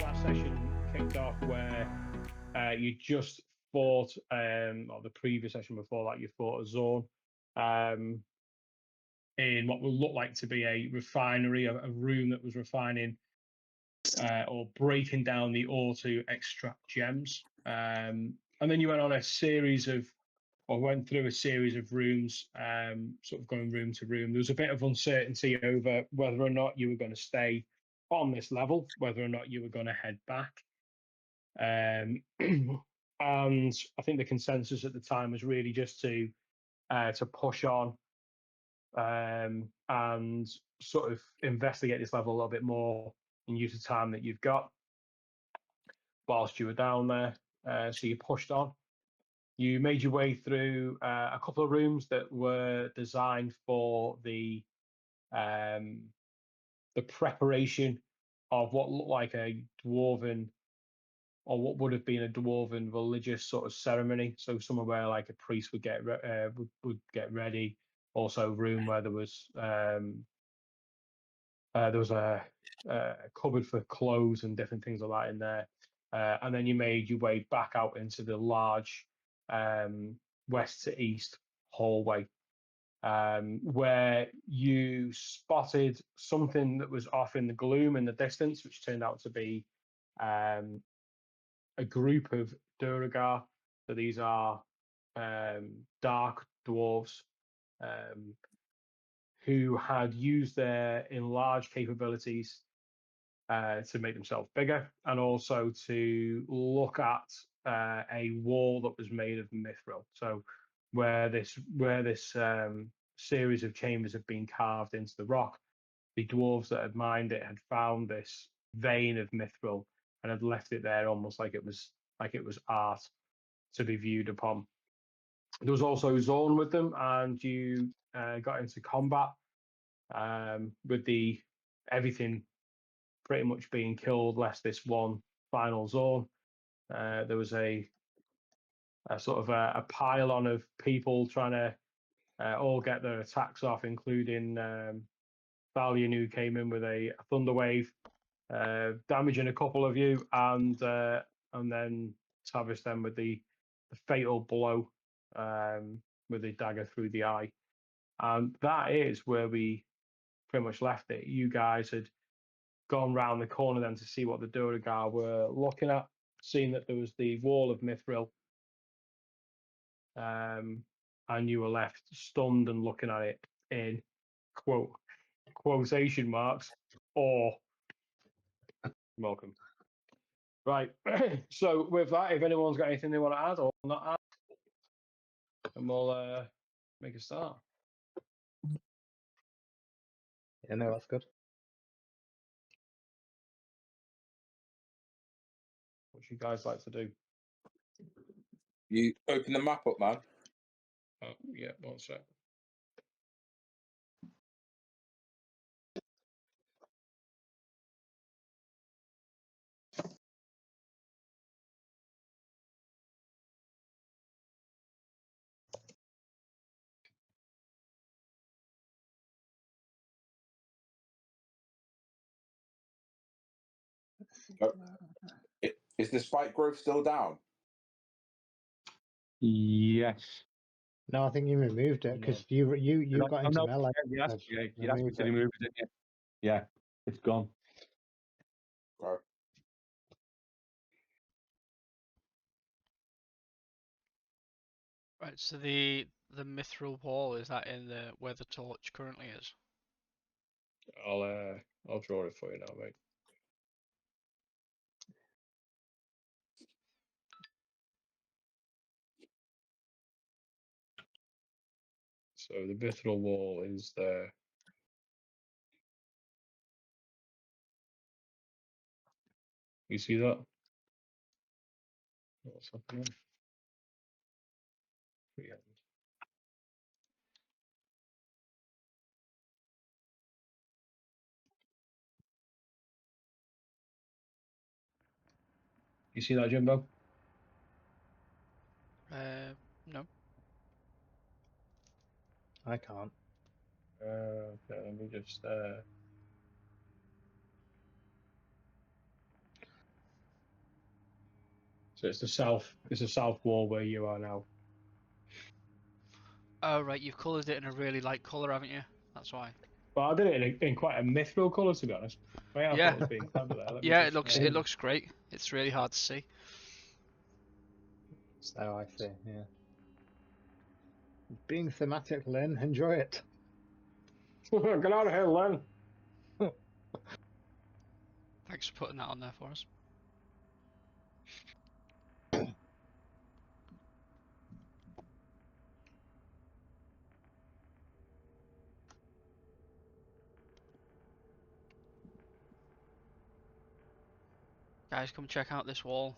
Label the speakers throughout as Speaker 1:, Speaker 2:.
Speaker 1: last session kicked off where you just fought, or the previous session before that, you fought a zone in what will look like to be a refinery, a room that was refining or breaking down the ore to extract gems. And then you went on a series of, or went through a series of rooms, sort of going room to room. There was a bit of uncertainty over whether or not you were going to stay on this level, whether or not you were going to head back. And I think the consensus at the time was really just to push on and sort of investigate this level a little bit more and use the time that you've got whilst you were down there. So you pushed on. You made your way through a couple of rooms that were designed for the preparation of what looked like a dwarven, or what would have been a dwarven religious sort of ceremony. So somewhere where like a priest would get would get ready. Also, a room where there was a cupboard for clothes and different things like that in there. And then you made your way back out into the large west to east hallway, where you spotted something that was off in the gloom in the distance, which turned out to be a group of Duragar. So these are dark dwarves who had used their enlarged capabilities to make themselves bigger, and also to look at a wall that was made of mithril. So where this series of chambers had been carved into the rock, the dwarves that had mined it had found this vein of mithril and had left it there almost like it was art to be viewed upon. There was also Zorn with them, and you got into combat with the everything pretty much being killed, less this one final Zorn. There was a sort of a pile-on of people trying to all get their attacks off, including Thalion, who came in with a thunder wave, damaging a couple of you, and then Tavis then with the fatal blow with the dagger through the eye. And that is where we pretty much left it. You guys had gone round the corner then to see what the Duragar were looking at, seeing that there was the wall of mithril, and you were left stunned and looking at it in quotation marks, or welcome. Right. So with that, if anyone's got anything they want to add or not add, and we'll make a start.
Speaker 2: Yeah, no, that's good.
Speaker 1: What you guys like to do?
Speaker 3: You open the map up, man.
Speaker 1: Oh, yeah, one sec.
Speaker 3: Is the spike growth still down?
Speaker 1: Yes.
Speaker 2: No, I think you removed it because you got into melee.
Speaker 4: Yes, you asked me to remove it, didn't you? Yeah, it's gone.
Speaker 3: Okay.
Speaker 5: Right, so the mithril wall, is that in the where the torch currently is?
Speaker 1: I'll draw it for you now, mate. So the mithril wall is there. You see that? What's happening? Yeah. You see that, Jimbo?
Speaker 5: No.
Speaker 2: I can't.
Speaker 1: Okay, let me just So it's the south wall where you are now.
Speaker 5: Oh right, you've coloured it in a really light colour, haven't you? That's why.
Speaker 1: But I did it in quite a mithril colour, to be honest. I thought
Speaker 5: Yeah.
Speaker 1: I was being clever there. Let me
Speaker 5: Yeah,
Speaker 1: just,
Speaker 5: it looks great. It's really hard to see.
Speaker 2: So I see. Yeah. Being thematic, Lynn. Enjoy it.
Speaker 1: Get out of here, Len.
Speaker 5: Thanks for putting that on there for us. Guys, come check out this wall.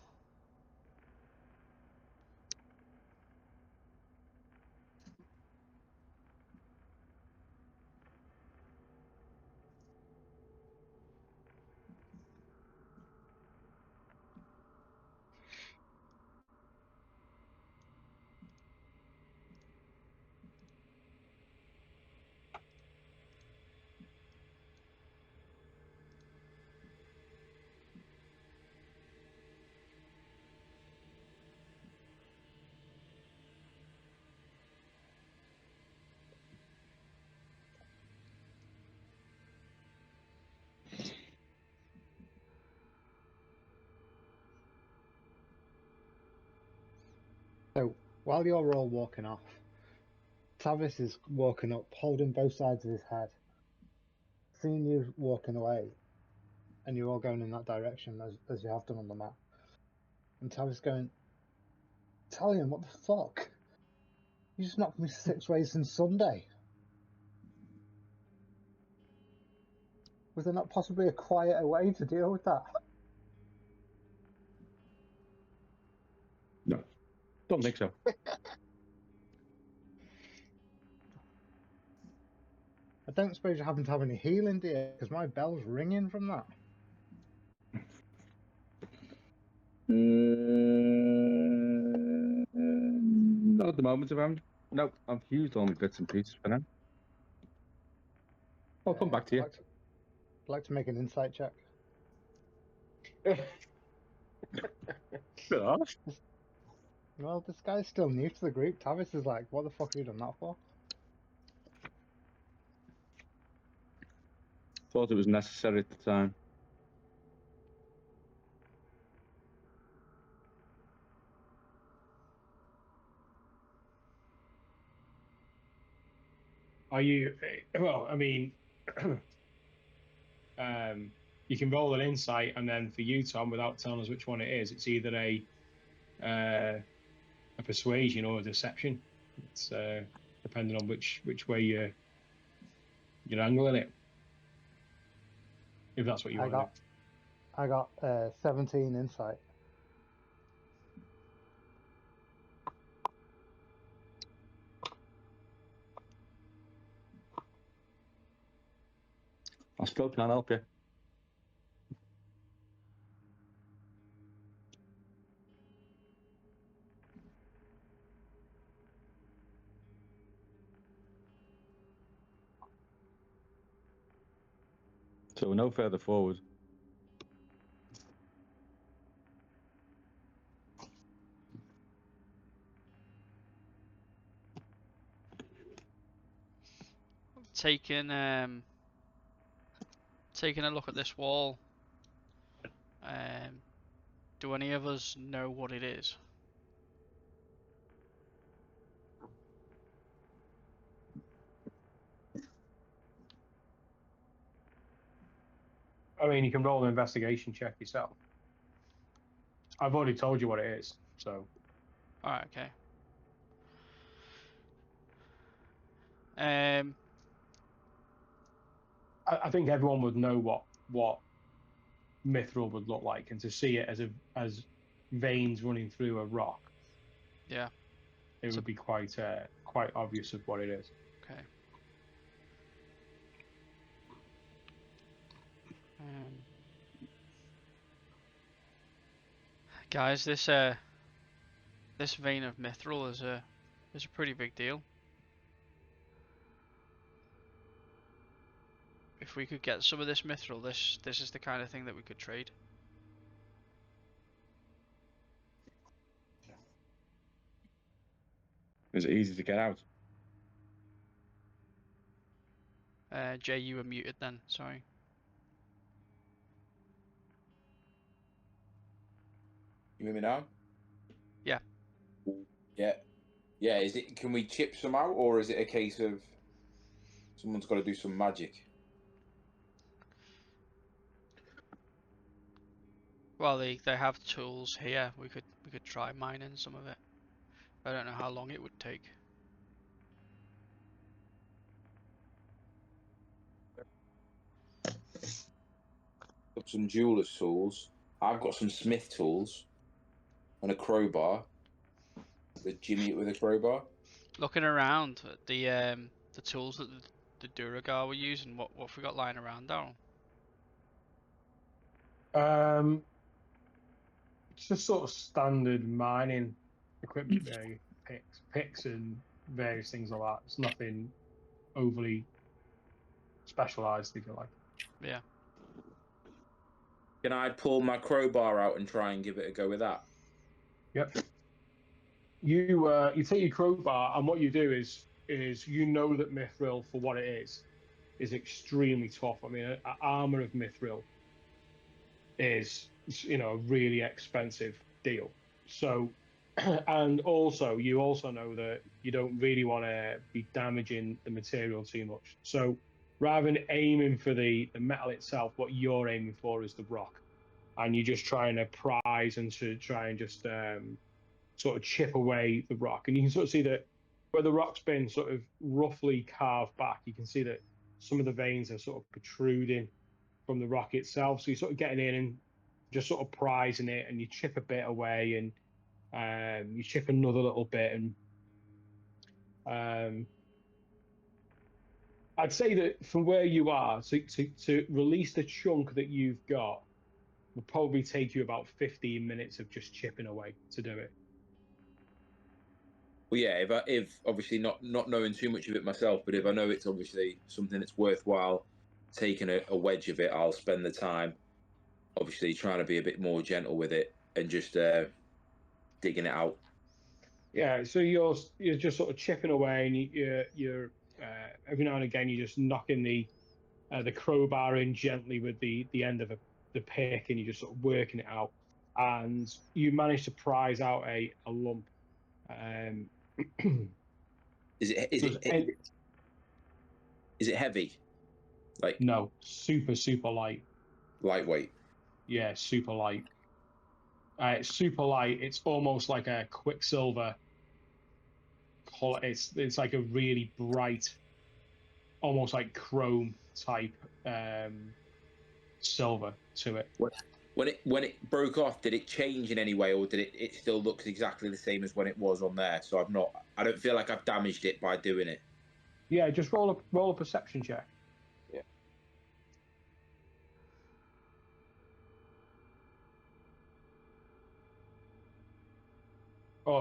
Speaker 2: So while you're all walking off, Tavis is walking up, holding both sides of his head, seeing you walking away, and you're all going in that direction as you have done on the map. And Tavis going, Talion, what the fuck? You just knocked me 6 ways since Sunday. Was there not possibly a quieter way to deal with that?
Speaker 4: No, don't think so.
Speaker 2: I don't suppose you happen to have any healing, do you? Because my bell's ringing from that.
Speaker 4: Not at the moment, around. No, I've used all my bits and pieces for now. I'll come back to you.
Speaker 2: I'd like to make an insight check.
Speaker 4: Bit harsh.
Speaker 2: Well, this guy's still new to the group. Tavis is like, what the fuck have you done that for?
Speaker 4: Thought it was necessary at the time.
Speaker 1: Are you? Well, I mean, you can roll an insight, and then for you, Tom, without telling us which one it is, it's either a persuasion or a deception. It's depending on which way you're angling it. If that's what you want to do.
Speaker 2: I got 17 insight.
Speaker 4: I still can't help you. So we're no further forward.
Speaker 5: Taking a look at this wall. Do any of us know what it is?
Speaker 1: I mean, you can roll an investigation check yourself. I've already told you what it is, so.
Speaker 5: Alright, okay. Um,
Speaker 1: I think everyone would know what mithril would look like, and to see it as veins running through a rock,
Speaker 5: yeah,
Speaker 1: it would be quite obvious of what it is.
Speaker 5: okay. Guys, this vein of mithril is a pretty big deal. If we could get some of this mithril, this is the kind of thing that we could trade.
Speaker 4: Is it easy to get out?
Speaker 5: Jay, you were muted then. Sorry.
Speaker 3: You hear me now?
Speaker 5: Yeah.
Speaker 3: Yeah. Yeah. Is it? Can we chip some out, or is it a case of someone's got to do some magic?
Speaker 5: Well, they have tools here. We could try mining some of it. I don't know how long it would take.
Speaker 3: Got some jeweler's tools. I've got some smith tools and a crowbar. With Jimmy with a crowbar.
Speaker 5: Looking around at the tools that the Duragar were using, what have we got lying around, Daryl?
Speaker 1: It's just sort of standard mining equipment, really. Picks, and various things like that. It's nothing overly specialized, if you like.
Speaker 5: Yeah.
Speaker 3: Can I pull my crowbar out and try and give it a go with that?
Speaker 1: Yep. You take your crowbar, and what you do is you know that mithril, for what it is extremely tough. I mean, armor of mithril is, a really expensive deal. So, and also you also know that you don't really want to be damaging the material too much. So rather than aiming for the metal itself, what you're aiming for is the rock, and you're just trying to prise and to try and just sort of chip away the rock. And you can sort of see that where the rock's been sort of roughly carved back, you can see that some of the veins are sort of protruding from the rock itself. So you're sort of getting in and just sort of prizing it, and you chip a bit away, and you chip another little bit, and I'd say that from where you are, to release the chunk that you've got will probably take you about 15 minutes of just chipping away to do it.
Speaker 3: Well, yeah. If obviously not knowing too much of it myself, but if I know it's obviously something that's worthwhile taking a wedge of it, I'll spend the time. Obviously, trying to be a bit more gentle with it and just digging it out.
Speaker 1: Yeah, so you're just sort of chipping away, and you're every now and again you're just knocking the crowbar in gently with the end of the pick, and you're just sort of working it out, and you manage to prise out a lump.
Speaker 3: Is it heavy? Like
Speaker 1: No, super light.
Speaker 3: lightweight?
Speaker 1: Yeah, super light. It's super light. It's almost like a quicksilver color. It's like a really bright, almost like chrome type silver to it.
Speaker 3: When it broke off, did it change in any way, or did it still looks exactly the same as when it was on there? So I don't feel like I've damaged it by doing it.
Speaker 1: Yeah, just roll a perception check.
Speaker 3: Yeah.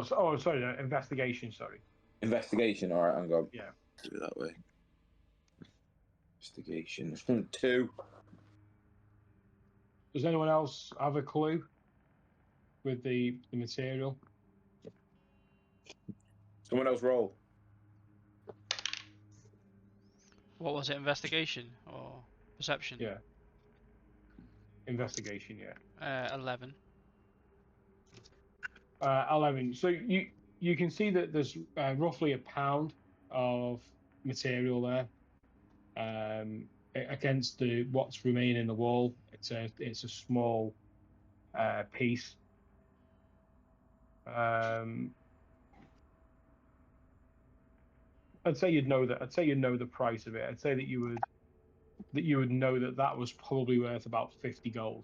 Speaker 1: Sorry, no, investigation. Sorry.
Speaker 3: Investigation. All right, I'm going.
Speaker 1: Yeah.
Speaker 3: Do it that way. Investigation 2.
Speaker 1: Does anyone else have a clue with the material?
Speaker 3: Someone else roll.
Speaker 5: What was it? Investigation or perception?
Speaker 1: Yeah. Investigation. Yeah.
Speaker 5: 11.
Speaker 1: 11. So you can see that there's roughly a pound of material there against what's remaining in the wall. It's a small piece. I'd say you'd know that. I'd say you'd know the price of it. I'd say that you would know that was probably worth about 50 gold.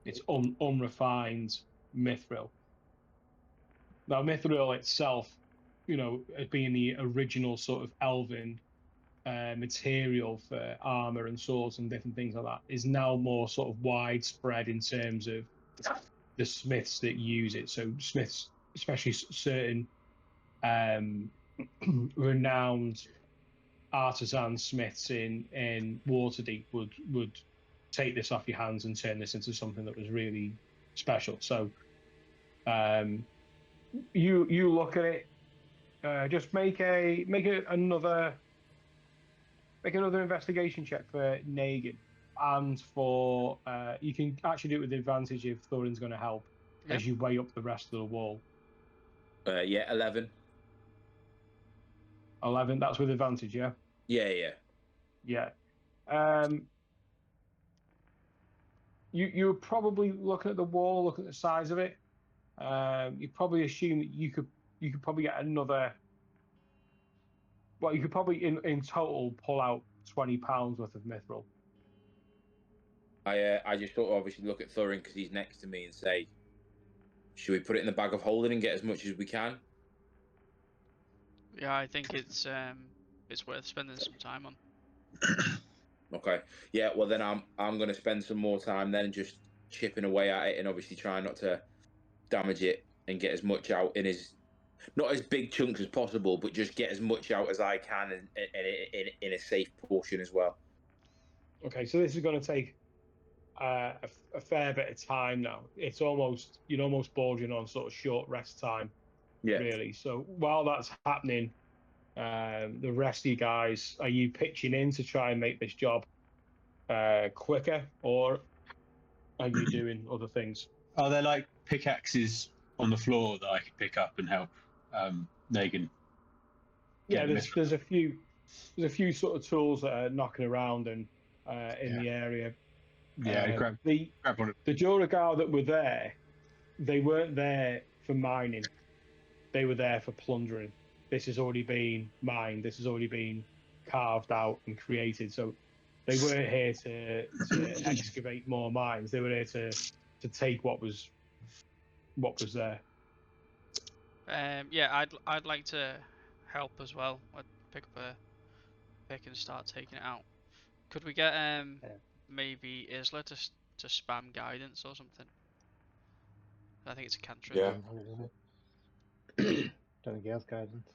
Speaker 1: It's unrefined mithril. Now, mithril itself, being the original sort of elven material for armor and swords and different things like that, is now more sort of widespread in terms of the smiths that use it. So smiths, especially certain renowned artisan smiths in Waterdeep, would take this off your hands and turn this into something that was really special. So you look at it, Just make another investigation check for Negan, and for you can actually do it with advantage if Thorin's going to help as you weigh up the rest of the wall.
Speaker 3: Yeah, 11.
Speaker 1: 11. That's with advantage, yeah.
Speaker 3: Yeah.
Speaker 1: Yeah. You're probably looking at the wall, looking at the size of it. You probably assume that you could probably get another. Well, you could probably in total pull out 20 pounds worth of mithril.
Speaker 3: I just thought obviously look at Thorin because he's next to me and say, should we put it in the bag of holding and get as much as we can?
Speaker 5: Yeah, I think it's worth spending some time on.
Speaker 3: Okay. Yeah. Well, then I'm going to spend some more time then just chipping away at it and obviously trying not to damage it and get as much out in not as big chunks as possible, but just get as much out as I can in a safe portion as well.
Speaker 1: Okay, so this is going to take a fair bit of time now. It's almost you're almost bordering on sort of short rest time, really. So while that's happening, the rest of you guys, are you pitching in to try and make this job quicker, or are you doing other things?
Speaker 6: Are there like pickaxes on the floor that I could pick up and help Negan?
Speaker 1: Yeah, there's a few sort of tools that are knocking around and in the area.
Speaker 6: Yeah, grab one.
Speaker 1: The Joragar that were there, they weren't there for mining. They were there for plundering. This has already been mined. This has already been carved out and created. So they weren't here to excavate more mines. They were here to take what was there.
Speaker 5: Yeah, I'd like to help as well. I'd pick up a pick and start taking it out. Could we get maybe Isla to spam guidance or something? I think it's a cantrip.
Speaker 3: Yeah.
Speaker 2: Don't think he has guidance.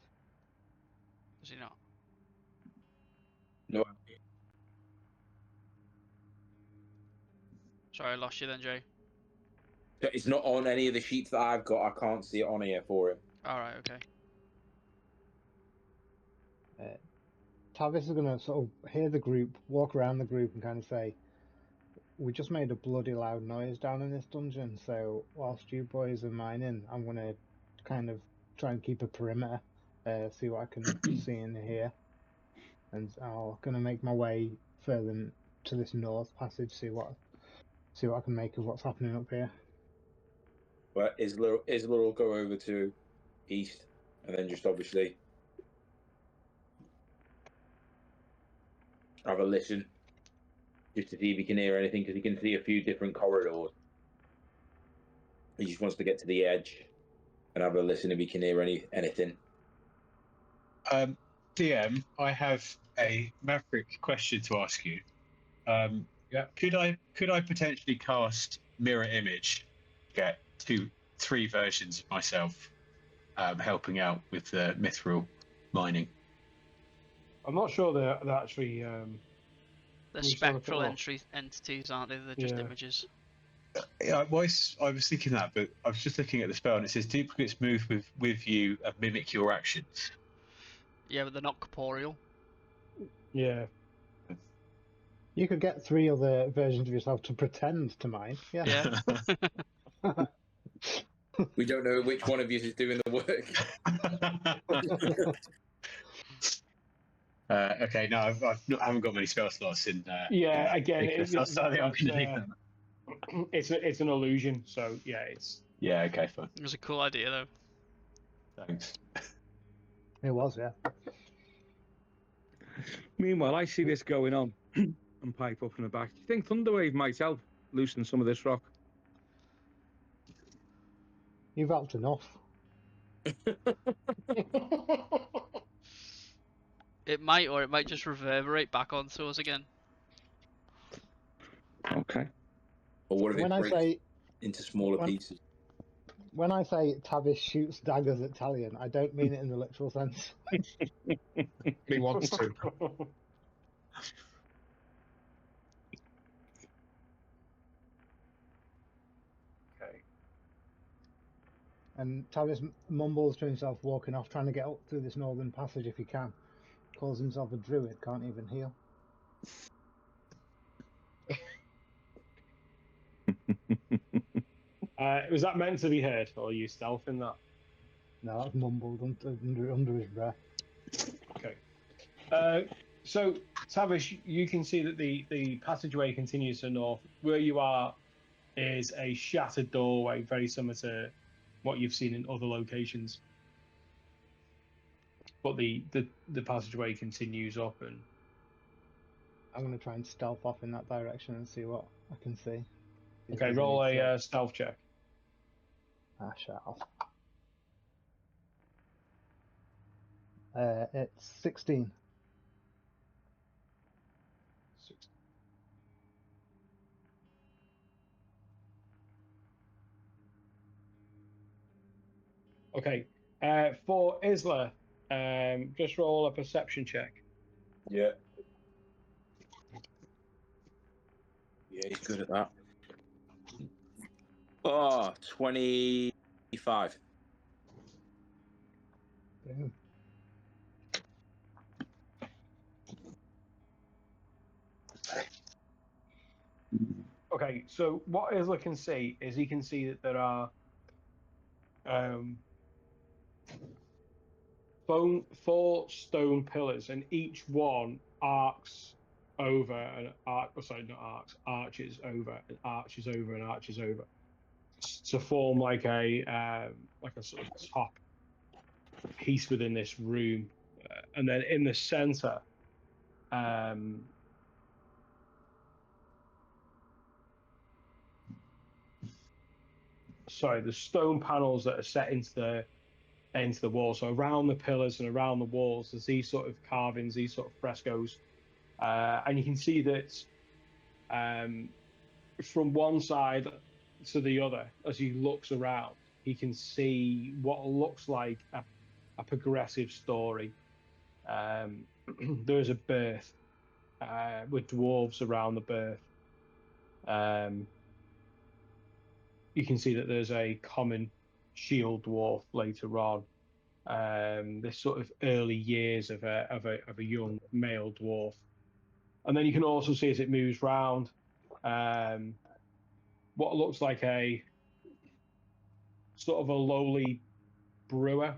Speaker 5: Does he not?
Speaker 3: No.
Speaker 5: Sorry, I lost you then, Jay.
Speaker 3: It's not on any of the sheets that I've got. I can't see it on here for him.
Speaker 5: Alright, okay.
Speaker 2: Tavis is going to sort of hear the group, walk around the group and kind of say, we just made a bloody loud noise down in this dungeon, so whilst you boys are mining, I'm going to kind of try and keep a perimeter, see what I can see in here. And I'm going to make my way further to this north passage, see what I can make of what's happening up here.
Speaker 3: But Isla will go over to east and then just obviously have a listen just to see if he can hear anything because he can see a few different corridors. He just wants to get to the edge and have a listen if he can hear anything.
Speaker 6: DM, I have a maverick question to ask you.
Speaker 1: Yeah.
Speaker 6: Could I potentially cast mirror image, get 3 versions of myself helping out with the mithril mining?
Speaker 1: I'm not sure they're actually.
Speaker 5: They're
Speaker 1: we just have a
Speaker 5: spectral
Speaker 1: quick
Speaker 5: entities, aren't they? They're just images.
Speaker 6: Yeah, I was thinking that, but I was just looking at the spell and it says duplicates move with you and mimic your actions.
Speaker 5: Yeah, but they're not corporeal.
Speaker 1: Yeah.
Speaker 2: You could get 3 other versions of yourself to pretend to mine. Yeah.
Speaker 3: We don't know which one of you is doing the work.
Speaker 6: Okay, no, I haven't got many spell slots in.
Speaker 1: Again,
Speaker 6: it's
Speaker 1: an illusion. So yeah, it's.
Speaker 6: Yeah. Okay. Fine.
Speaker 5: It was a cool idea, though.
Speaker 6: Thanks.
Speaker 2: It was, yeah.
Speaker 4: Meanwhile, I see this going on and pipe up from the back. Do you think Thunderwave might help loosen some of this rock?
Speaker 2: You've helped enough.
Speaker 5: It might, or it might just reverberate back onto us again.
Speaker 4: Okay.
Speaker 3: Or what if
Speaker 2: When
Speaker 3: it
Speaker 2: I
Speaker 3: breaks
Speaker 2: say
Speaker 3: into smaller pieces?
Speaker 2: when I say Tavis shoots daggers at Talion, I don't mean it in the literal sense.
Speaker 6: He wants to.
Speaker 1: Okay.
Speaker 2: And Tavis mumbles to himself, walking off, trying to get up through this northern passage if he can. Calls himself a druid, can't even heal.
Speaker 1: Was that meant to be heard, or are you stealthing that?
Speaker 2: No, that's mumbled under his breath.
Speaker 1: Okay. So, Tavish, you can see that the passageway continues to the north. Where you are is a shattered doorway, very similar to what you've seen in other locations. But the passageway continues up, and
Speaker 2: I'm going to try and stealth off in that direction and see what I can see.
Speaker 1: okay, roll a stealth check.
Speaker 2: I shall. It's 16.
Speaker 1: Okay. For Isla, just roll a perception check.
Speaker 3: Yeah. Yeah, he's good at that. Oh, 25.
Speaker 2: Boom.
Speaker 1: Okay, so what Isla can see is he can see that there are four stone pillars, and each one arcs over an arc. Oh, sorry, not arcs, arches over and arches over and arches over to form like a sort of top piece within this room, and then in the center, sorry, the stone panels that are set into the wall. So around the pillars and around the walls, there's these sort of carvings, these sort of frescoes, and you can see that from one side to the other, as he looks around, he can see what looks like a progressive story. There is a birth with dwarves around the birth. You can see that there's a common shield dwarf later on. This sort of early years of a young male dwarf, and then you can also see as it moves round, what looks like a sort of a lowly brewer,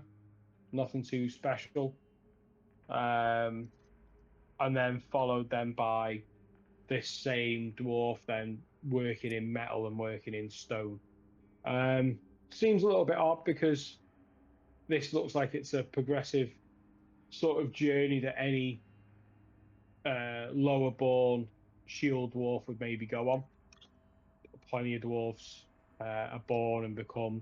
Speaker 1: nothing too special, and then followed then by this same dwarf then working in metal and working in stone. Seems a little bit odd because this looks like it's a progressive sort of journey that any lower born shield dwarf would maybe go on. Plenty of dwarfs are born and become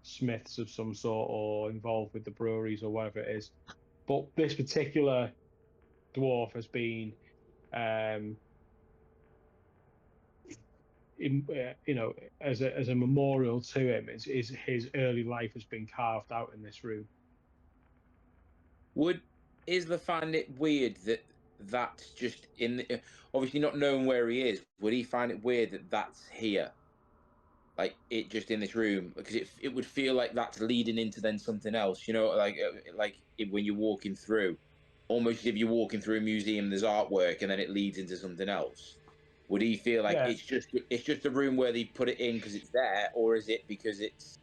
Speaker 1: smiths of some sort or involved with the breweries or whatever it is. But this particular dwarf has been, as a memorial to him, is his early life has been carved out in this room.
Speaker 3: Would Isla find it weird that that's just in the, obviously not knowing where he is, would he find it weird that that's here? Like it just in this room, because it would feel like that's leading into then something else, when you're walking through, almost as if you're walking through a museum, there's artwork, and then it leads into something else. Would he feel like
Speaker 1: Yeah.
Speaker 3: it's just a room where they put it in because it's there, or is it because it's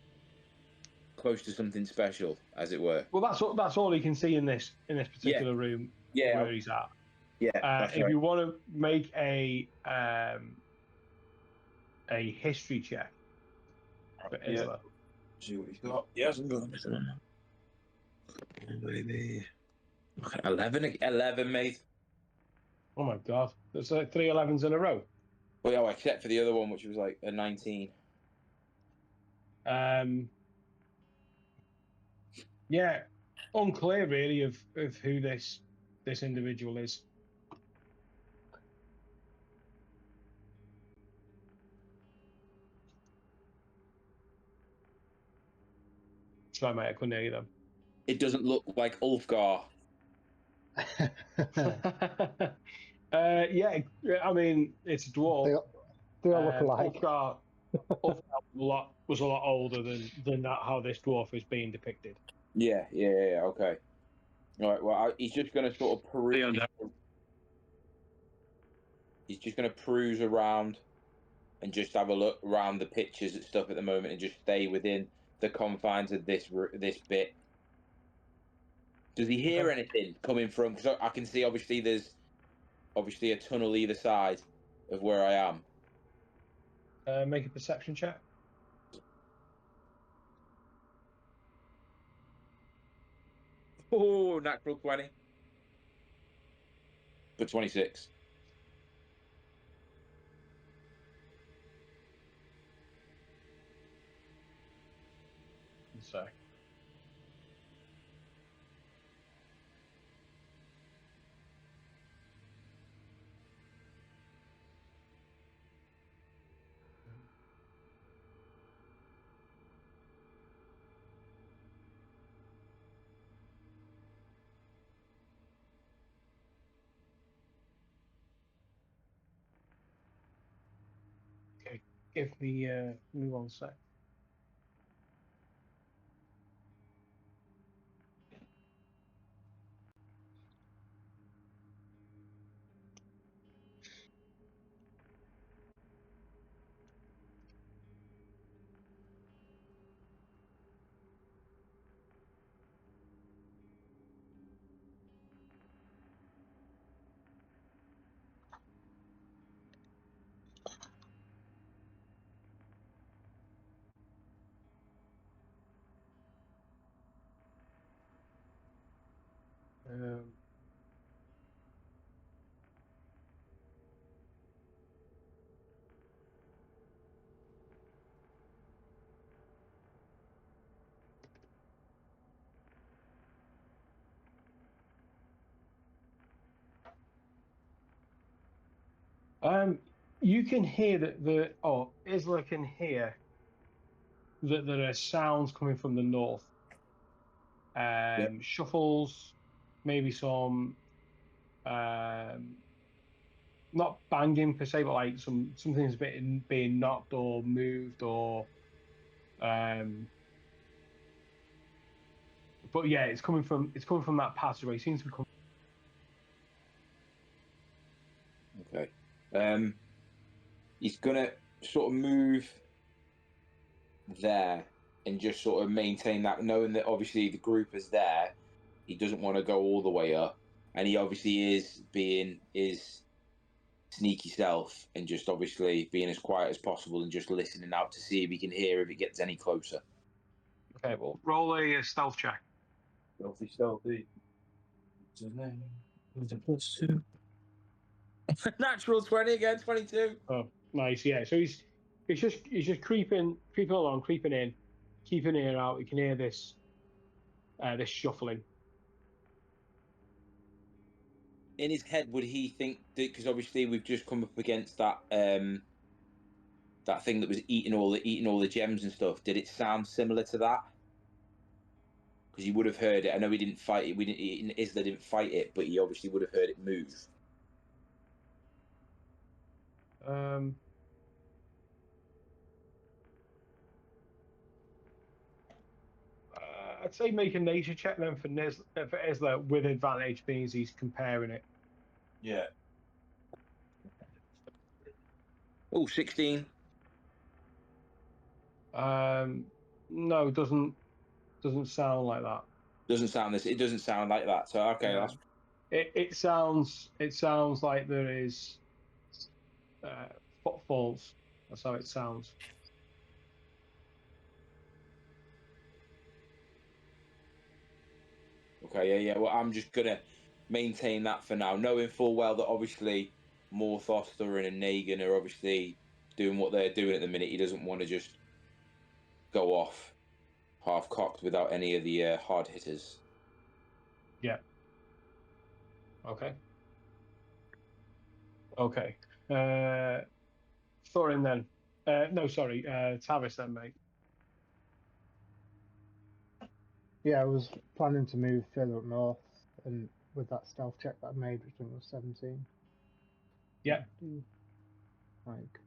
Speaker 3: close to something special, as it were?
Speaker 1: Well, that's all he can see in this particular room where he's at.
Speaker 3: Yeah.
Speaker 1: If you want to make a history check for Isla.
Speaker 3: See what he's got. He hasn't got anything. Maybe 11, mate.
Speaker 1: Oh my god, there's like 3 11s in a row.
Speaker 3: Well, yeah, except for the other one, which was like a 19.
Speaker 1: Yeah, unclear really of who this individual is. Sorry, mate, I couldn't hear you then.
Speaker 3: It doesn't look like Ulfgar.
Speaker 1: Yeah, I mean, it's a dwarf.
Speaker 2: They all look alike.
Speaker 1: Ulfgar, was a lot older than that. How this dwarf is being depicted.
Speaker 3: Yeah. Okay. All right. Well, he's just going to sort of peruse. He's just going to peruse around and just have a look around the pictures and stuff at the moment, and just stay within the confines of this bit. Does he hear anything coming from? Because I can see obviously there's obviously a tunnel either side of where I am.
Speaker 1: Make a perception check.
Speaker 3: Oh, natural 20. For 26.
Speaker 1: So. Okay, give me 1 sec. You can hear that Isla can hear that there are sounds coming from the north. Shuffles, maybe some not banging per se, but like something's being knocked or moved or but yeah, it's coming from that passageway. It seems to be coming.
Speaker 3: Okay. He's gonna sort of move there and just sort of maintain that, knowing that obviously the group is there. He doesn't want to go all the way up, and he obviously is being his sneaky self and just obviously being as quiet as possible and just listening out to see if he can hear if it gets any closer.
Speaker 1: Okay, well, roll a stealth check.
Speaker 3: Stealthy. What's his name? Was it +2? Natural 20 again, 22.
Speaker 1: Oh, nice. Yeah. So he's just creeping along, creeping in, keeping an ear out. You can hear this shuffling.
Speaker 3: In his head, would he think that, because obviously we've just come up against that that thing that was eating all the gems and stuff, did it sound similar to that? Because he would have heard it. I know he didn't fight it. Isla didn't fight it, but he obviously would have heard it move.
Speaker 1: I'd say make a nature check then for Isla with advantage, means he's comparing it.
Speaker 3: Yeah. Oh, 16.
Speaker 1: No, doesn't sound like that.
Speaker 3: It doesn't sound like that. So okay,
Speaker 1: No.
Speaker 3: that's
Speaker 1: It sounds like there is footfalls. That's how it sounds.
Speaker 3: okay. Yeah. Well, I'm just gonna maintain that for now, knowing full well that obviously Morthoster and Negan are obviously doing what they're doing at the minute. He doesn't want to just go off half cocked without any of the hard hitters.
Speaker 1: Yeah. Okay. Thorin then. No, sorry. Tavis then, mate.
Speaker 2: Yeah, I was planning to move further up north, and with that stealth check that I made, which I think was 17.
Speaker 1: Yeah.
Speaker 2: Like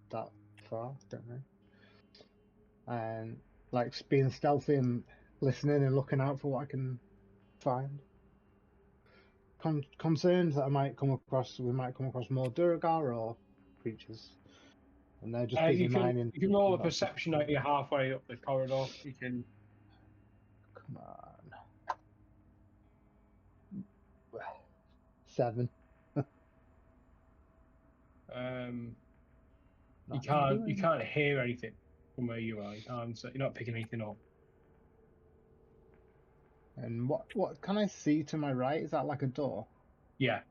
Speaker 2: that far, don't they? And like being stealthy and listening and looking out for what I can find. Concerns that we might come across more Duragar or creatures, and they're just busy mining.
Speaker 1: You can roll a perception that you're halfway up the corridor. You can.
Speaker 2: Come on. 7.
Speaker 1: You can't hear anything from where you are. You're not picking anything up.
Speaker 2: And what can I see to my right? Is that like a door?
Speaker 1: Yeah.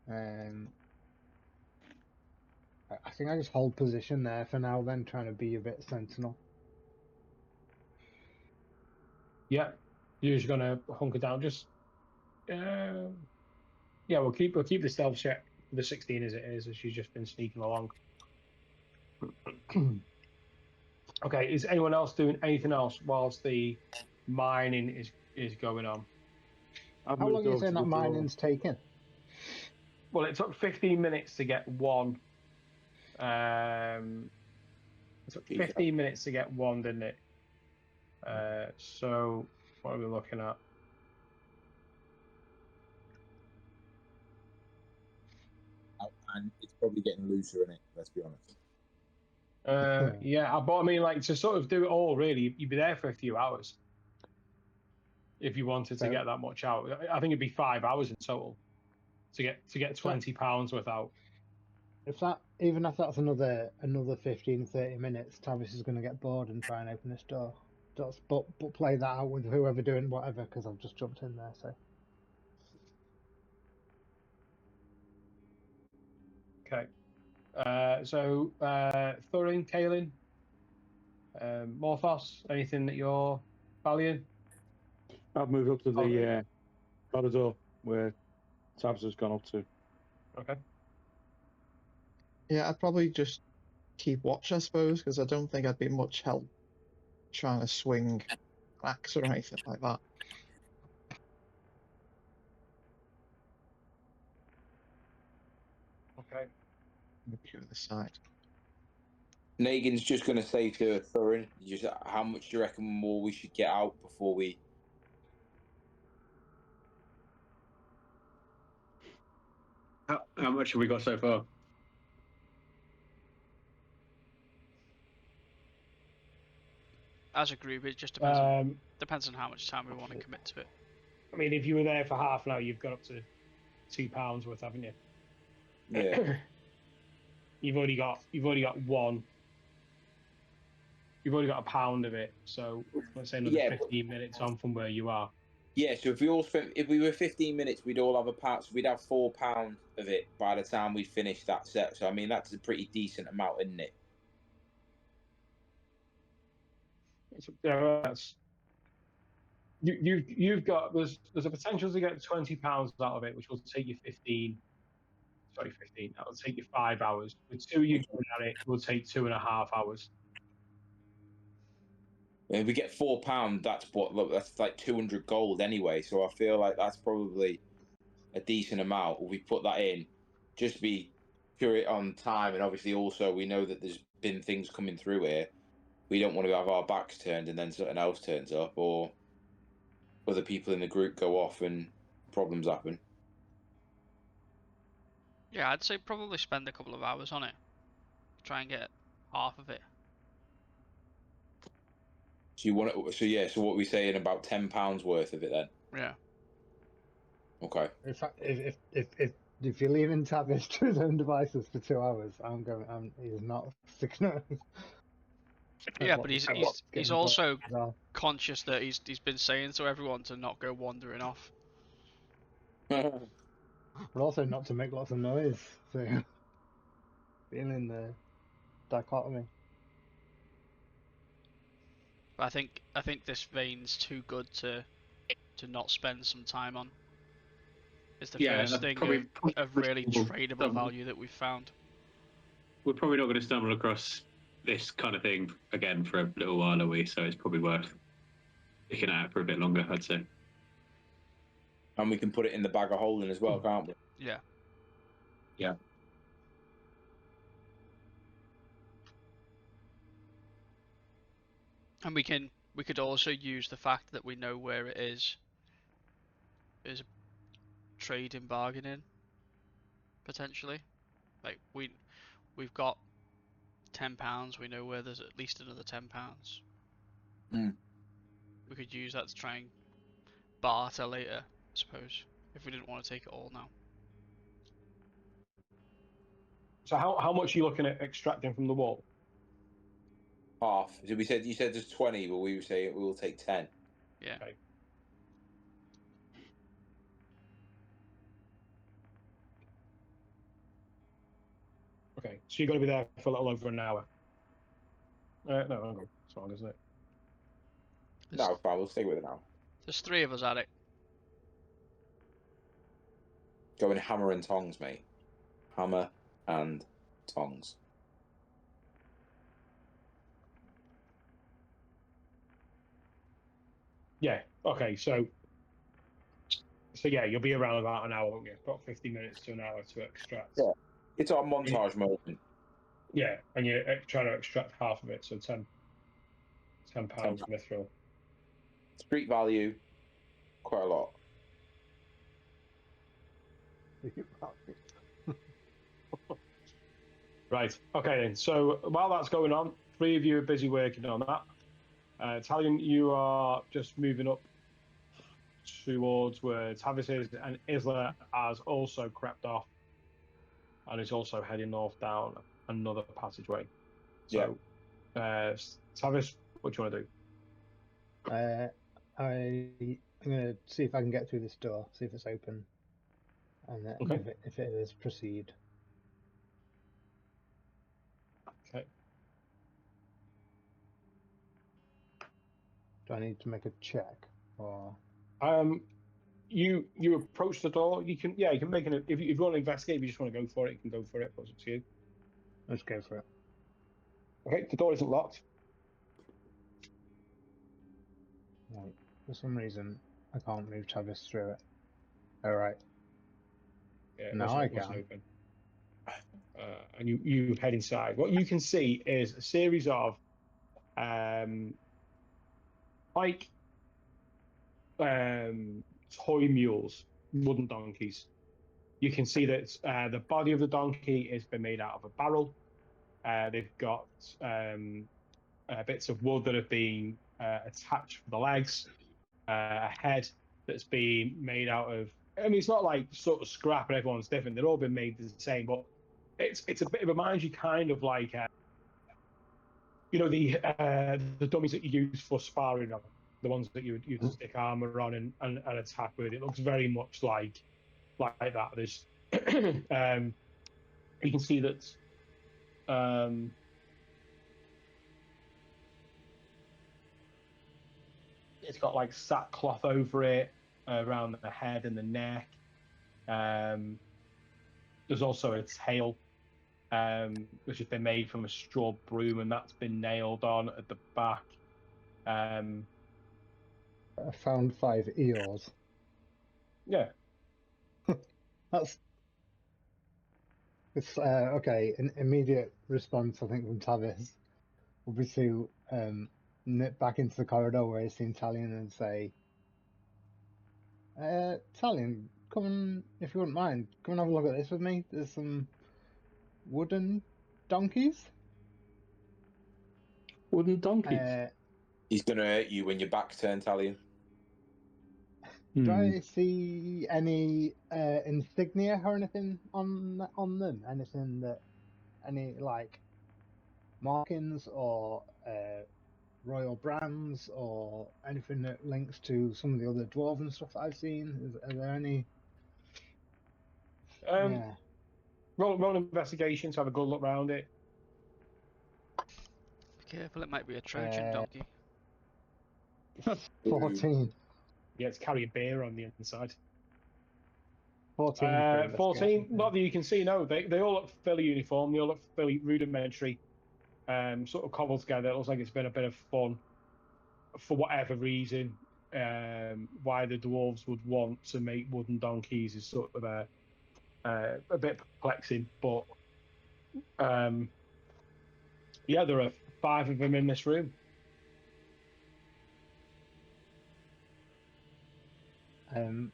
Speaker 2: I think I just hold position there for now, then trying to be a bit sentinel.
Speaker 1: Yeah. You're just gonna hunker down. Just yeah. We'll keep the stealth check for the 16 as it is, as she's just been sneaking along. Okay. Is anyone else doing anything else whilst the mining is going on?
Speaker 2: How long are you saying that mining's taking?
Speaker 1: Well, it took 15 minutes to get one. It took 15 minutes to get one, didn't it? So what are we looking at?
Speaker 3: And it's probably getting looser in it. Let's be honest.
Speaker 1: Yeah, but I mean, like, to sort of do it all, really, you'd be there for a few hours if you wanted to get that much out. I think it'd be 5 hours in total to get £20 worth out.
Speaker 2: If that's another 15, 30 minutes, Tavis is going to get bored and try and open this door. But play that out with whoever doing whatever, because I've just jumped in there. So.
Speaker 1: Okay. So Thorin, Kaelin, Morphos, anything that you're valuing?
Speaker 4: I've moved up to the corridor where Tabs has gone up to.
Speaker 1: Okay.
Speaker 7: Yeah, I'd probably just keep watch, I suppose, because I don't think I'd be much help trying to swing axe or anything like that.
Speaker 1: Okay.
Speaker 7: Maybe to the side.
Speaker 3: Negan's just going to say to Thorin, how much do you reckon more we should get out before we...
Speaker 6: How much have we got so far?
Speaker 5: As a group, it just depends on how much time we want to commit to it.
Speaker 1: I mean, if you were there for half an hour, you've got up to £2 worth, haven't you?
Speaker 3: Yeah.
Speaker 1: You've already got one. You've already got a pound of it, so let's say another 15 minutes on from where you are.
Speaker 3: Yeah, so if we were 15 minutes, we'd all have a pound. So we'd have £4 of it by the time we finish that set. So I mean, that's a pretty decent amount, isn't it?
Speaker 1: You've got there's a potential to get £20 out of it, which will take you 15. Sorry, 15. That will take you 5 hours. With two of you going at it, it will take 2.5 hours.
Speaker 3: If we get £4, that's like 200 gold anyway. So I feel like that's probably a decent amount. We put that in, just to be accurate on time, and obviously also we know that there's been things coming through here. We don't want to have our backs turned and then something else turns up, or other people in the group go off and problems happen.
Speaker 5: Yeah, I'd say probably spend a couple of hours on it. Try and get half of it.
Speaker 3: So you want it? So what are we saying, about £10 worth of it then?
Speaker 5: Yeah.
Speaker 3: Okay.
Speaker 2: In fact, if you're leaving Tavis to his own devices for 2 hours, he's not sticking around.
Speaker 5: Yeah, but he's also conscious that he's been saying to everyone to not go wandering off.
Speaker 2: But also not to make lots of noise. So feeling the dichotomy.
Speaker 5: But I think this vein's too good to not spend some time on. It's the first thing of really tradable value that we've found.
Speaker 6: We're probably not going to stumble across this kind of thing again for a little while, are we? So it's probably worth sticking out for a bit longer, I'd say.
Speaker 3: And we can put it in the bag of holding as well, can't we?
Speaker 5: Yeah.
Speaker 6: Yeah.
Speaker 5: And we could also use the fact that we know where it is as trade and bargaining potentially. Like we've got £10. We know where there's at least another £10.
Speaker 3: Mm.
Speaker 5: We could use that to try and barter later, I suppose, if we didn't want to take it all now.
Speaker 1: So how much are you looking at extracting from the wall?
Speaker 3: Half. So you said there's 20, but we were saying we will take 10.
Speaker 5: Yeah.
Speaker 1: Okay. Okay, so you're going to be there for a little over an hour. No, hang on. It's long, isn't it?
Speaker 3: No, fine. We'll stay with it now.
Speaker 5: There's 3 of us at it.
Speaker 3: Going hammer and tongs, mate. Hammer and tongs.
Speaker 1: Yeah. Okay. So yeah, you'll be around about an hour, won't you? About 50 minutes to an hour to extract.
Speaker 3: Yeah. It's our montage moment.
Speaker 1: Yeah, and you're trying to extract half of it, so £10 mithril.
Speaker 3: Street value, quite a lot.
Speaker 1: Right. Okay. Then. So while that's going on, 3 of you are busy working on that. Italian, you are just moving up towards where Tavis is, and Isla has also crept off and is also heading north down another passageway. So, Tavis, what do you want to do?
Speaker 2: I'm going to see if I can get through this door, see if it's open, and then
Speaker 1: Okay.
Speaker 2: if it is, proceed.
Speaker 1: Okay.
Speaker 2: Do I need to make a check, or
Speaker 1: You approach the door. You can make an if you want to investigate. If you just want to go for it, you can go for it. What's up to you?
Speaker 2: let's go for it.
Speaker 1: Okay. The door isn't locked.
Speaker 2: Right. For some reason, I can't move Travis through it. All right.
Speaker 1: Yeah,
Speaker 2: Now I
Speaker 1: wasn't
Speaker 2: can.
Speaker 1: open. And you head inside. What you can see is a series of like toy mules, wooden donkeys. You can see that the body of the donkey has been made out of a barrel. They've got bits of wood that have been attached for the legs, a head that's been made out of. I mean, it's not like sort of scrap and everyone's different. They've all been made the same, but it's a bit. It reminds you kind of like the dummies that you use for sparring, the ones that you stick armor on and attack with. It looks very much like that. There's you can see that it's got like sackcloth over it around the head and the neck. There's also a tail which has been made from a straw broom, and that's been nailed on at the back.
Speaker 2: I found 5 eels.
Speaker 1: Yeah.
Speaker 2: That's it's okay. An immediate response, I think, from Tavis will be to nip back into the corridor where he's seen Talion and say, Talion, come and, if you wouldn't mind, come and have a look at this with me. There's some wooden donkeys.
Speaker 1: Wooden donkeys.
Speaker 3: He's going to hurt you when your back's turned, Italian.
Speaker 2: Do I see any insignia or anything on them? Anything that, any like markings or royal brands or anything that links to some of the other dwarven stuff that I've seen? Are there any? Yeah.
Speaker 1: Roll an investigation to have a good look around it.
Speaker 5: Be careful, it might be a Trojan donkey.
Speaker 2: 14.
Speaker 1: Yeah, it's carrying beer on the inside.
Speaker 2: 14.
Speaker 1: 14. Not that you can see. No, they all look fairly uniform. They all look fairly rudimentary. Sort of cobbled together. It looks like it's been a bit of fun for whatever reason. Why the dwarves would want to make wooden donkeys is sort of a bit perplexing. But yeah, there are 5 of them in this room.
Speaker 2: Um,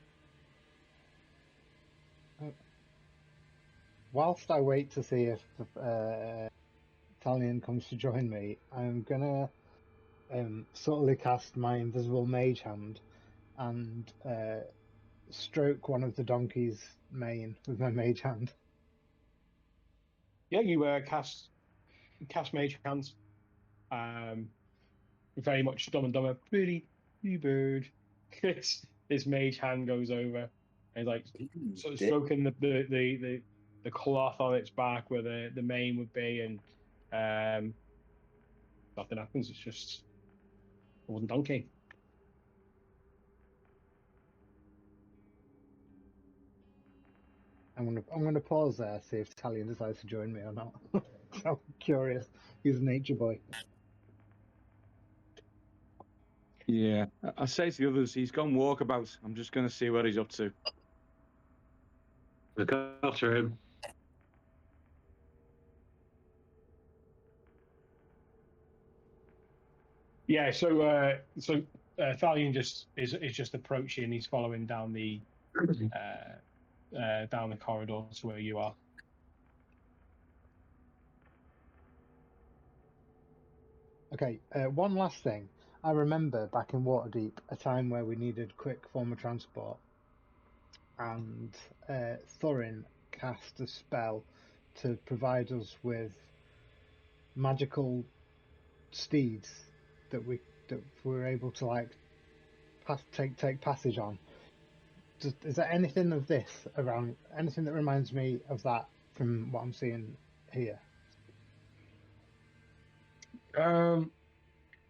Speaker 2: whilst I wait to see if Talion comes to join me, I'm gonna subtly cast my invisible mage hand and stroke one of the donkey's mane with my mage hand.
Speaker 1: Yeah, you cast mage hands. Very much Dumb and Dumber. Pretty bird. His mage hand goes over and like sort of stroking the cloth on its back where the mane would be, and nothing happens. It's just a wooden donkey.
Speaker 2: I'm gonna pause there, see if Talion decides to join me or not. I'm curious. He's a nature boy.
Speaker 4: Yeah, I say to the others, he's gone walkabout. I'm just going to see what he's up to.
Speaker 6: Look after him.
Speaker 1: Yeah, so Thalion just is just approaching. He's following down the corridor to where you are.
Speaker 2: Okay, one last thing. I remember back in Waterdeep a time where we needed quick form of transport, and Thorin cast a spell to provide us with magical steeds that we were able to like take passage on. Is there anything of this around? Anything that reminds me of that from what I'm seeing here?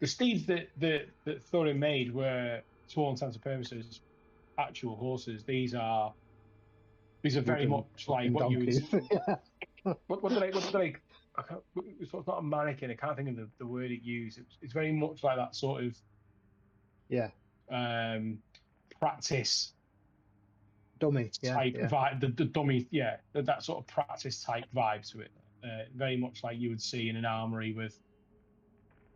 Speaker 1: The steeds that Thorin made were, to all intents and purposes, actual horses. These are very much like what
Speaker 2: donkeys.
Speaker 1: you would. What did I? I can't, it's not a mannequin. I can't think of the word it used. It's very much like that sort of practice
Speaker 2: dummy
Speaker 1: type vibe. The dummy, yeah, that sort of practice type vibe to it. Very much like you would see in an armory with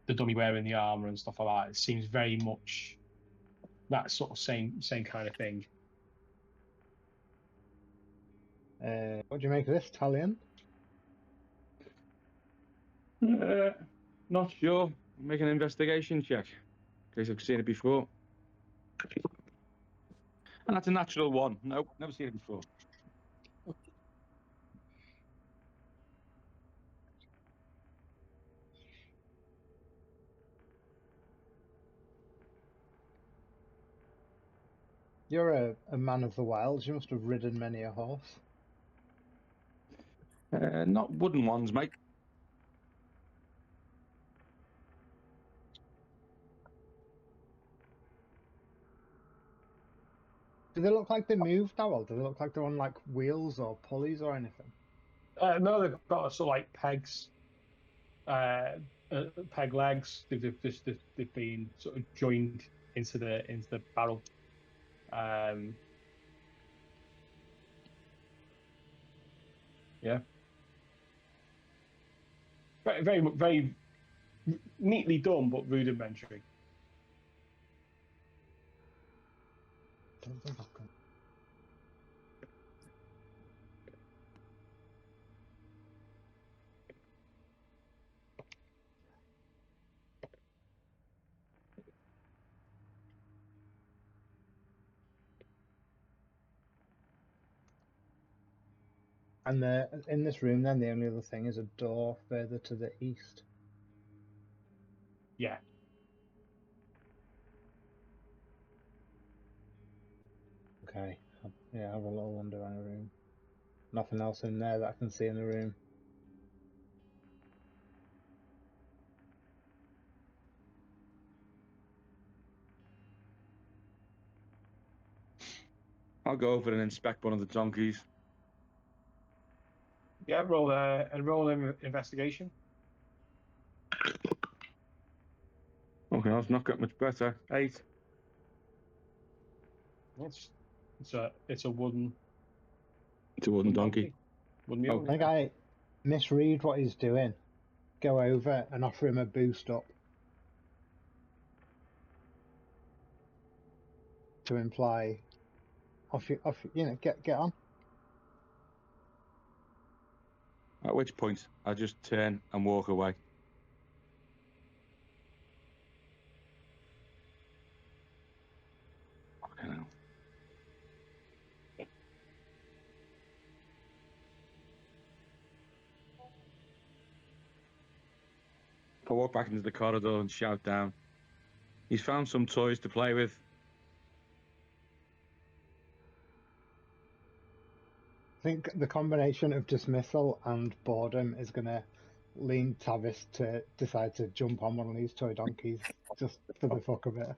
Speaker 1: the dummy wearing the armor and stuff like that. It seems very much that sort of same kind of thing.
Speaker 2: What do you make of this, Talion?
Speaker 4: Not sure. Make an investigation check, in case I've seen it before. And that's a natural one. Nope, never seen it before.
Speaker 2: You're a man of the wilds. You must have ridden many a horse.
Speaker 4: Not wooden ones, mate.
Speaker 2: Do they look like they move, Darrell? Do they look like they're on like wheels or pulleys or anything?
Speaker 1: No, they've got sort of like pegs, peg legs. They've been sort of joined into the barrel. Yeah, very neatly done, but rudimentary.
Speaker 2: Don't think I've got... And in this room, then the only other thing is a door further to the east.
Speaker 1: Yeah.
Speaker 2: Okay. Yeah, have a little wander around the room. Nothing else in there that I can see in the room.
Speaker 4: I'll go over and inspect one of the donkeys.
Speaker 1: Yeah, roll investigation.
Speaker 4: Okay, that's not got much better. 8.
Speaker 1: It's a wooden.
Speaker 4: It's a wooden donkey.
Speaker 1: Wooden mule.
Speaker 2: I think I misread what he's doing. Go over and offer him a boost up. To imply Get on.
Speaker 4: At which point, I just turn and walk away. Fucking hell. I walk back into the corridor and shout down. He's found some toys to play with.
Speaker 2: I think the combination of dismissal and boredom is going to lean Tavis to decide to jump on one of these toy donkeys just for the fuck of it.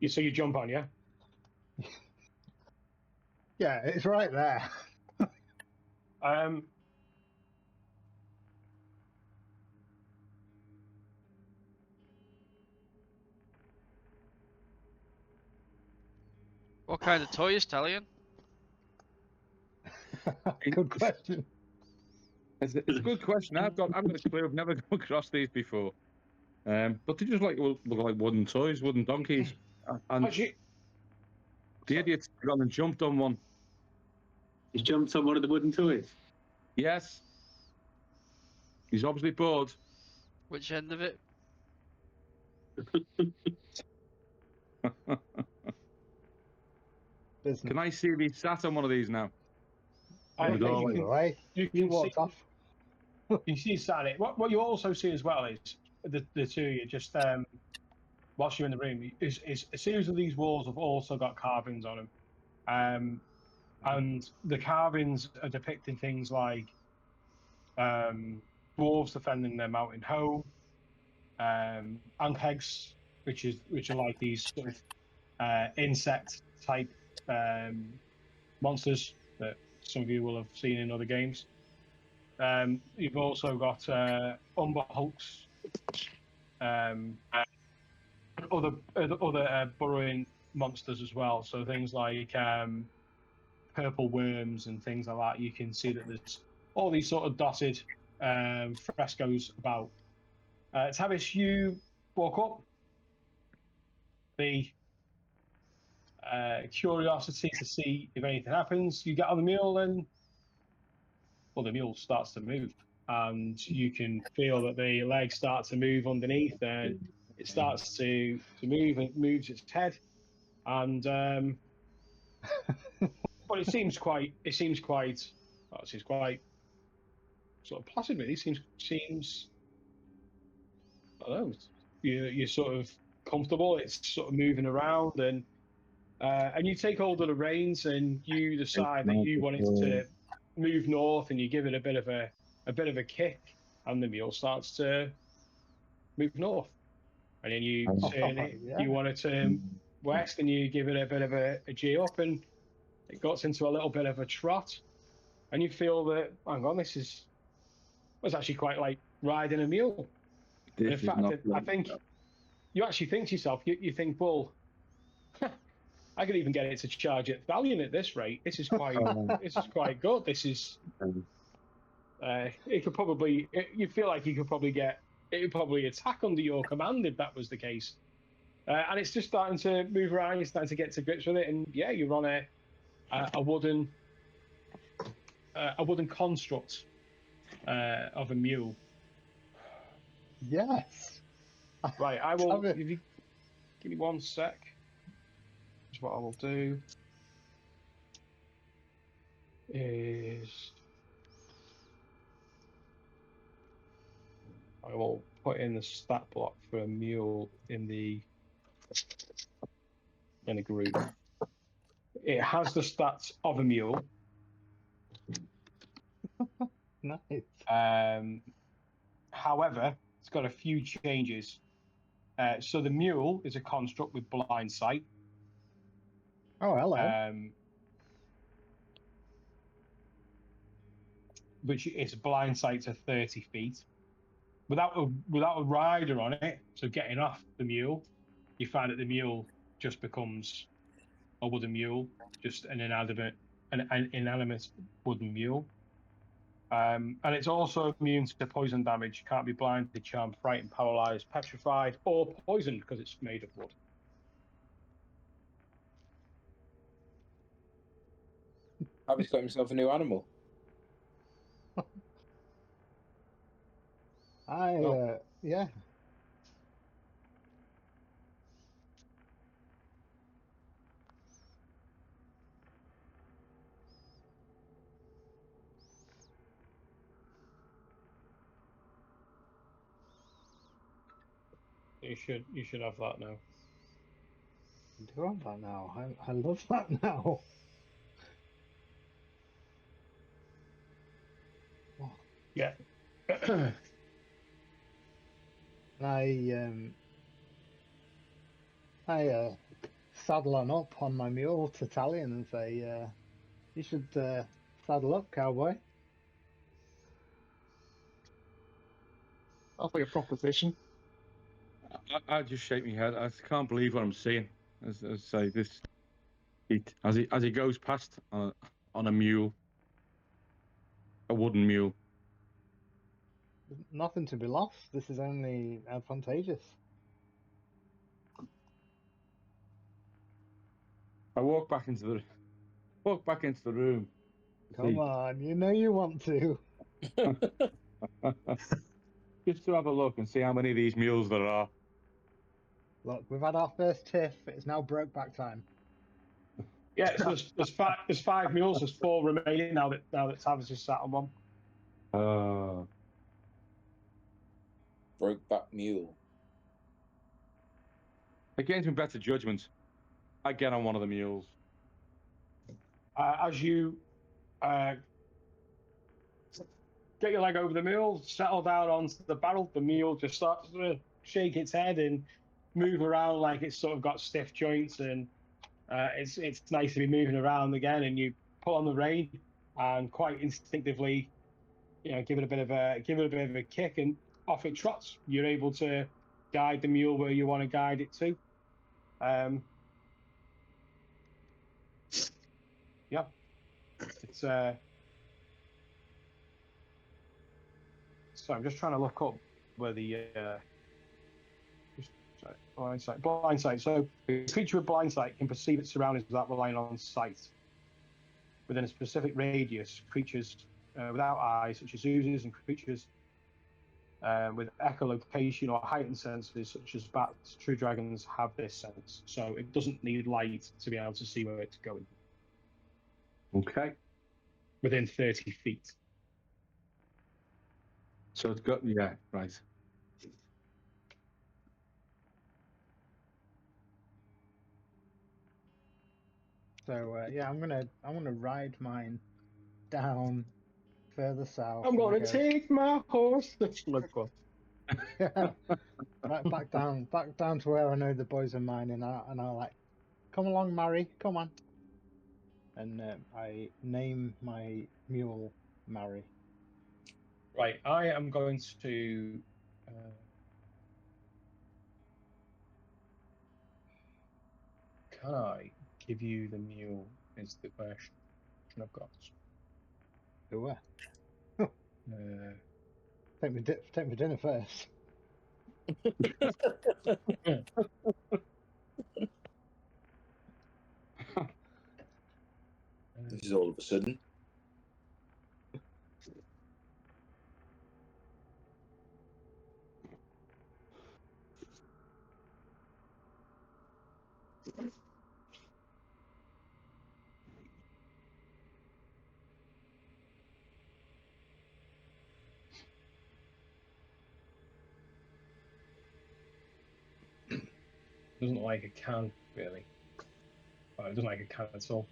Speaker 1: So you jump on, yeah?
Speaker 2: Yeah, it's right there.
Speaker 5: What kind of toy is Talion?
Speaker 2: Good question.
Speaker 4: It's a good question. I've got a clue. I've never come across these before. But they just look like wooden toys, wooden donkeys. And the idiot's gone and jumped on one.
Speaker 8: He's jumped on one of the wooden toys.
Speaker 4: Yes. He's obviously bored.
Speaker 5: Which end of it?
Speaker 4: Can I see if he sat on one of these now?
Speaker 2: You
Speaker 1: can
Speaker 2: walked
Speaker 1: see,
Speaker 2: off.
Speaker 1: You see sat it. What you also see as well is the two of you just whilst you're in the room is a series of these walls have also got carvings on them, and the carvings are depicting things like dwarves defending their mountain home, ankhegs, which are like these sort of insect type monsters that some of you will have seen in other games. You've also got Umber Hulks, other burrowing monsters as well. So things like purple worms and things like that. You can see that there's all these sort of dotted frescoes about. Tavis, you walk up. The curiosity to see if anything happens. You get on the mule, and the mule starts to move, and you can feel that the legs start to move underneath, and it starts to move, and it moves its head, and but it seems quite sort of placid. Really, seems I don't know. You're sort of comfortable. It's sort of moving around, and you take hold of the reins, and you decide that you want it to move north, and you give it a bit of a kick, and the mule starts to move north, and then you turn it.
Speaker 2: Yeah.
Speaker 1: You want to turn west, and you give it a bit of a G up, and it gets into a little bit of a trot, and you feel that, hang on, this is actually quite like riding a mule. And in fact, I think you actually think to yourself, you think, well, I could even get it to charge at Valiant at this rate. This is quite good. This is it could probably you feel like you could probably get it would probably attack under your command if that was the case. And it's just starting to move around. You're starting to get to grips with it, and yeah, you're on a wooden construct of a mule.
Speaker 2: Yes.
Speaker 1: Right, I will. If you give me 1 sec, that's what I will do. Is I will put in the stat block for a mule in the group. It has the stats of a mule.
Speaker 2: Nice.
Speaker 1: However, it's got a few changes. So the mule is a construct with blind sight.
Speaker 2: Oh, hello.
Speaker 1: Which is blind sight to 30 feet. Without a rider on it, so getting off the mule, you find that the mule just becomes a wooden mule, just an inanimate wooden mule. And it's also immune to poison damage. Can't be blinded, charmed, frightened, paralyzed, petrified, or poisoned because it's made of wood.
Speaker 3: Travis got himself a new animal.
Speaker 2: Yeah.
Speaker 1: You should have that now.
Speaker 2: I do have that now. I love that now. Oh,
Speaker 1: Yeah.
Speaker 2: and I saddle on up on my mule to Talion and say, you should saddle up, cowboy.
Speaker 7: Sounds like a proposition.
Speaker 4: I just shake my head. I can't believe what I'm seeing. As I say, this as he goes past on a mule, a wooden mule.
Speaker 2: Nothing to be lost. This is only advantageous.
Speaker 4: I walk back into the room.
Speaker 2: Come on, you know you want to.
Speaker 4: Just to have a look and see how many of these mules there are.
Speaker 2: Look, we've had our first tiff. It's now Brokeback time.
Speaker 1: Yeah, so there's five mules. There's 4 remaining now that Tavis is sat on one.
Speaker 3: Brokeback mule.
Speaker 4: Against me better judgment, I get on one of the mules.
Speaker 1: As you get your leg over the mule, settle down onto the barrel, the mule just starts to shake its head and move around like it's sort of got stiff joints, and it's nice to be moving around again. And you pull on the rein and quite instinctively, give it a bit of a kick, and off it trots. You're able to guide the mule where you want to guide it to. Yeah, it's so I'm just trying to look up where the blind sight. So a creature with blind sight can perceive its surroundings without relying on sight. Within a specific radius, creatures without eyes, such as oozes, and creatures with echolocation or heightened senses, such as bats, true dragons, have this sense. So it doesn't need light to be able to see where it's going.
Speaker 4: Okay.
Speaker 1: Within 30 feet.
Speaker 4: So it's got right.
Speaker 2: So I'm gonna ride mine down further south.
Speaker 1: I'm gonna take my horse. Look,
Speaker 2: right back down to where I know the boys are mining, and I'm like, come along, Mary, come on. And I name my mule Mary.
Speaker 1: Right, I am going to. Can I give you the mule? Is the question I've got.
Speaker 2: Who? Take me dinner first.
Speaker 3: This is all of a sudden.
Speaker 1: Doesn't look like it can, really. It doesn't like it can at all.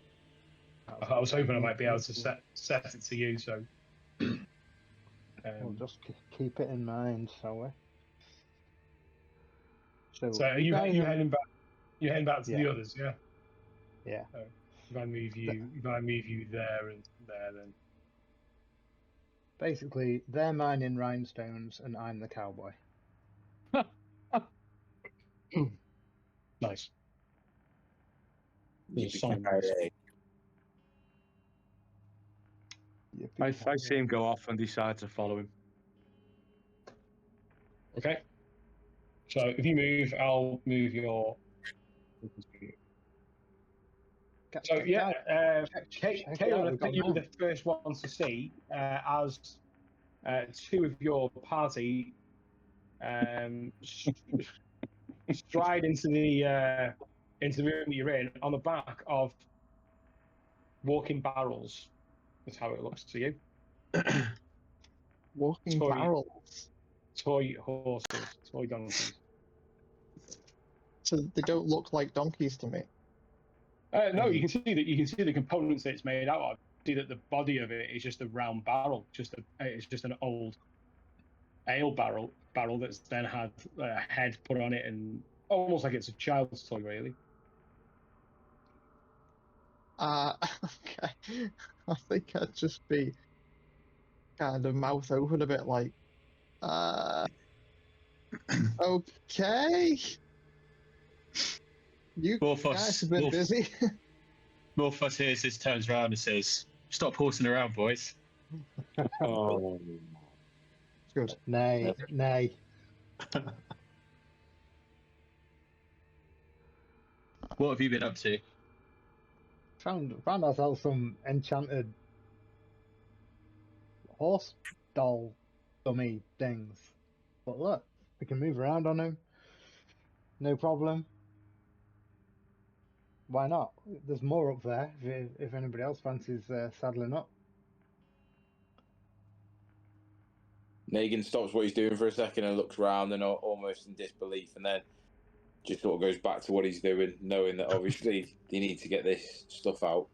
Speaker 1: I was hoping I might be able to set it to you, so.
Speaker 2: We'll just keep it in mind, shall we?
Speaker 1: So are you heading back? You're heading back to the others, yeah.
Speaker 2: Yeah.
Speaker 1: So if I move you there and there, then.
Speaker 2: Basically, they're mining rhinestones, and I'm the cowboy.
Speaker 1: Nice.
Speaker 4: I see him go off and decide to follow him.
Speaker 1: Okay. So if you move, I'll move your. So
Speaker 2: check it
Speaker 1: yeah,
Speaker 2: out. Check it out,
Speaker 1: Caleb, I
Speaker 2: we've got
Speaker 1: think you were
Speaker 2: nine.
Speaker 1: the first one to see as two of your party stride into the room that you're in on the back of walking barrels. That's how it looks to you.
Speaker 7: Walking
Speaker 1: Toy-
Speaker 7: barrels.
Speaker 1: Toy horses, toy donkeys.
Speaker 7: So they don't look like donkeys to me.
Speaker 1: No, you can see the components that it's made out of. See that the body of it is just a round barrel, it's just an old ale barrel that's then had a head put on it, and almost like it's a child's toy, really.
Speaker 7: Okay. I think I'd just be kind of mouth open a bit, like, okay. You guys have been busy.
Speaker 6: Morphos hears this, turns around and says, "Stop horsing around, boys."
Speaker 8: Oh.
Speaker 7: Good.
Speaker 2: Nay.
Speaker 6: What have you been up to?
Speaker 2: Found ourselves some enchanted horse doll dummy things. But look, we can move around on them. No problem. Why not? There's more up there if anybody else fancies saddling up.
Speaker 3: Negan stops what he's doing for a second and looks around and almost in disbelief, and then just sort of goes back to what he's doing, knowing that obviously they need to get this stuff out.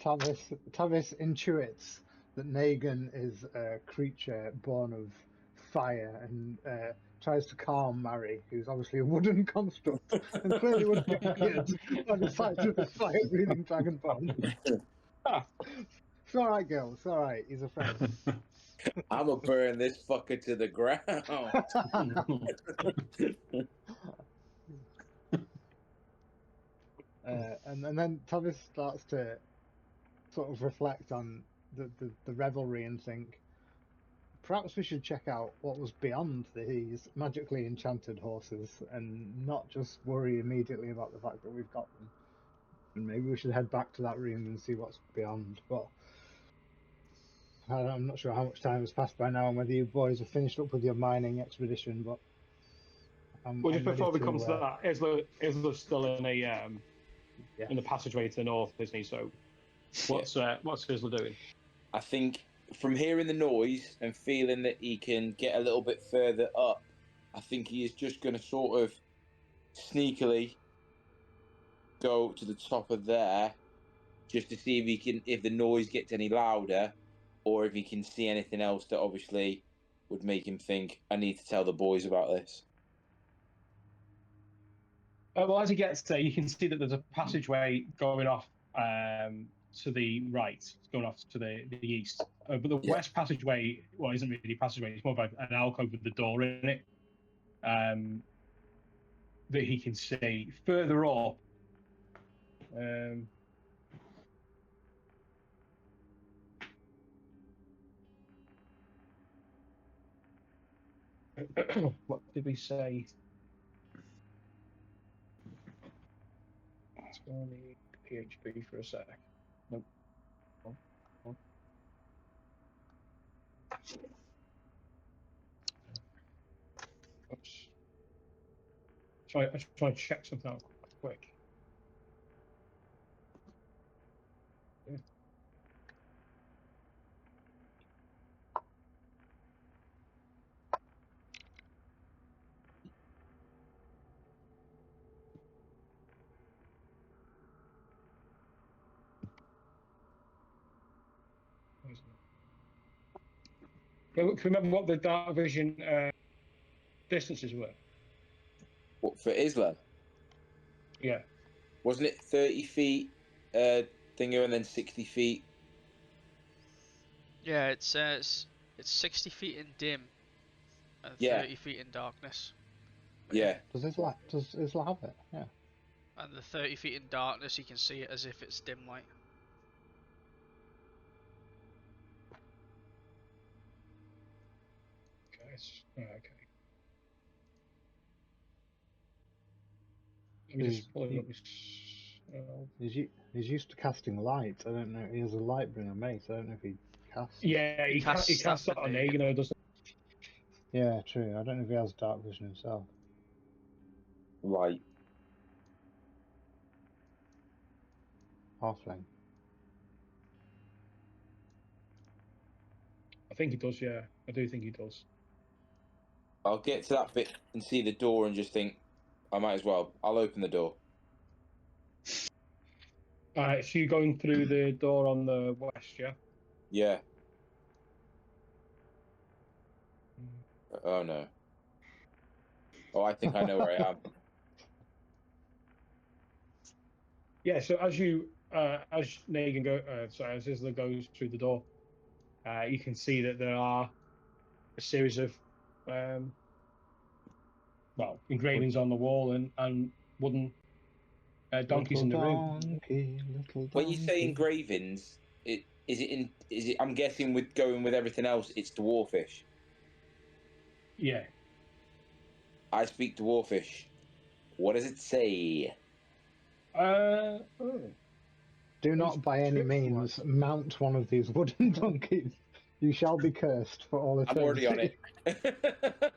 Speaker 2: Tavis intuits that Negan is a creature born of fire and tries to calm Mary, who's obviously a wooden construct and clearly would be weird by the sight of this fire-breathing dragonborn. It's all right, girl. It's all right. He's a friend.
Speaker 3: I'm gonna burn this fucker to the ground.
Speaker 2: And then Tavis starts to sort of reflect on the revelry and think, perhaps we should check out what was beyond these magically enchanted horses and not just worry immediately about the fact that we've got them. And maybe we should head back to that room and see what's beyond. But I'm not sure how much time has passed by now and whether you boys have finished up with your mining expedition. But
Speaker 1: Well, just before we come to that, Isla's still in in the passageway to the north, isn't he? So what's Isla doing?
Speaker 3: I think from hearing the noise and feeling that he can get a little bit further up, I think he is just going to sort of sneakily go to the top of there, just to see if the noise gets any louder, or if he can see anything else that obviously would make him think, I need to tell the boys about this.
Speaker 1: Well, as he gets there, you can see that there's a passageway going off to the right. It's going off to the east. But the west passageway, well, isn't really a passageway. It's more of an alcove with the door in it that he can see. Further up, what did we say? It's going to need PHP for a sec. Nope. Oops. Sorry, I just want to check something out quick. Yeah. Remember what the dark vision distances were?
Speaker 3: What, for Isla?
Speaker 1: Yeah.
Speaker 3: Wasn't it 30 feet thingo and then 60 feet?
Speaker 5: Yeah, it says it's 60 feet in dim and
Speaker 3: Yeah.
Speaker 5: 30 feet in darkness.
Speaker 3: Yeah.
Speaker 2: Does Isla have it? Yeah.
Speaker 5: And the 30 feet in darkness, you can see it as if it's dim light.
Speaker 1: Okay. Let me just pull it up.
Speaker 2: He's used to casting light. I don't know. He has a light bringer mace. I don't know if he casts.
Speaker 1: Yeah, he casts it on Negan, doesn't
Speaker 2: he? Yeah, true. I don't know if he has dark vision himself.
Speaker 3: Right.
Speaker 2: Halfling.
Speaker 1: I think he does, yeah. I do think he does.
Speaker 3: I'll get to that bit and see the door and just think, I might as well. I'll open the door.
Speaker 1: Alright, so you're going through the door on the west, yeah?
Speaker 3: Yeah. Oh, no. Oh, I think I know where I am.
Speaker 1: Yeah, so as Negan as Isla goes through the door, you can see that there are a series of engravings on the wall and wooden donkeys in the room.
Speaker 3: When you say engravings, I'm guessing with going with everything else, it's dwarfish.
Speaker 1: Yeah.
Speaker 3: I speak dwarfish. What does it say?
Speaker 2: Do not by any means mount one of these wooden donkeys. You shall be cursed for all eternity.
Speaker 3: I'm already on it.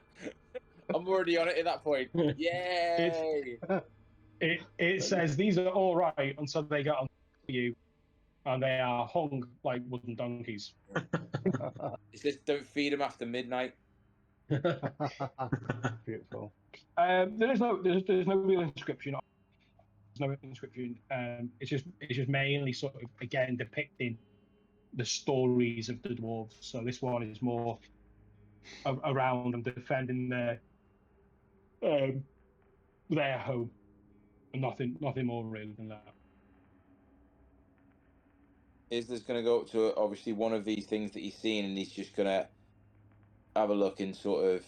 Speaker 3: I'm already on it at that point. Yay!
Speaker 1: It says these are all right until they get on you, and they are hung like wooden donkeys.
Speaker 3: It says don't feed them after midnight.
Speaker 2: Beautiful.
Speaker 1: There's no real inscription. There's no inscription. It's just mainly sort of again depicting the stories of the dwarves. So this one is more around and defending their home, and nothing more really than that.
Speaker 3: Isla's going to go up to obviously one of these things that he's seen, and he's just going to have a look and sort of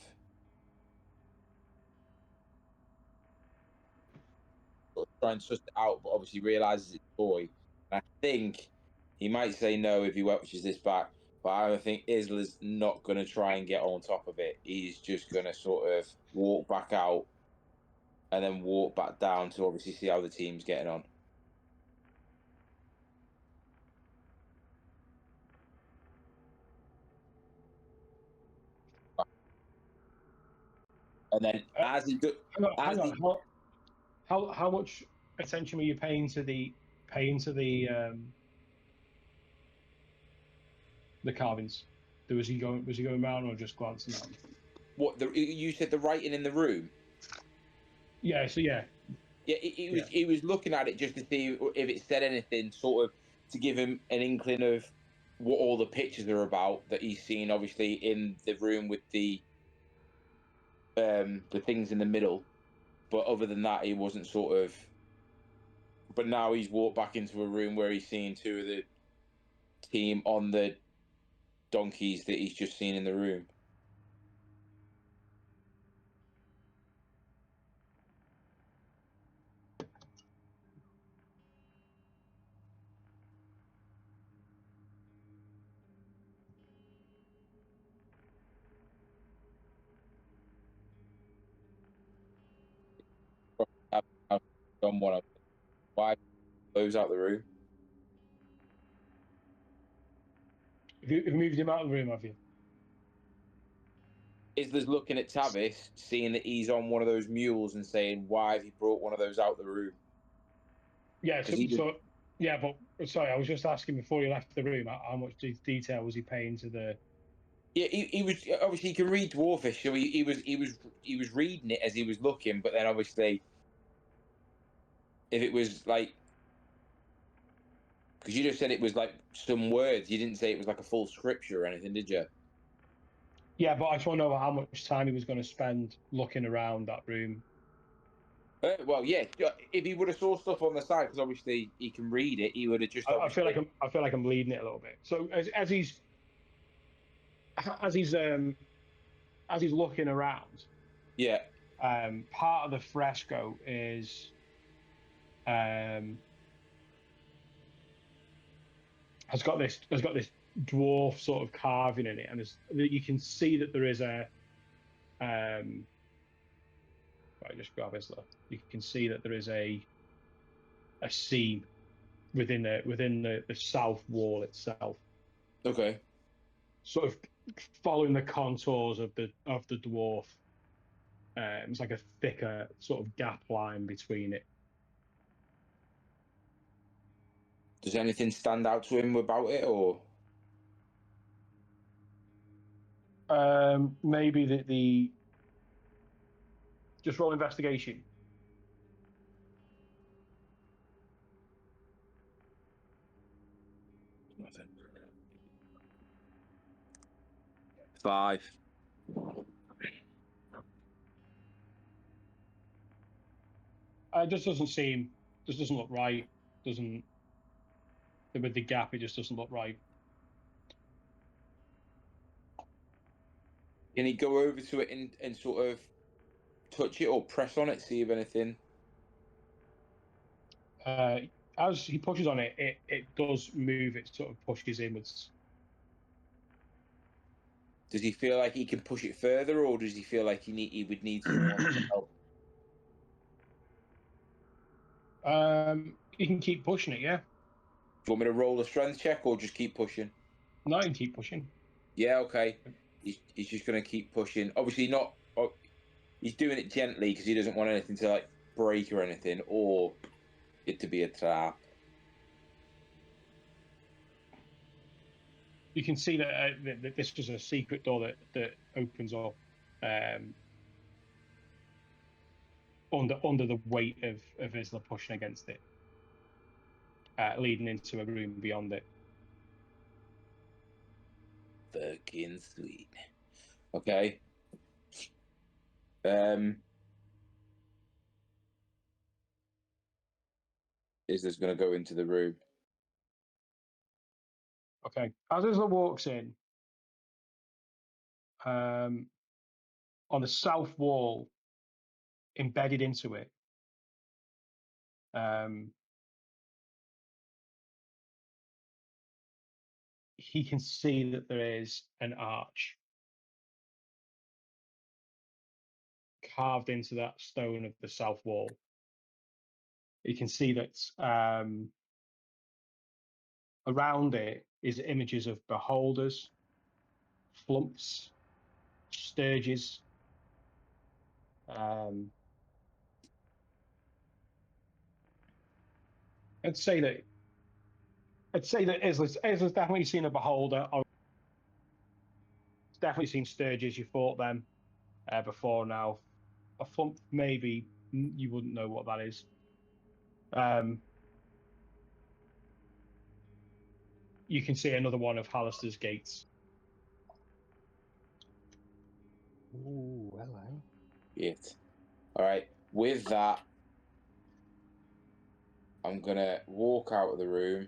Speaker 3: try and suss it out, but obviously realizes it's a boy. And I think he might say no if he watches this back, but I don't think Isla's not going to try and get on top of it. He's just going to sort of walk back out and then walk back down to obviously see how the team's getting on. And then as he does,
Speaker 1: hang on. How much attention were you paying to the carvings? Was he going around or just glancing at them?
Speaker 3: What you said, the writing in the room?
Speaker 1: Yeah. So yeah.
Speaker 3: Yeah, he was looking at it just to see if it said anything, sort of to give him an inkling of what all the pictures are about that he's seen, obviously in the room with the things in the middle. But other than that, he wasn't sort of. But now he's walked back into a room where he's seen two of the team on the donkeys that he's just seen in the room. I've done what I've done. Why close out the room?
Speaker 1: Have you moved him out of the room, have you?
Speaker 3: Isla's looking at Tavis, seeing that he's on one of those mules and saying, why have you brought one of those out the room?
Speaker 1: Yeah, yeah, but sorry, I was just asking before you left the room, how much detail was he paying to the...
Speaker 3: Yeah, he was obviously he can read dwarfish, so he was reading it as he was looking, but then obviously if it was like, because you just said it was like some words, you didn't say it was like a full scripture or anything, did you?
Speaker 1: Yeah, but I just want to know how much time he was going to spend looking around that room.
Speaker 3: Well, yeah, if he would have saw stuff on the side, because obviously he can read it, he would have just.
Speaker 1: I feel like I'm leading it a little bit. So as he's looking around,
Speaker 3: yeah,
Speaker 1: part of the fresco is has got this dwarf sort of carving in it, and you can see that there is a Right, just grab Isla. You can see that there is a seam within the south wall itself.
Speaker 3: Okay.
Speaker 1: Sort of following the contours of the dwarf. It's like a thicker sort of gap line between it.
Speaker 3: Does anything stand out to him about it, or?
Speaker 1: Maybe the just roll investigation.
Speaker 3: Nothing. 5.
Speaker 1: It just doesn't seem, just doesn't look right. Doesn't, with the gap, it just doesn't look right.
Speaker 3: Can he go over to it and sort of touch it or press on it, see if anything?
Speaker 1: As he pushes on it, it does move. It sort of pushes inwards.
Speaker 3: Does he feel like he can push it further, or does he feel like he would need someone help?
Speaker 1: You can keep pushing it, yeah.
Speaker 3: Do you want me to roll a strength check or just keep pushing?
Speaker 1: No, you can keep pushing.
Speaker 3: Yeah, okay. He's just going to keep pushing. Obviously not. He's doing it gently because he doesn't want anything to like break or anything, or it to be a trap.
Speaker 1: You can see that this was a secret door that opens up under the weight of Isla pushing against it, leading into a room beyond it.
Speaker 3: Fucking sweet. Okay. Isla's going to go into the room.
Speaker 1: Okay. As Isla walks in, on the south wall, embedded into it, he can see that there is an arch carved into that stone of the south wall. You can see that around it is images of beholders, flumps, sturges. I'd say that Isla's definitely seen a beholder. Definitely seen sturges. You fought them before now. A flump, maybe you wouldn't know what that is. You can see another one of Hallister's gates.
Speaker 2: Ooh, hello.
Speaker 3: Shit. All right. With that, I'm going to walk out of the room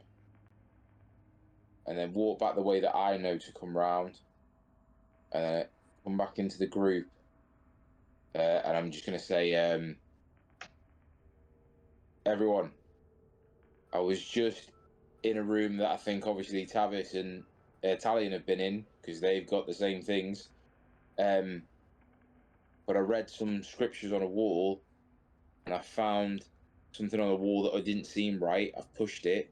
Speaker 3: and then walk back the way that I know to come round and then come back into the group. And I'm just going to say, everyone, I was just in a room that I think obviously Tavis and Talion have been in because they've got the same things. But I read some scriptures on a wall and I found something on the wall that didn't seem right. I've pushed it.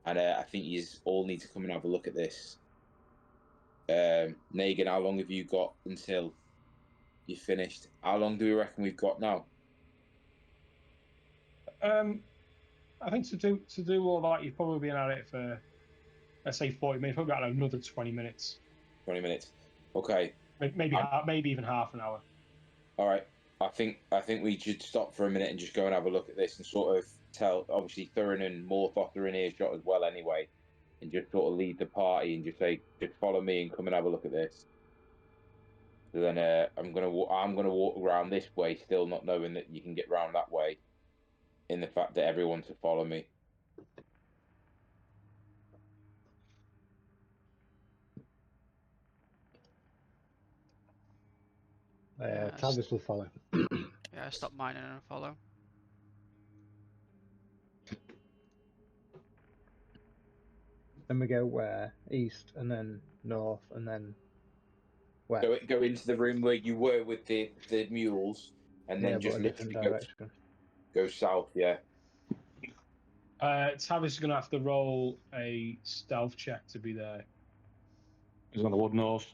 Speaker 3: And I think you all need to come and have a look at this. Negan, how long have you got until you're finished? How long do we reckon we've got now?
Speaker 1: I think to do all that, you've probably been at it for, let's say, 40 minutes. Probably got another 20 minutes.
Speaker 3: 20 minutes. Okay.
Speaker 1: Maybe even half an hour.
Speaker 3: All right. I think we should stop for a minute and just go and have a look at this and sort of tell. Obviously, Thurin and Morthoth are in earshot as well, anyway, and just sort of lead the party and just say, just follow me and come and have a look at this. So then I'm gonna walk around this way, still not knowing that you can get round that way. In the fact that everyone to follow me.
Speaker 2: Tavis will follow.
Speaker 5: Yeah, stop mining and follow.
Speaker 2: Then we go where? East, and then north, and then west.
Speaker 3: Go into the room where you were with the mules, and
Speaker 2: Yeah,
Speaker 3: then just
Speaker 2: but a different
Speaker 3: literally
Speaker 2: direction.
Speaker 3: go south. Yeah.
Speaker 1: Tavis is going to have to roll a stealth check to be there.
Speaker 4: He's on the wooden horse.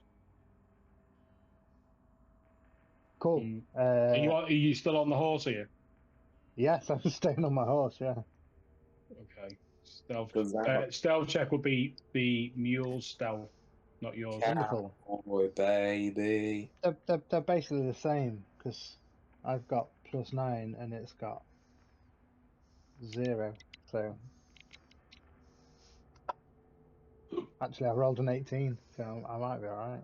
Speaker 2: Cool.
Speaker 1: Are you still on the horse here?
Speaker 2: Yes, I'm staying on my horse. Yeah.
Speaker 1: Okay. Stealth.
Speaker 3: Does that
Speaker 1: Stealth check would be the mule's stealth, not yours.
Speaker 2: Wonderful.
Speaker 3: Cowboy baby?
Speaker 2: They're basically the same because I've got +9 and it's got 0. So actually, I rolled an 18, so I might be all right.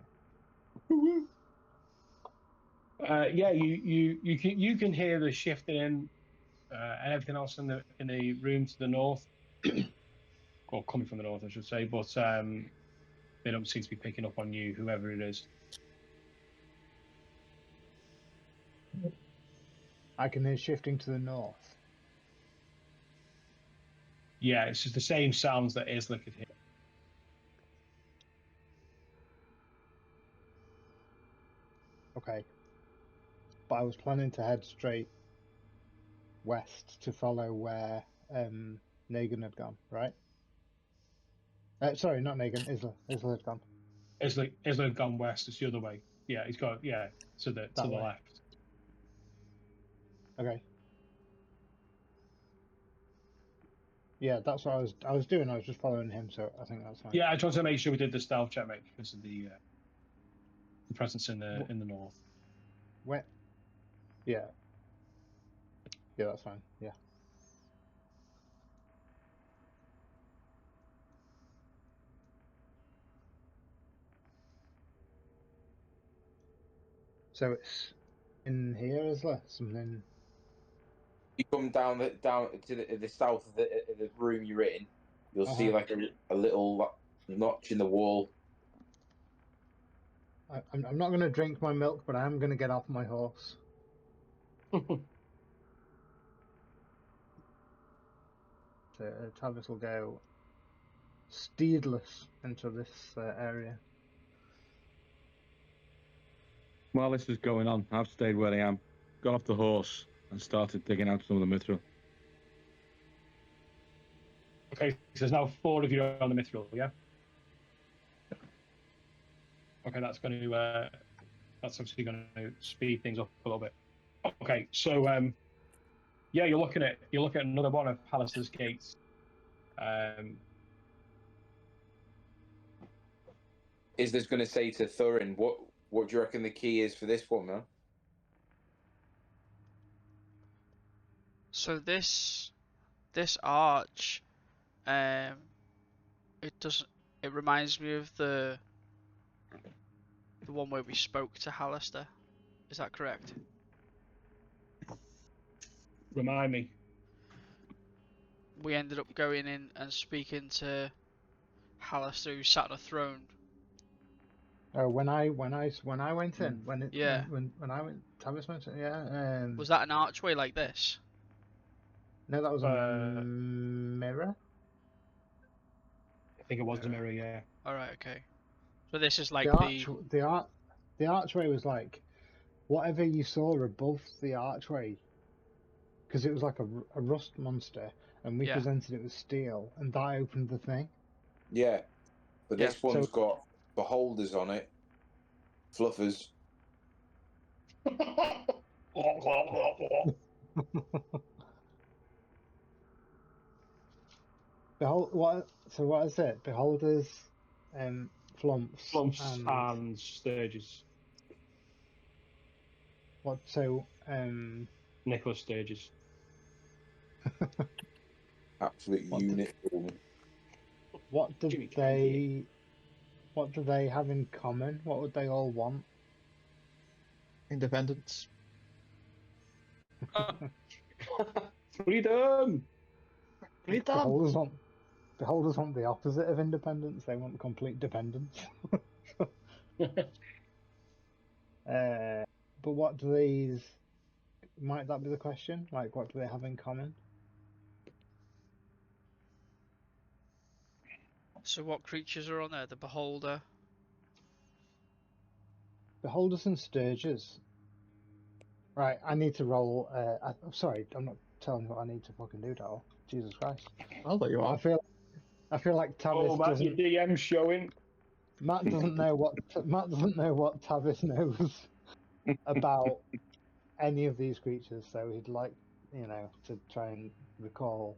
Speaker 1: Yeah, you can hear the shifting and everything else in the room to the north, or coming from the north, I should say. But they don't seem to be picking up on you, whoever it is.
Speaker 2: I can hear shifting to the north.
Speaker 1: Yeah, it's just the same sounds that Isla could hear.
Speaker 2: Okay. But I was planning to head straight west to follow where Negan had gone, right? Sorry, not Negan. Isla had gone.
Speaker 1: Isla had gone west. It's the other way. Yeah, he's got to the
Speaker 2: way.
Speaker 1: left.
Speaker 2: Okay. Yeah, that's what I was doing. I was just following him, so I think that's fine.
Speaker 1: Yeah, I tried to make sure we did the stealth check, mate, because of the presence in the north.
Speaker 2: Where? Yeah. Yeah, that's fine. Yeah. So it's in here, is there something?
Speaker 3: You come down to the south of the room you're in, you'll see like a little notch in the wall.
Speaker 2: I'm not going to drink my milk, but I am going to get off my horse. So Tavis will go steedless into this area.
Speaker 4: While this is going on, I've stayed where I am, got off the horse, and started digging out some of the mithril.
Speaker 1: Okay, so there's now 4 of you on the mithril, yeah? Okay, that's going to that's obviously going to speed things up a little bit. Okay, so yeah, you're looking at another one of Pallister's gates.
Speaker 3: Is this going to say to Thurin, what do you reckon the key is for this one, man?
Speaker 5: So this arch, it reminds me of the one where we spoke to Hallister. Is that correct?
Speaker 1: Remind me.
Speaker 5: We ended up going in and speaking to Hallister, who sat on a throne.
Speaker 2: Oh, when I went in, when I went, Tavis went in, yeah.
Speaker 5: Was that an archway like this?
Speaker 2: No, that was a mirror.
Speaker 1: I think it was a mirror, yeah.
Speaker 5: All right, okay. So this is like
Speaker 2: the archway was like whatever you saw above the archway, because it was like a rust monster, and we presented it with steel, and that opened the thing.
Speaker 3: Yeah, but this one's got beholders on it, fluffers.
Speaker 2: What is it? Beholders, flumps
Speaker 1: and Sturges.
Speaker 2: What? So
Speaker 1: Nicholas Sturges.
Speaker 3: Absolute unit.
Speaker 2: What do they have in common? What would they all want?
Speaker 7: Independence.
Speaker 1: Freedom.
Speaker 2: Beholders want the opposite of independence. They want complete dependence. But what do these? Might that be the question? Like, what do they have in common?
Speaker 5: So what creatures are on there? The beholder.
Speaker 2: Beholders and Sturges. Right, I need to roll. I'm sorry, I'm not telling you what I need to fucking do, Dal. Jesus Christ.
Speaker 7: Well, there you
Speaker 2: But
Speaker 7: are.
Speaker 2: I feel like
Speaker 1: Oh,
Speaker 2: Tavis
Speaker 1: Matt, your
Speaker 2: doesn't.
Speaker 1: DM showing.
Speaker 2: Matt doesn't know what Tavis knows about any of these creatures, so he'd like, to try and recall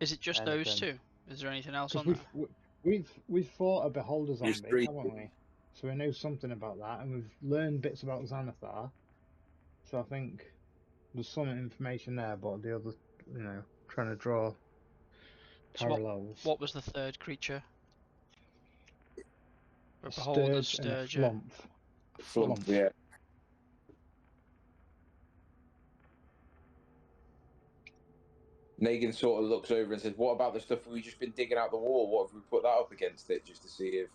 Speaker 5: Is it just those
Speaker 2: anything.
Speaker 5: two? Is there anything else
Speaker 2: Because
Speaker 5: on there?
Speaker 2: we've fought a beholder
Speaker 3: There's
Speaker 2: zombie,
Speaker 3: three.
Speaker 2: haven't we? So we know something about that, and we've learned bits about Xanathar. So I think there's some information there, but the other, trying to draw
Speaker 5: So
Speaker 2: parallels.
Speaker 5: what was the third creature?
Speaker 2: A
Speaker 5: Beholder,
Speaker 2: sturge and a
Speaker 5: sturge, yeah.
Speaker 3: Flump, yeah. Negan sort of looks over and says, "What about the stuff we've just been digging out the wall? What if we put that up against it just to see if?"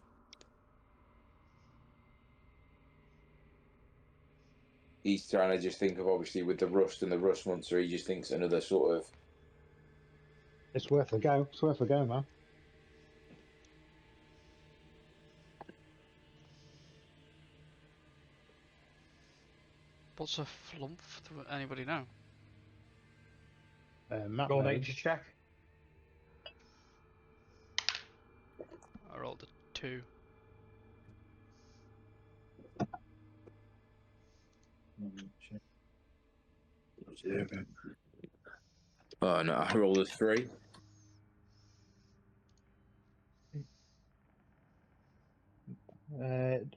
Speaker 3: He's trying to just think of, obviously, with the rust and the rust monster, he just thinks another sort of.
Speaker 2: It's worth a go. It's worth a go, man.
Speaker 5: What's a flump? Does anybody know?
Speaker 2: Matt
Speaker 1: Roll
Speaker 2: knows.
Speaker 1: nature check.
Speaker 5: I rolled a 2.
Speaker 3: Oh no! I rolled a 3.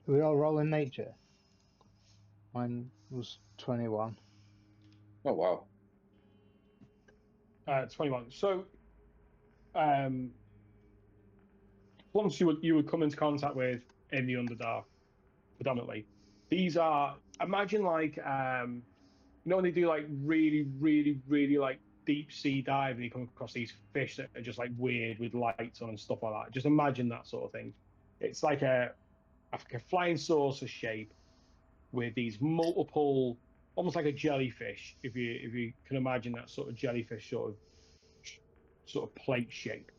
Speaker 2: We all roll in nature. Mine was 21.
Speaker 3: Oh wow!
Speaker 1: 21. So, once you would come into contact with in the Underdark, predominantly, these are, imagine like when they do like really, really, really like deep sea dive and you come across these fish that are just like weird with lights on and stuff like that. Just imagine that sort of thing. It's like a flying saucer shape with these multiple, almost like a jellyfish, if you can imagine that sort of jellyfish sort of plate shape.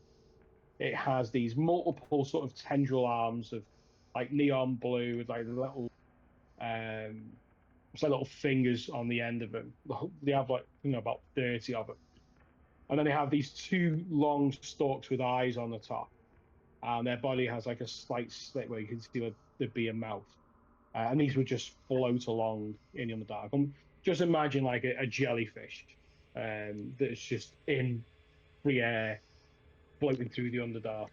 Speaker 1: It has these multiple sort of tendril arms of like neon blue with like little it's like little fingers on the end of them. They have like about 30 of them, and then they have these two long stalks with eyes on the top, and their body has like a slight slit where you can see there'd be a mouth, and these would just float along in the Underdark. Just imagine like a jellyfish that's just in free air floating through the Underdark.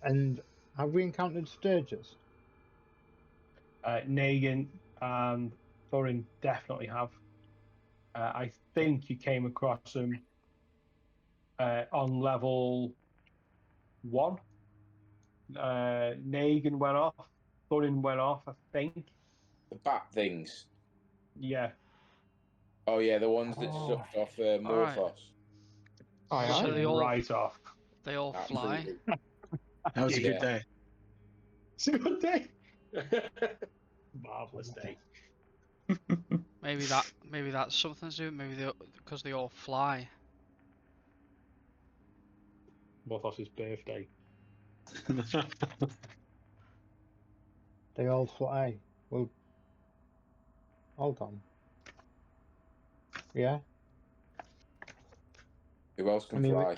Speaker 2: And have we encountered sturges?
Speaker 1: Negan and Thorin definitely have. I think you came across them on level 1. Negan went off. Thorin went off, I think.
Speaker 3: The bat things.
Speaker 1: Yeah.
Speaker 3: Oh yeah, the ones that
Speaker 2: Oh.
Speaker 3: sucked off
Speaker 5: Alright.
Speaker 3: Morphos.
Speaker 7: Aye,
Speaker 5: So
Speaker 7: aye.
Speaker 5: they all
Speaker 1: Right off.
Speaker 5: they all fly.
Speaker 3: Absolutely.
Speaker 6: That was a
Speaker 3: Yeah.
Speaker 6: good day.
Speaker 1: It's a good day. Marvelous day.
Speaker 5: Maybe that's something to do. Maybe because they all fly.
Speaker 1: Morphos' birthday.
Speaker 2: They all fly. Well, hold on. Yeah.
Speaker 3: Who else can
Speaker 2: I mean,
Speaker 3: fly?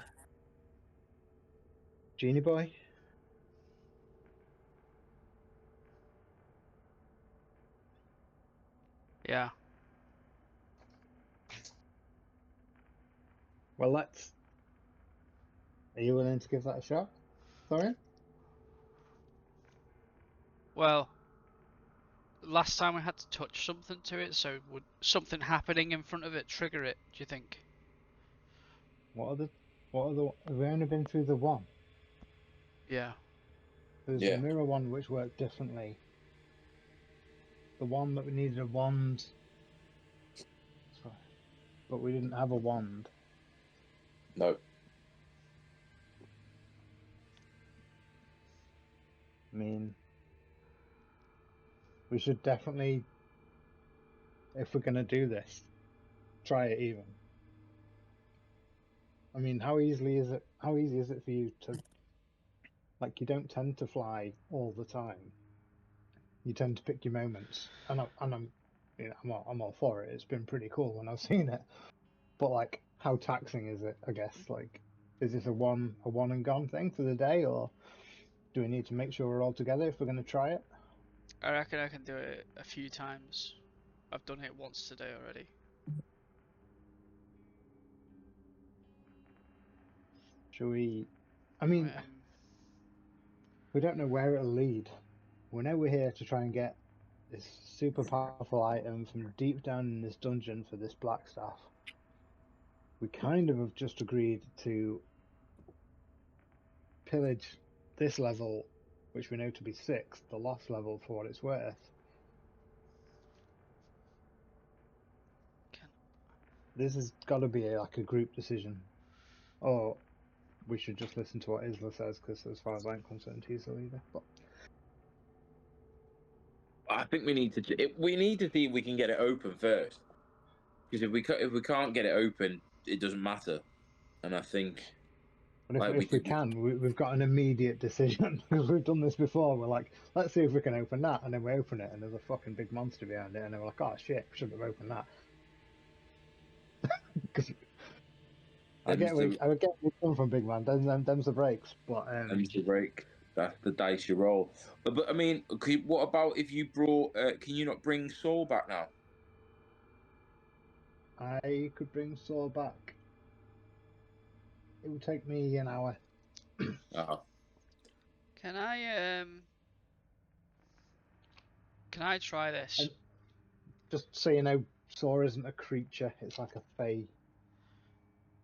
Speaker 2: Genie Boy.
Speaker 5: Yeah.
Speaker 2: Well, let's. Are you willing to give that a shot, Thorin?
Speaker 5: Well, last time we had to touch something to it, so would something happening in front of it trigger it, do you think?
Speaker 2: What are the? Have we only been through the one?
Speaker 5: Yeah.
Speaker 2: There's
Speaker 3: Yeah.
Speaker 2: a mirror one which worked differently. The one that we needed a wand, but we didn't have a wand.
Speaker 3: No.
Speaker 2: I mean, we should definitely if we're gonna do this, try it even. I mean, how easy is it for you to, like, you don't tend to fly all the time. You tend to pick your moments, and I'm I'm all for it. It's been pretty cool when I've seen it. But like, how taxing is it? I guess, like, is this a one and gone thing for the day, or do we need to make sure we're all together if we're going to try it?
Speaker 5: I reckon I can do it a few times. I've done it once today already.
Speaker 2: Should we? I mean, we don't know where it'll lead. We know we're here to try and get this super powerful item from deep down in this dungeon for this black staff. We kind of have just agreed to pillage this level, which we know to be 6, the lost level, for what it's worth. This has got to be like a group decision, or we should just listen to what Isla says, because as far as I'm concerned, he's the leader. But
Speaker 3: I think we need to see if we can get it open first, because if we can't get it open, it doesn't matter. And I think,
Speaker 2: but if,
Speaker 3: like
Speaker 2: if we can, we've got an immediate decision, because we've done this before. We're like, let's see if we can open that, and then we open it, and there's a fucking big monster behind it, and then we're like, oh shit, we shouldn't have opened that. Because I get where you come from, big man. Them's the breaks, but
Speaker 3: them's the break. That's the dice you roll. But I mean, what about if you brought? Can you not bring Saul back now?
Speaker 2: I could bring Saul back. It would take me an hour.
Speaker 5: Can I try this?
Speaker 2: And just so you know, Saw isn't a creature; it's like a fey.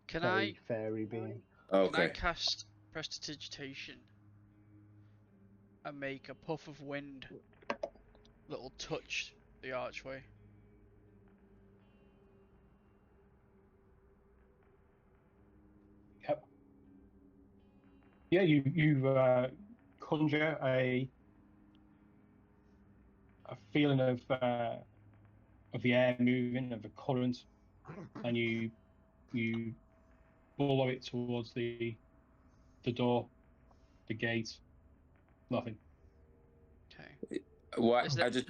Speaker 2: Fairy being.
Speaker 3: Okay.
Speaker 5: Can I cast Prestidigitation and make a puff of wind that'll touch the archway?
Speaker 1: Yep. Yeah, you conjure a feeling of the air moving, of the current, and you follow it towards the door, the gate. Nothing.
Speaker 5: Okay.
Speaker 3: What? I just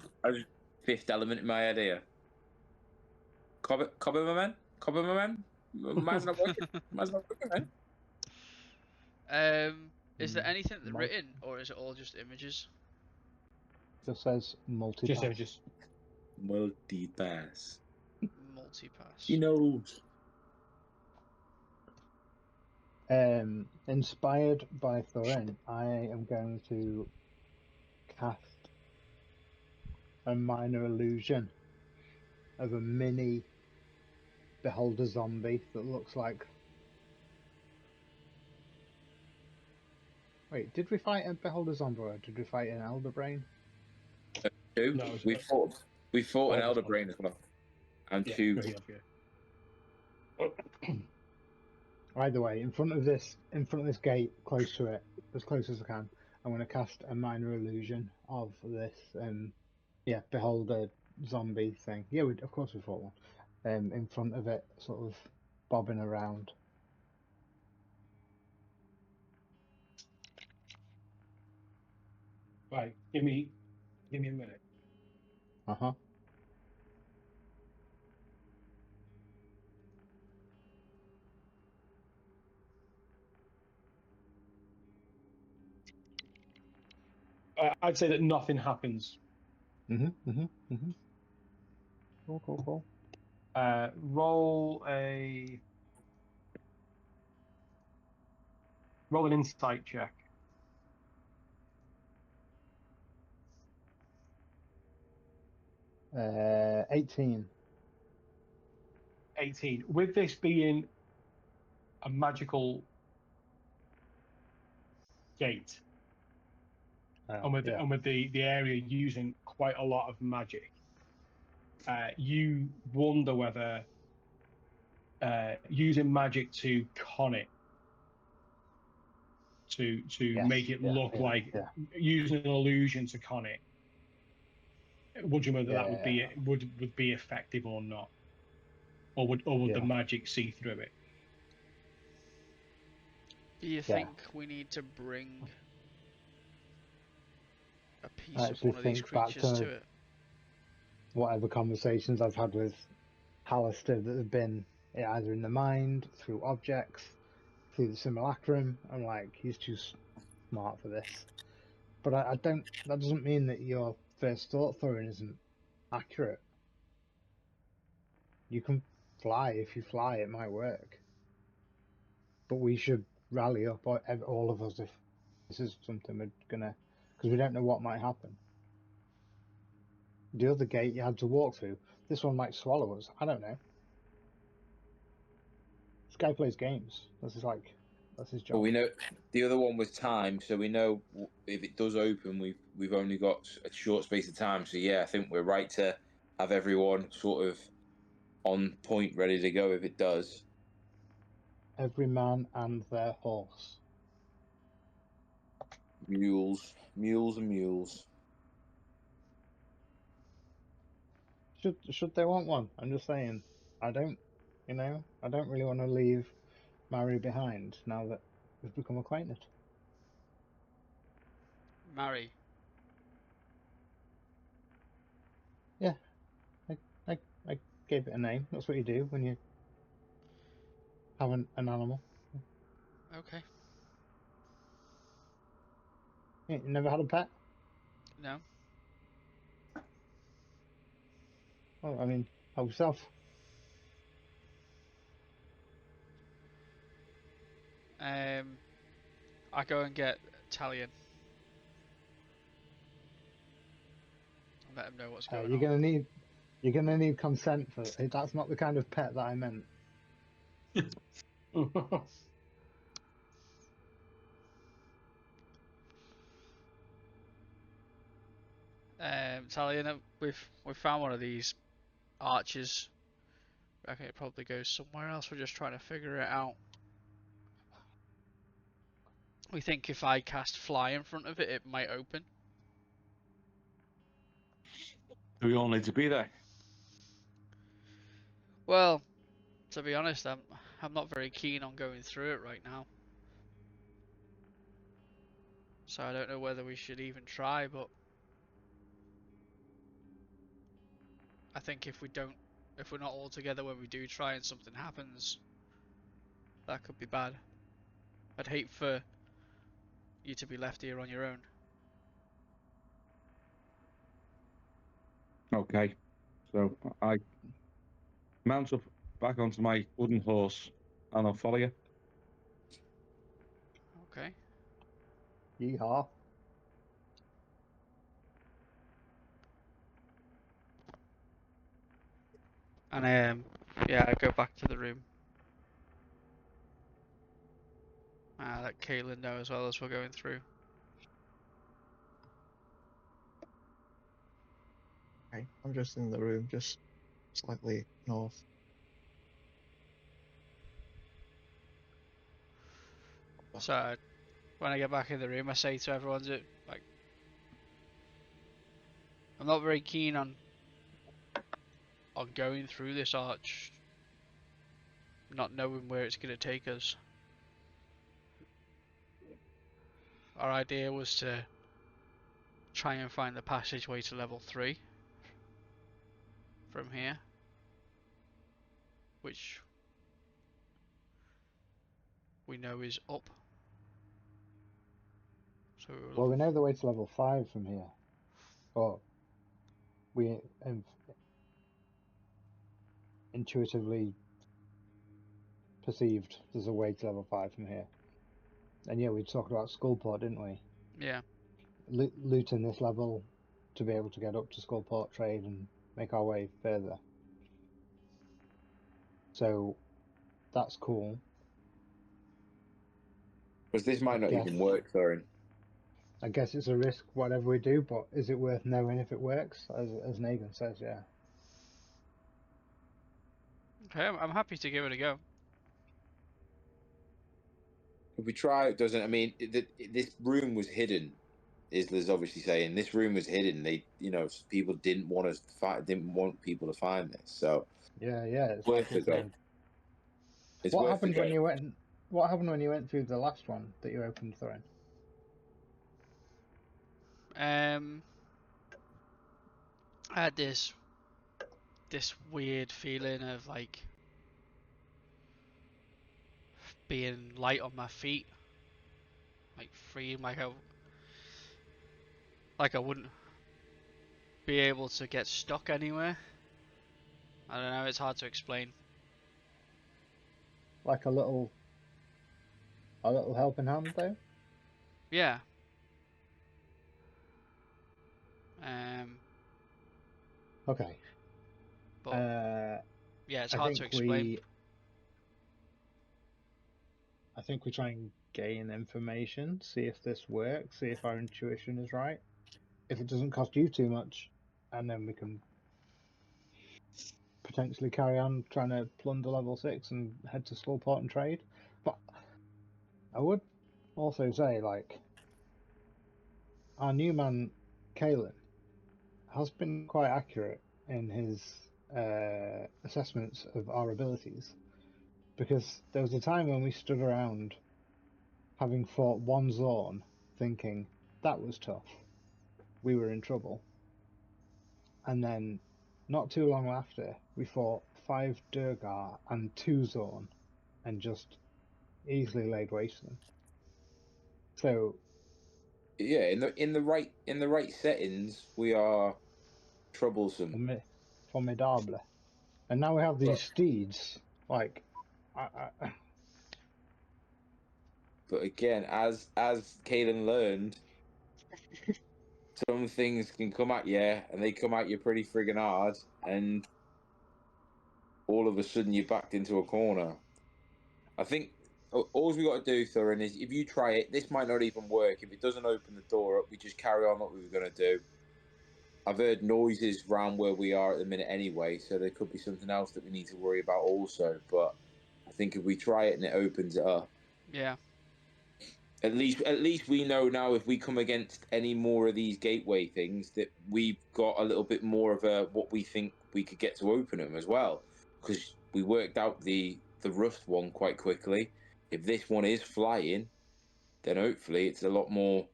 Speaker 3: fifth element in my head here. Cobber my man. Man's not working, man.
Speaker 5: Is there anything written, or is it all just images?
Speaker 2: Just says multipass.
Speaker 1: Just images.
Speaker 3: Multipass.
Speaker 5: Multipass.
Speaker 3: You know.
Speaker 2: Inspired by Thorin, I am going to cast a minor illusion of a mini beholder zombie that looks like. Wait, did we fight a beholder zombie, or did we fight an elder brain?
Speaker 3: No, we fought an elder brain as well, and two.
Speaker 2: Either way, in front of this gate, close to it, as close as I can, I'm going to cast a minor illusion of this, beholder zombie thing. Yeah, of course we fought one. In front of it, sort of bobbing around.
Speaker 1: Right, give me a minute.
Speaker 2: Uh-huh.
Speaker 1: I'd say that nothing happens.
Speaker 2: Cool.
Speaker 1: Roll an insight check.
Speaker 2: 18.
Speaker 1: 18. With this being a magical gate, and with the area using quite a lot of magic, you wonder whether using magic to con it, to make it look like using an illusion to con it, wondering whether that
Speaker 2: Yeah.
Speaker 1: would be effective or not, or would the
Speaker 2: Yeah.
Speaker 1: magic see through it?
Speaker 5: Do you
Speaker 2: Yeah.
Speaker 5: think we need to bring a piece
Speaker 2: I
Speaker 5: of
Speaker 2: actually
Speaker 5: one of these
Speaker 2: think back
Speaker 5: creatures to
Speaker 2: to
Speaker 5: it?
Speaker 2: whatever conversations I've had with Hallister that have been either in the mind, through objects, through the simulacrum. I'm like, he's too smart for this. But I don't. That doesn't mean that your first thought, Thorin, isn't accurate. You can fly. If you fly, it might work. But we should rally up, all of us, if this is something we're gonna, because we don't know what might happen. The other gate you had to walk through. This one might swallow us. I don't know. This guy plays games. That's his job.
Speaker 3: But we know the other one was time, so we know if it does open, we've only got a short space of time. So yeah, I think we're right to have everyone sort of on point, ready to go if it does.
Speaker 2: Every man and their horse.
Speaker 3: Mules, mules, and mules.
Speaker 2: Should they want one? I'm just saying. I don't. I don't really want to leave Mary behind now that we've become acquainted.
Speaker 5: Marry.
Speaker 2: Yeah, I gave it a name. That's what you do when you have an animal.
Speaker 5: Okay.
Speaker 2: You never had a pet?
Speaker 5: No.
Speaker 2: Oh, I mean, help yourself.
Speaker 5: I go and get Talion. And let him know what's going on.
Speaker 2: You're gonna need consent for it. That's not the kind of pet that I meant.
Speaker 5: Talion, we've found one of these arches. I reckon it probably goes somewhere else. We're just trying to figure it out. We think if I cast fly in front of it, it might open.
Speaker 4: Do we all need to be there?
Speaker 5: Well, to be honest, I'm not very keen on going through it right now. So I don't know whether we should even try, but I think if we're not all together when we do try and something happens, that could be bad. I'd hate for you to be left here on your own.
Speaker 4: Okay. So I mount up back onto my wooden horse and I'll follow you.
Speaker 5: Okay.
Speaker 2: Yeehaw.
Speaker 5: And yeah, I go back to the room. Let Caitlin know as well as we're going through.
Speaker 7: Okay, I'm just in the room, just slightly north.
Speaker 5: So when I get back in the room, I say to everyone, like, I'm not very keen on going through this arch, not knowing where it's going to take us. Our idea was to try and find the passageway to level 3 from here, which we know is up. So
Speaker 2: Well, we know the way to level 5 from here. But we intuitively perceived there's a way to level 5 from here. And yeah, we talked about Skullport, didn't we?
Speaker 5: yeah.
Speaker 2: Looting this level to be able to get up to Skullport trade and make our way further. So that's cool.
Speaker 3: Because this might not even work, Thorin.
Speaker 2: I guess it's a risk whatever we do, but is it worth knowing if it works? As Negan says, yeah.
Speaker 5: Okay, I'm happy to give it a go.
Speaker 3: If we try, it doesn't. I mean, this room was hidden. Isla's obviously saying this room was hidden. They, people didn't want us to find, didn't want people to find this. So
Speaker 2: Yeah, it's
Speaker 3: worth
Speaker 2: like
Speaker 3: the go.
Speaker 2: it's
Speaker 3: It's
Speaker 2: what
Speaker 3: worth the
Speaker 2: happened
Speaker 3: go.
Speaker 2: when you went? What happened when you went through the last one that you opened, Thorin?
Speaker 5: I had this weird feeling of like being light on my feet, like free, like I wouldn't be able to get stuck anywhere. I don't know, it's hard to explain.
Speaker 2: Like a little helping hand, though.
Speaker 5: Yeah.
Speaker 2: Okay.
Speaker 5: But yeah, it's
Speaker 2: I
Speaker 5: hard to
Speaker 2: think
Speaker 5: explain.
Speaker 2: I think we try and gain information, see if this works, see if our intuition is right. If it doesn't cost you too much, and then we can potentially carry on trying to plunder level 6 and head to Skullport and trade. But I would also say, like, our new man, Kalen, has been quite accurate in his assessments of our abilities. Because there was a time when we stood around having fought one Zorn, thinking, that was tough. We were in trouble. And then, not too long after, we fought 5 Durgar and 2 Zorn, and just easily laid waste to them. So
Speaker 3: Yeah, in the right settings, we are troublesome.
Speaker 2: formidable. And now we have these steeds. Like,
Speaker 3: But again, as Kalen learned, some things can come at you, and they come at you pretty friggin' hard, and all of a sudden you're backed into a corner. I think all we got to do, Thorin, is if you try it, this might not even work. If it doesn't open the door up, we just carry on what we were going to do. I've heard noises around where we are at the minute anyway, so there could be something else that we need to worry about also. But I think if we try it and it opens it up,
Speaker 5: Yeah.
Speaker 3: At least we know now if we come against any more of these gateway things that we've got a little bit more of a what we think we could get to open them as well, because we worked out the rust one quite quickly. If this one is flying, then hopefully it's a lot more.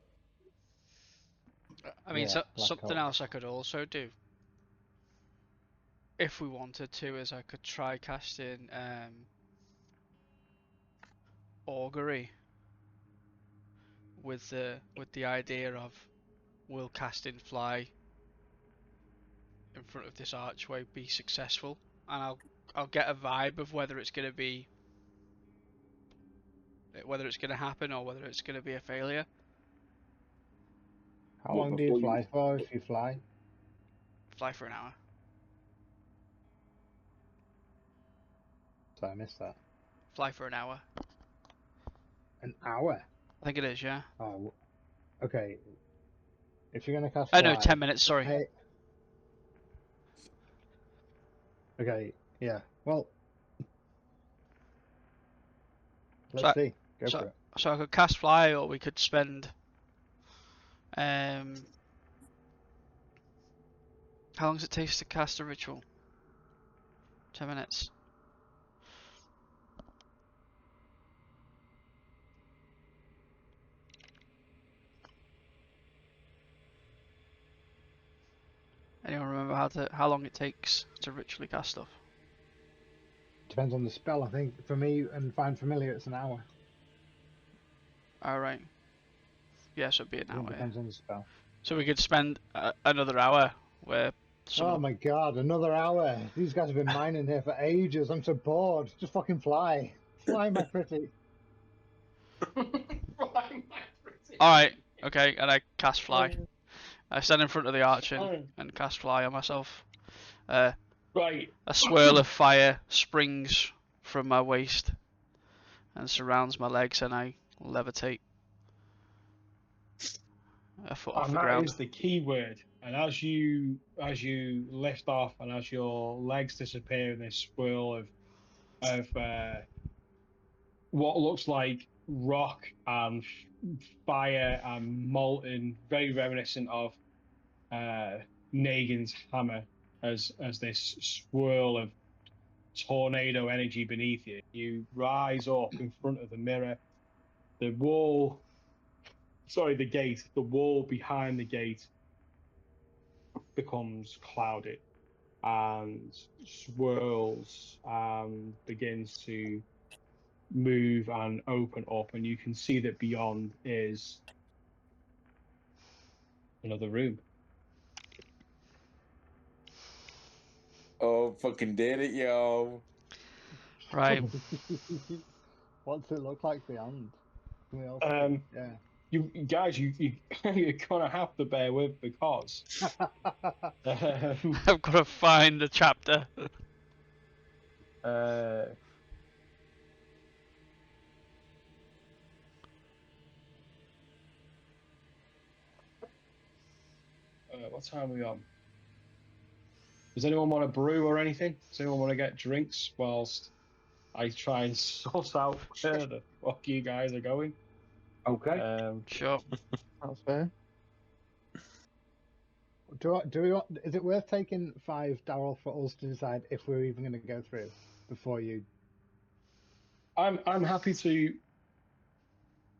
Speaker 5: I mean,
Speaker 2: yeah,
Speaker 5: something else I could also do, if we wanted to, is I could try casting augury with the idea of will casting fly in front of this archway be successful, and I'll get a vibe of whether it's going to happen or whether it's going to be a failure.
Speaker 2: How long do you fly for if you fly?
Speaker 5: Fly for an hour.
Speaker 2: So I missed that.
Speaker 5: Fly for an hour.
Speaker 2: An hour?
Speaker 5: I think it is, yeah.
Speaker 2: Oh, okay. If you're going to cast
Speaker 5: Oh
Speaker 2: fly...
Speaker 5: no, 10 minutes, sorry.
Speaker 2: Hey. Okay, yeah. Well, let's see. Go for it.
Speaker 5: So I could cast fly, or we could spend... how long does it take to cast a ritual? 10 minutes. Anyone remember how long it takes to ritually cast stuff?
Speaker 2: Depends on the spell, I think. For me and Find Familiar, it's an hour.
Speaker 5: Alright. Yeah, so it'd be an hour.
Speaker 2: It depends on the spell.
Speaker 5: So we could spend another hour where...
Speaker 2: Oh my god, another hour! These guys have been mining here for ages. I'm so bored. Just fucking fly. Fly, my pretty.
Speaker 5: Alright, okay, and I cast fly. I stand in front of the arch and cast fly on myself.
Speaker 1: Right.
Speaker 5: A swirl of fire springs from my waist and surrounds my legs, and I levitate a foot off the ground.
Speaker 1: That is the key word. And as you lift off and as your legs disappear in this swirl of what looks like rock and fire and molten, very reminiscent of Negan's hammer, as this swirl of tornado energy beneath you. You rise up in front of the mirror. The wall, sorry, the gate, the wall behind the gate becomes clouded and swirls and begins to move and open up, and you can see that beyond is another room.
Speaker 3: Oh, fucking did it, yo.
Speaker 5: Right.
Speaker 2: What's it look like beyond? Can we all see? Yeah.
Speaker 1: You guys, you're gonna have to bear with because
Speaker 5: I've got to find the chapter.
Speaker 1: what time are we on? Does anyone want a brew or anything? Does anyone want to get drinks whilst I try and suss out where the fuck you guys are going?
Speaker 4: Okay.
Speaker 5: Sure.
Speaker 7: That's fair.
Speaker 2: Do we want? Is it worth taking 5 Daryl for us to decide if we're even going to go through before you?
Speaker 1: I'm happy to.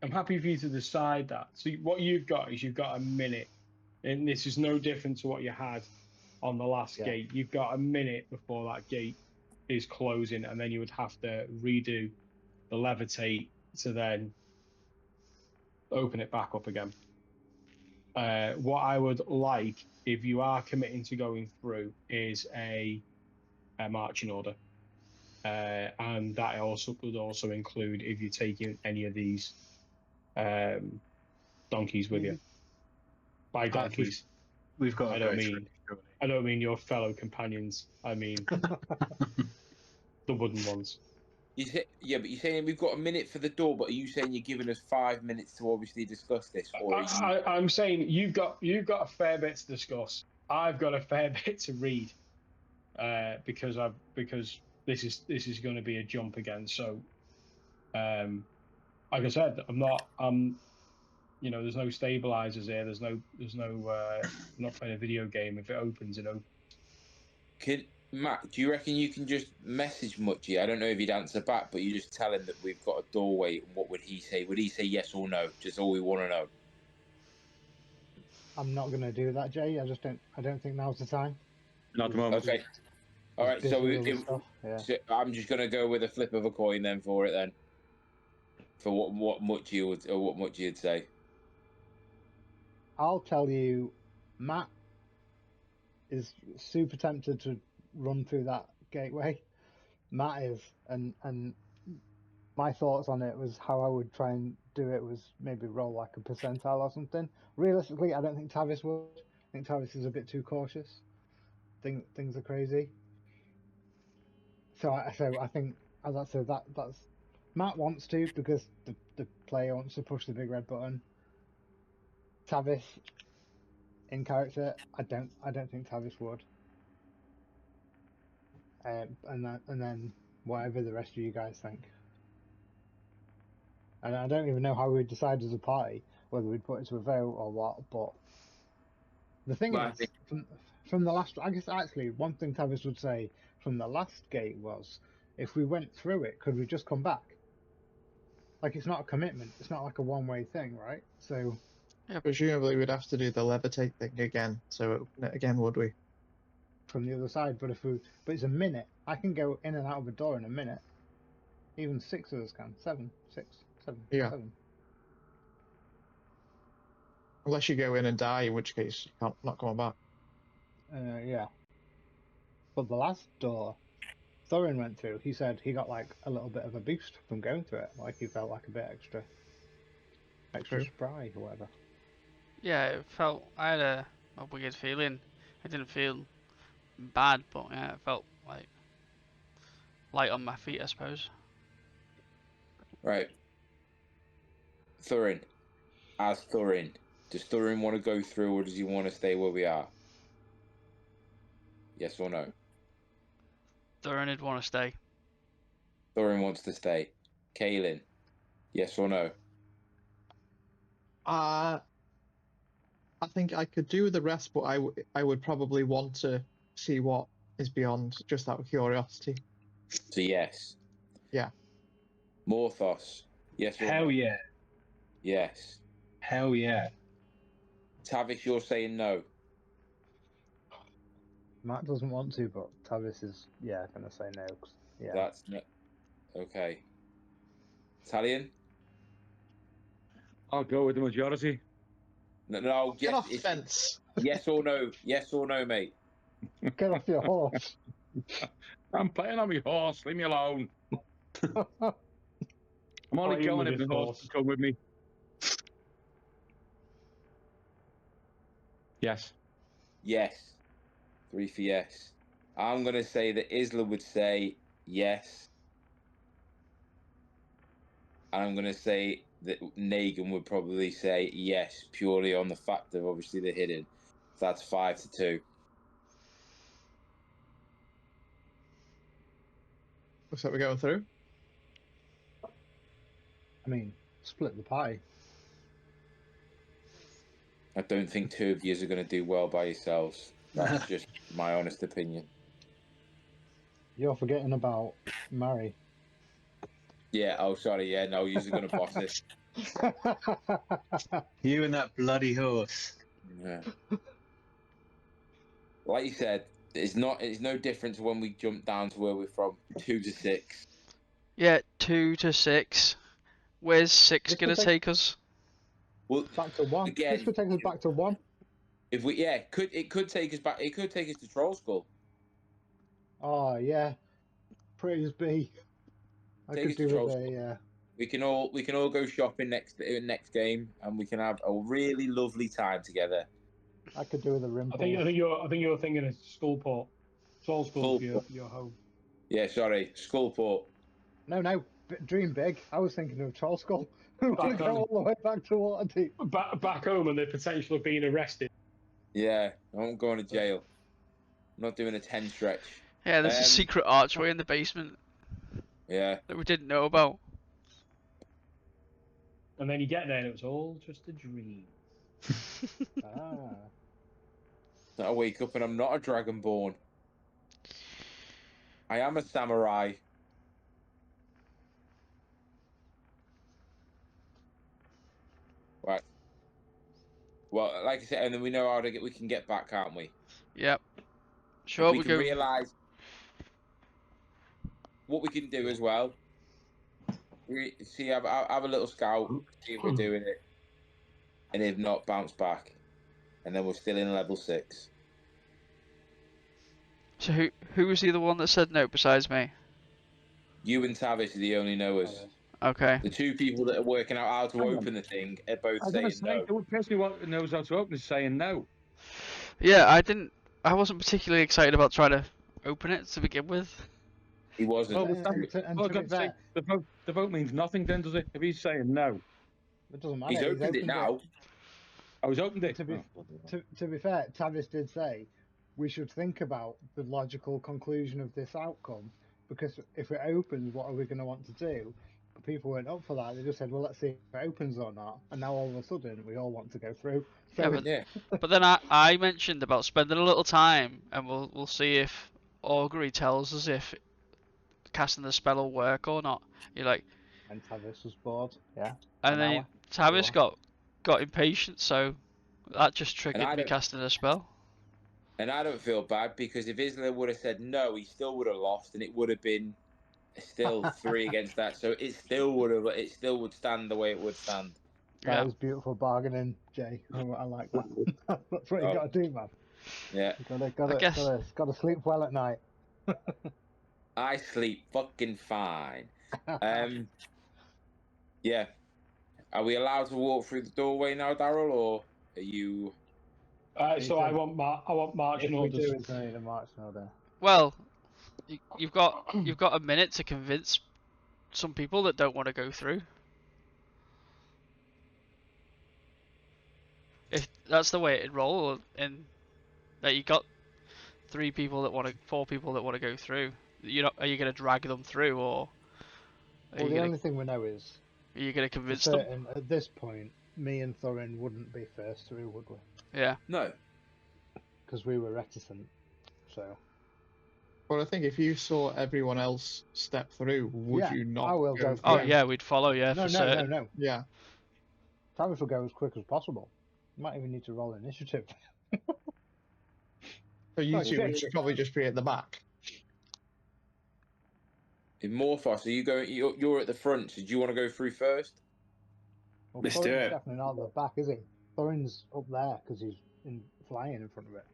Speaker 1: I'm happy for you to decide that. So what you've got is you've got a minute, and this is no different to what you had on the last gate. You've got a minute before that gate is closing, and then you would have to redo the levitate to then open it back up again. What I would like, if you are committing to going through, is a marching order, and that also would also include if you're taking any of these donkeys with you. By donkeys,
Speaker 6: We've got to
Speaker 1: I
Speaker 6: go
Speaker 1: don't
Speaker 6: through
Speaker 1: mean
Speaker 6: it, surely.
Speaker 1: I don't mean your fellow companions. I mean the wooden ones.
Speaker 3: You say, yeah, but you're saying we've got a minute for the door, but are you saying you're giving us 5 minutes to obviously discuss this, or are you?
Speaker 1: I'm saying you've got a fair bit to discuss. I've got a fair bit to read, because this is going to be a jump again. So, like I said, there's no stabilizers here. There's no I'm not playing a video game. If it opens, it opens.
Speaker 3: Matt, do you reckon you can just message Mucci? I don't know if he'd answer back, but you just tell him that we've got a doorway, and what would he say? Would he say yes or no? Just all we want to know.
Speaker 2: I'm not going to do that, Jay. I don't think now's the time.
Speaker 4: Not at the moment.
Speaker 3: Okay. All right. So,
Speaker 2: Yeah.
Speaker 3: so I'm just gonna go with a flip of a coin then for it then. For what Mucci would say.
Speaker 2: I'll tell you, Matt is super tempted to run through that gateway. Matt is, and my thoughts on it was how I would try and do it was maybe roll like a percentile or something. Realistically, I don't think Tavis would. I think Tavis is a bit too cautious. Things are crazy. So I think, as I said, that's Matt wants to because the player wants to push the big red button. Tavis, in character, I don't think Tavis would. And then whatever the rest of you guys think. And I don't even know how we'd decide as a party whether we'd put it to a vote or what. But the thing is, from the last, I guess actually one thing Tavis would say from the last gate was, if we went through it, could we just come back? Like, it's not a commitment. It's not like a one-way thing, right? So
Speaker 7: presumably we'd have to do the levitate thing again. So open it again, would we?
Speaker 2: from the other side, but it's a minute. I can go in and out of a door in a minute. Even 6 of us can. 7, 6, 7,
Speaker 7: Yeah.
Speaker 2: 7.
Speaker 7: Unless you go in and die, in which case you not coming back.
Speaker 2: Yeah. But the last door Thorin went through, he said he got like a little bit of a boost from going through it. Like he felt like a bit extra
Speaker 7: True.
Speaker 2: spry or whatever.
Speaker 5: Yeah, I had a weird feeling. I didn't feel bad, but yeah, it felt like light on my feet, I suppose.
Speaker 3: Right. Thorin. As Thorin. Does Thorin want to go through, or does he want to stay where we are? Yes or no?
Speaker 5: Thorin would want to stay.
Speaker 3: Thorin wants to stay. Kaelin. Yes or no?
Speaker 7: I think I could do the rest, but I would probably want to see what is beyond, just out of curiosity.
Speaker 3: So yes.
Speaker 7: Yeah.
Speaker 3: Morthos. Yes or
Speaker 6: Hell
Speaker 3: no?
Speaker 6: yeah.
Speaker 3: Yes.
Speaker 6: Hell yeah.
Speaker 3: Tavish, you're saying no.
Speaker 2: Matt doesn't want to, but Tavis is, going to say no. Yeah.
Speaker 3: That's no. Okay. Italian?
Speaker 4: I'll go with the majority.
Speaker 3: No,
Speaker 7: Get
Speaker 3: yes,
Speaker 7: off the fence.
Speaker 3: yes or no. Yes or no, mate.
Speaker 2: Get off your horse.
Speaker 4: I'm playing on my horse. Leave me alone. I'm only
Speaker 1: Playing
Speaker 4: going
Speaker 1: with
Speaker 4: if
Speaker 1: his
Speaker 4: the horse
Speaker 1: horse.
Speaker 4: can come with me. Yes.
Speaker 3: Yes. 3 for yes. I'm going to say that Isla would say yes. And I'm going to say that Negan would probably say yes, purely on the fact of obviously the hidden. So that's 5-2.
Speaker 7: Looks like we're going through.
Speaker 2: I mean, split the pie.
Speaker 3: I don't think two of you are going to do well by yourselves. That's just my honest opinion.
Speaker 2: You're forgetting about Mary.
Speaker 3: Yeah, oh, sorry. Yeah, no, you're going to boss it.
Speaker 6: You and that bloody horse.
Speaker 3: Yeah. Like you said, it's no different to when we jumped down to where we're from, 2 to 6.
Speaker 5: Yeah, 2 to 6. Where's 6
Speaker 2: This
Speaker 5: gonna
Speaker 2: could
Speaker 5: take us?
Speaker 3: Well,
Speaker 2: back to 1.
Speaker 3: again,
Speaker 2: This could take us back to 1.
Speaker 3: if we it could take us back. It could take us to Troll Skull.
Speaker 2: Oh, yeah. Praise be. I
Speaker 3: Take
Speaker 2: could
Speaker 3: us to
Speaker 2: do
Speaker 3: Troll
Speaker 2: with
Speaker 3: Skull.
Speaker 2: a, yeah.
Speaker 3: We can all go shopping next game, and we can have a really lovely time together.
Speaker 2: I could do with a rim.
Speaker 1: I think you're thinking of Skullport. Troll Skull for your home.
Speaker 3: Yeah, sorry, Skullport.
Speaker 2: No, dream big. I was thinking of Troll Skull. We're going to go all the way back to Waterdeep.
Speaker 1: Back home and the potential of being arrested.
Speaker 3: Yeah, I won't go to jail. I'm not doing a 10 stretch.
Speaker 5: Yeah, there's a secret archway in the basement
Speaker 3: Yeah.
Speaker 5: that we didn't know about.
Speaker 1: And then you get there and it was all just a dream.
Speaker 3: I wake up and I'm not a dragonborn. I am a samurai. Right. Well, like I said, and then we know how to we can get back, can't we?
Speaker 5: Yep. Sure,
Speaker 3: we
Speaker 5: we
Speaker 3: can
Speaker 5: go.
Speaker 3: realise what we can do as well. Have a little scout, see if we're doing it, and if not, bounce back, and then we're still in level 6.
Speaker 5: So who was the other one that said no besides me?
Speaker 3: You and Tavis are the only knowers.
Speaker 5: Okay.
Speaker 3: The 2 people that are working out how to open the thing are both
Speaker 4: I was
Speaker 3: saying
Speaker 4: going to say,
Speaker 3: no.
Speaker 4: the person who knows how to open is saying no.
Speaker 5: Yeah, I wasn't particularly excited about trying to open it to begin with.
Speaker 3: He wasn't.
Speaker 4: Oh,
Speaker 2: to be fair,
Speaker 4: the vote means nothing then, does it? If he's saying no.
Speaker 2: It doesn't matter.
Speaker 3: He's opened it now.
Speaker 4: I was opened it.
Speaker 2: To be fair, Tavis did say we should think about the logical conclusion of this outcome, because if it opens, what are we going to want to do? But people weren't up for that. They just said, well, let's see if it opens or not. And now all of a sudden, we all want to go through. So
Speaker 5: Yeah, but then I mentioned about spending a little time, and we'll see if Augury tells us if casting the spell will work or not. You're like,
Speaker 2: and Tavis was bored. Yeah.
Speaker 5: and then Tavis got impatient, so that just triggered me casting a spell.
Speaker 3: And I don't feel bad, because if Isla would have said no, he still would have lost, and it would have been still 3 against that. So it still would stand the way it would stand.
Speaker 2: That was beautiful bargaining, Jay. I like that. That's what you got to do, man.
Speaker 3: Yeah.
Speaker 2: You got to sleep well at night.
Speaker 3: I sleep fucking fine. Yeah. Are we allowed to walk through the doorway now, Daryl, or are you?
Speaker 1: So I want marching orders.
Speaker 2: We do is need a marching order.
Speaker 5: Well, you've got a minute to convince some people that don't want to go through. If that's the way it'd roll, and that you got 4 people that want to go through. Are you going to drag them through, or?
Speaker 2: Well, the only thing we know is
Speaker 5: Are you going to
Speaker 2: For
Speaker 5: convince them?
Speaker 2: certain, at this point, me and Thorin wouldn't be first through, would we?
Speaker 5: Yeah.
Speaker 3: No.
Speaker 2: Because we were reticent. So.
Speaker 7: Well, I think if you saw everyone else step through, would
Speaker 2: Yeah,
Speaker 7: you not?
Speaker 2: I will go
Speaker 5: Oh
Speaker 2: through.
Speaker 5: yeah, we'd follow. Yeah,
Speaker 2: No,
Speaker 5: for
Speaker 2: no,
Speaker 5: certain.
Speaker 2: no.
Speaker 7: Yeah.
Speaker 2: Travis will go as quick as possible. You might even need to roll initiative.
Speaker 7: So you
Speaker 2: Oh,
Speaker 7: two
Speaker 2: shit.
Speaker 7: should probably just be at the back.
Speaker 3: In Morphos, are you going? You're at the front. So do you want to go through first?
Speaker 2: Well,
Speaker 8: Let's do
Speaker 2: Thorin's
Speaker 8: it.
Speaker 2: definitely not at the back, is he? Thorin's up there because he's flying in front of it.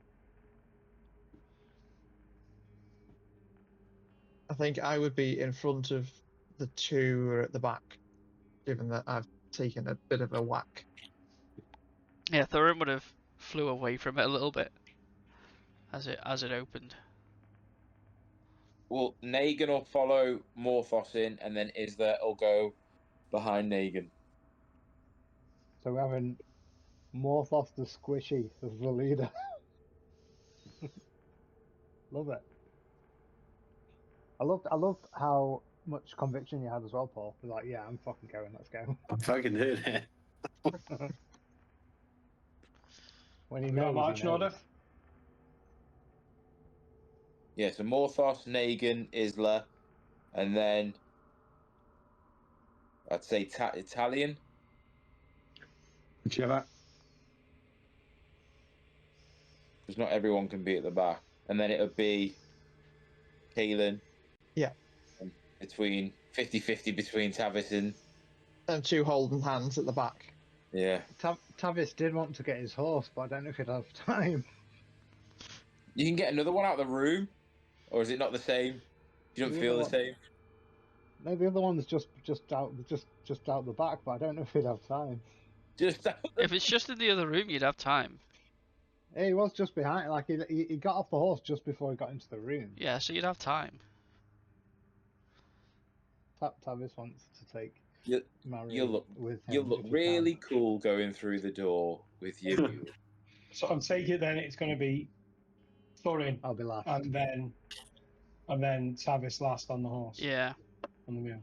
Speaker 7: I think I would be in front of the two who are at the back, given that I've taken a bit of a whack.
Speaker 5: Yeah, Thorin would have flew away from it a little bit as it opened.
Speaker 3: Well, Negan will follow Morphos in, and then Isla will go behind Negan.
Speaker 2: So we're having Morphos the Squishy as the leader. Love it. I loved how much conviction you had as well, Paul. You're like, yeah, I'm fucking going. Let's go.
Speaker 8: I'm fucking doing it.
Speaker 2: When he
Speaker 1: We got a
Speaker 2: knows, he
Speaker 1: marching
Speaker 2: knows.
Speaker 1: order.
Speaker 3: Yeah, so Morphos, Negan, Isla, and then I'd say Italian.
Speaker 4: Whichever.
Speaker 3: Because not everyone can be at the back. And then it would be Kaelin.
Speaker 7: Yeah.
Speaker 3: And between 50-50 between Tavis and...
Speaker 7: And two holding hands at the back.
Speaker 3: Yeah.
Speaker 2: Tavis did want to get his horse, but I don't know if he'd have time.
Speaker 3: You can get another one out of the room? Or is it not the same? You don't
Speaker 2: The
Speaker 3: feel
Speaker 2: other
Speaker 3: the
Speaker 2: one-
Speaker 3: same?
Speaker 2: No, the other one's just out the back, but I don't know if he'd have time.
Speaker 3: Just out the...
Speaker 5: If it's just in the other room, you'd have time.
Speaker 2: Yeah, he was just behind. Like he got off the horse just before he got into the room.
Speaker 5: Yeah, so you'd have time.
Speaker 2: Tavis wants to take
Speaker 3: You
Speaker 2: Mary with him.
Speaker 3: You look
Speaker 2: if he
Speaker 3: really
Speaker 2: can.
Speaker 3: cool going through the door with your mule.
Speaker 1: So I'm taking it then it's going to be Thorin
Speaker 2: I'll be last.
Speaker 1: and then Tavis last on the horse.
Speaker 5: Yeah.
Speaker 1: On the mule.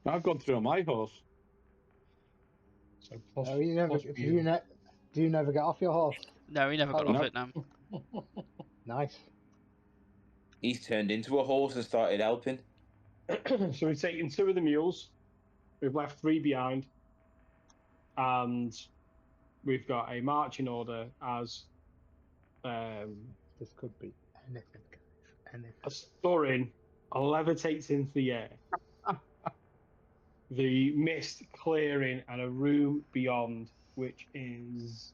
Speaker 4: I've gone through on my horse.
Speaker 1: So plus,
Speaker 2: Oh, you never,
Speaker 1: plus
Speaker 2: do
Speaker 1: mule.
Speaker 2: you never get off your horse?
Speaker 5: No, he never got
Speaker 2: Oh,
Speaker 5: off
Speaker 4: no.
Speaker 5: it now.
Speaker 2: Nice.
Speaker 3: He's turned into a horse and started helping.
Speaker 1: So we've taken 2 of the mules. We've left 3 behind. And we've got a marching order as
Speaker 2: This could be anything, guys. Anything.
Speaker 1: as Thorin levitates into the air. The mist clearing and a room beyond, which is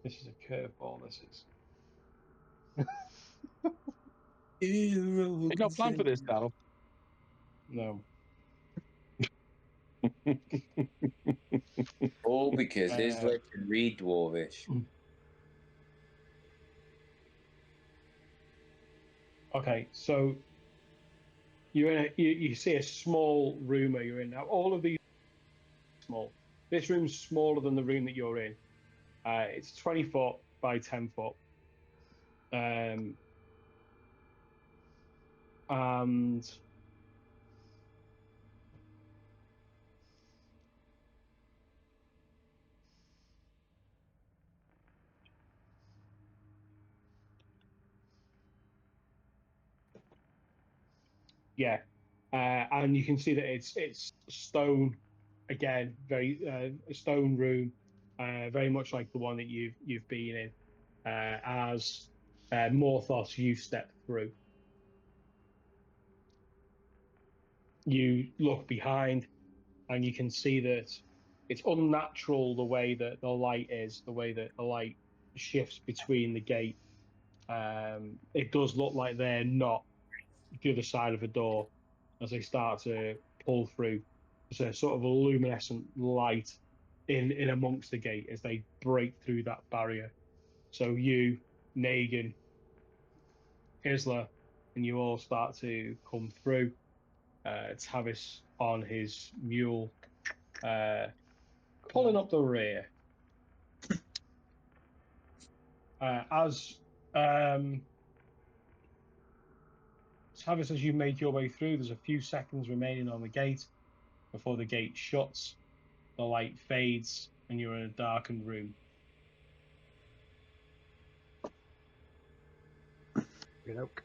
Speaker 1: this is a curveball. This is
Speaker 4: Ain't no plan for this, Daryl.
Speaker 1: no.
Speaker 3: All because Isla can read Dwarvish.
Speaker 1: Okay, so you're in you see a small room where you're in now. All of these are small. This room's smaller than the room that you're in. It's 20 foot by 10 foot. And yeah, and you can see that it's stone again, very a stone room, very much like the one that you've been in, as Morthos you step through. You look behind, and you can see that it's unnatural the way that the light is, the way that the light shifts between the gate. It does look like they're not the other side of a door as they start to pull through. There's a sort of a luminescent light in amongst the gate as they break through that barrier. So you, Negan, Isla, and you all start to come through. Tavis on his mule, pulling up the rear. As Tavis, as you make your way through, there's a few seconds remaining on the gate before the gate shuts. The light fades, and you're in a darkened room.
Speaker 2: Nope.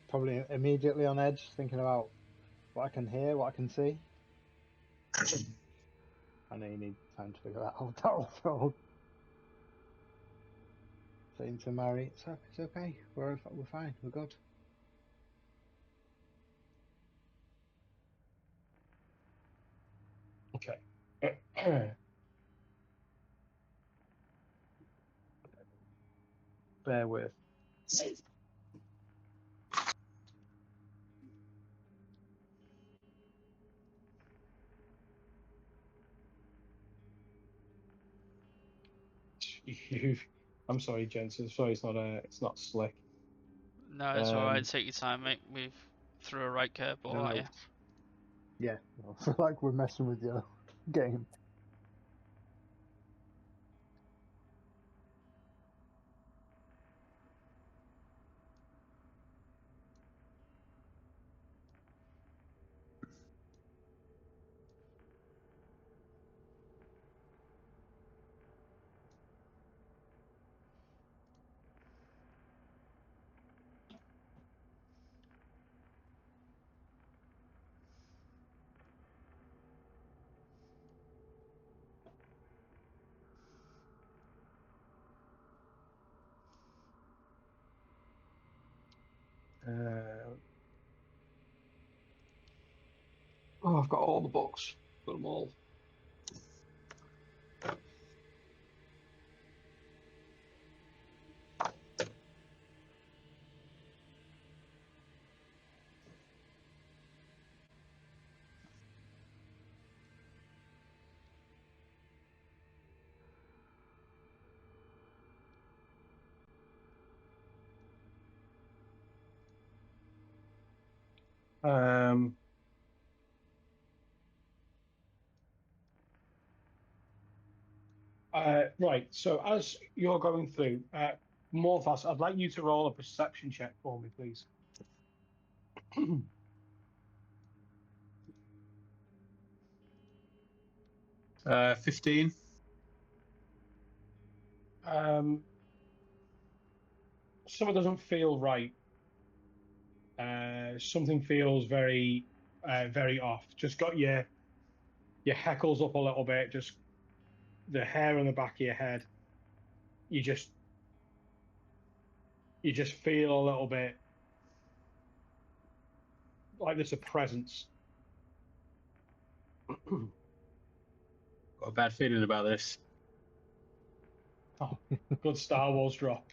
Speaker 2: Probably immediately on edge, thinking about what I can hear, what I can see. I know you need time to figure that out. So saying to Mary, it's okay. We're fine. We're good.
Speaker 1: Okay. Bear with. I'm sorry, gents. I'm sorry, it's not slick.
Speaker 5: No, it's alright. Take your time, mate. We've threw a right curveball at you.
Speaker 2: Yeah, I feel like we're messing with your game.
Speaker 1: I've got all the books. Got them all. Right. So as you're going through, Morphos, I'd like you to roll a perception check for me, please.
Speaker 6: 15.
Speaker 1: Something doesn't feel right. Something feels very, very off. Just got your heckles up a little bit. Just the hair on the back of your head. You just feel a little bit like there's a presence.
Speaker 6: Got a bad feeling about this.
Speaker 1: Oh, good Star Wars drop.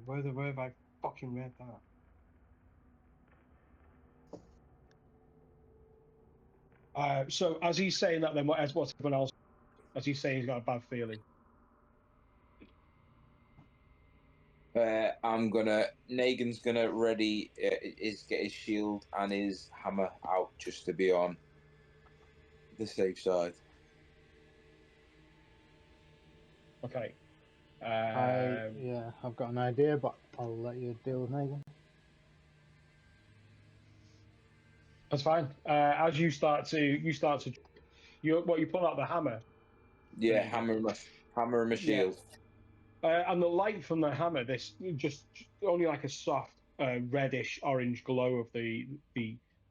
Speaker 1: Where have I fucking read that? So as he's saying that, then what's everyone else? As he's saying he's got a bad feeling.
Speaker 3: Negan's gonna ready get his shield and his hammer out just to be on the safe side.
Speaker 1: Okay.
Speaker 2: I've got an idea, but I'll let you deal with Megan.
Speaker 1: That's fine. As you pull out the hammer.
Speaker 3: Yeah, hammer and my shield.
Speaker 1: And the light from the hammer, this just only like a soft reddish orange glow of the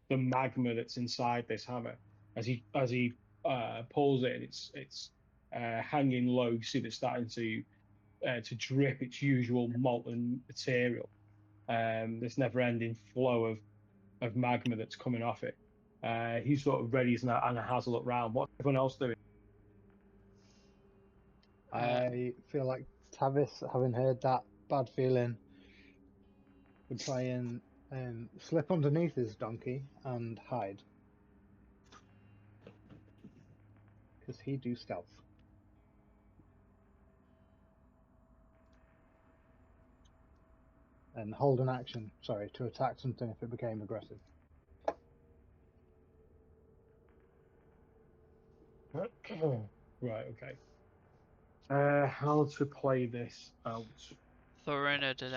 Speaker 1: magma that's inside this hammer. As he pulls it, it's hanging low. You see, it's starting to drip its usual molten material. This never-ending flow of magma that's coming off it. He sort of readies and has a look round. What's everyone else doing?
Speaker 2: I feel like Tavis, having heard that bad feeling, would try and slip underneath his donkey and hide. Because he do stealth. And hold an action, to attack something if it became aggressive.
Speaker 1: Right, okay. How to play this out?
Speaker 5: Thorina did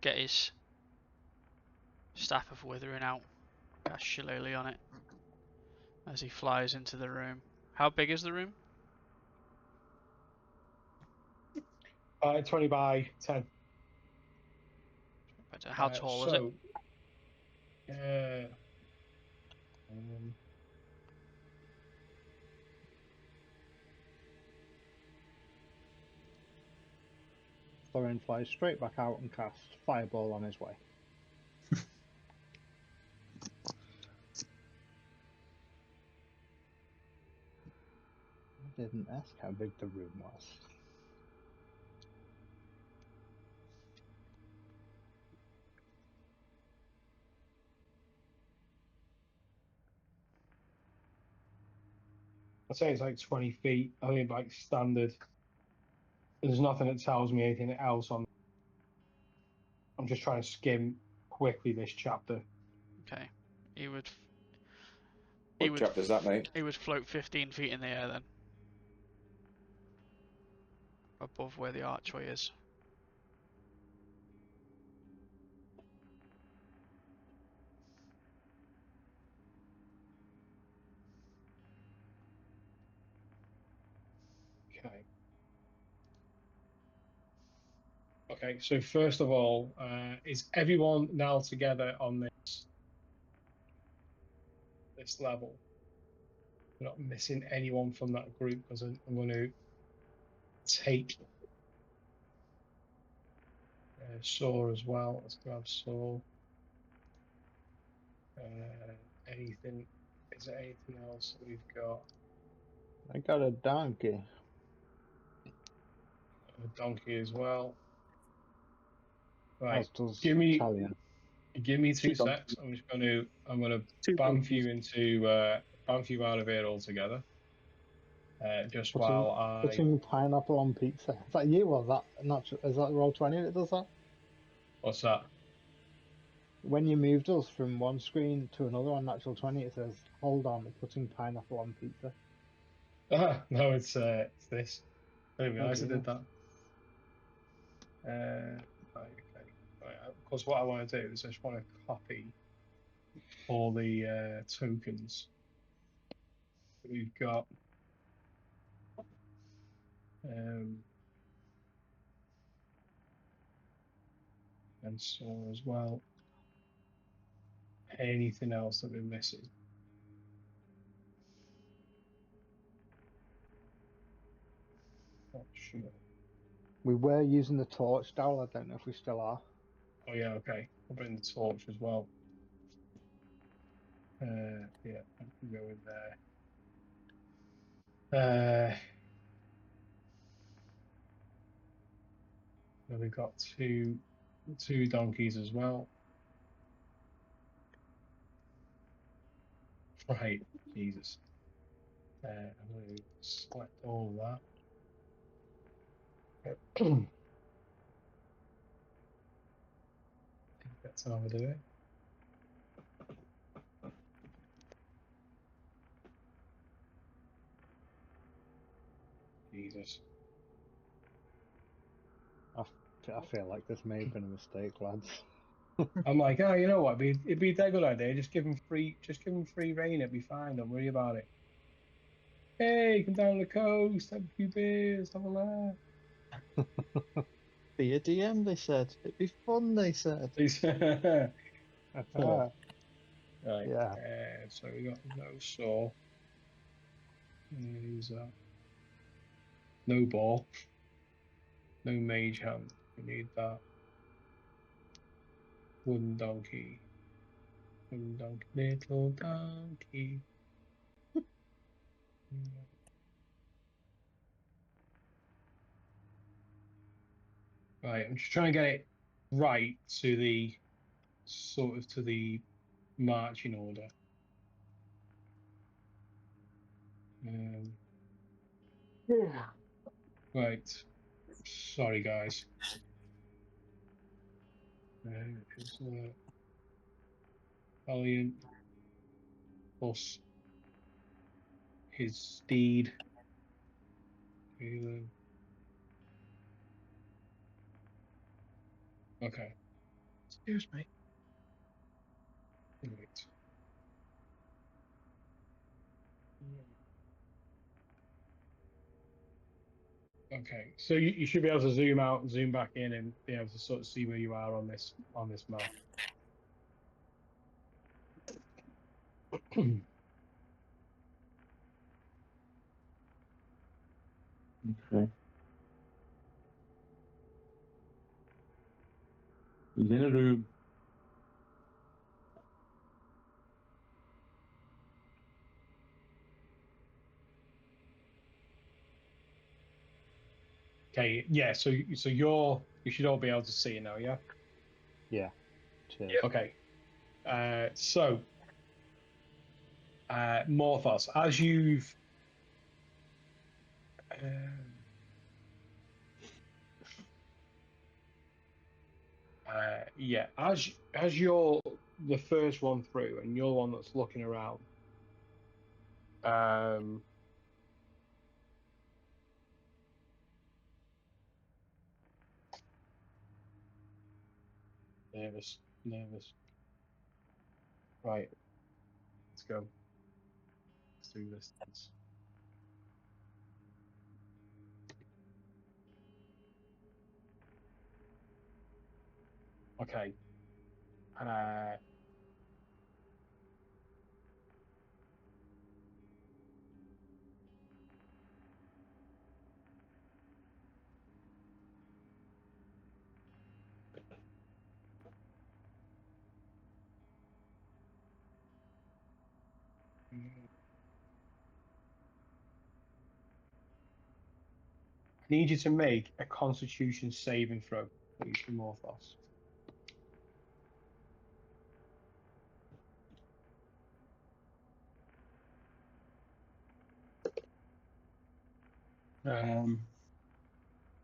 Speaker 5: get his staff of withering out, cast Shillelagh on it as he flies into the room. How big is the room?
Speaker 1: 20 by 10.
Speaker 5: How tall is it?
Speaker 1: Um,
Speaker 2: Thorin flies straight back out and casts Fireball on his way. I didn't ask how big the room was.
Speaker 1: I'd say it's like 20 feet. I think like standard. There's nothing that tells me anything else on. I'm just trying to skim quickly this chapter.
Speaker 5: Okay. He would.
Speaker 3: What chapter is that, mate?
Speaker 5: He would float 15 feet in the air then, above where the archway is.
Speaker 1: Okay. Okay, so first of all, is everyone now together on this level? We're not missing anyone from that group because I'm going to take Saw as well. Let's grab Saw. Anything? Is there anything else that we've got?
Speaker 2: I got a donkey.
Speaker 1: A donkey as well. Right.
Speaker 2: As does
Speaker 1: Give me
Speaker 2: Talion.
Speaker 1: 2 secs. I'm gonna bamf you into bamf you out of here altogether. Just while
Speaker 2: Putting pineapple on pizza. Is that you or that natural? Is that roll 20 that does that?
Speaker 1: What's that?
Speaker 2: When you moved us from one screen to another on natural 20, it says, "Hold on, putting pineapple on pizza."
Speaker 1: No, it's this. I didn't realise I did that. Right, okay. Right, of course, what I want to do is I just want to copy all the tokens that we've got. And so as well. Anything else that we're missing? Not sure.
Speaker 2: We were using the torch, Dowell. I don't know if we still are.
Speaker 1: Oh yeah, okay. I'll bring the torch as well. Yeah, I can go in there. Then we've got two donkeys as well. Right, Jesus. I'm going to select all of that. I think that's how I do it. Jesus.
Speaker 2: I feel like this may have been a mistake, lads.
Speaker 1: I'm like, oh, you know what? It'd be a dead good idea. Just give them free reign. It'd be fine. Don't worry about it. Hey, come down the coast, have a few beers, have a laugh.
Speaker 7: Be a DM, they said. It'd be fun, they said.
Speaker 1: Four. Right.
Speaker 2: Yeah.
Speaker 1: So we got no saw. Who's that? No ball. No mage hand. We need that. Wooden donkey. Wooden donkey. Little donkey. Right. I'm just trying to get it right to the marching order. Right. Sorry, guys. Is Valiant plus his steed. Okay.
Speaker 6: Excuse me.
Speaker 1: Right. Okay, so you should be able to zoom out and zoom back in and be able to sort of see where you are on this map.
Speaker 8: Okay. He's in a room.
Speaker 1: Okay, yeah. So you should all be able to see it now, yeah.
Speaker 2: Yeah. Cheers.
Speaker 6: Yep.
Speaker 1: Okay. So Morthos, as you've yeah, as you're the first one through and you're the one that's looking around. Nervous. Right. Let's go. Let's do this. Okay. I need you to make a Constitution saving throw, please, for Morthos.
Speaker 6: Um,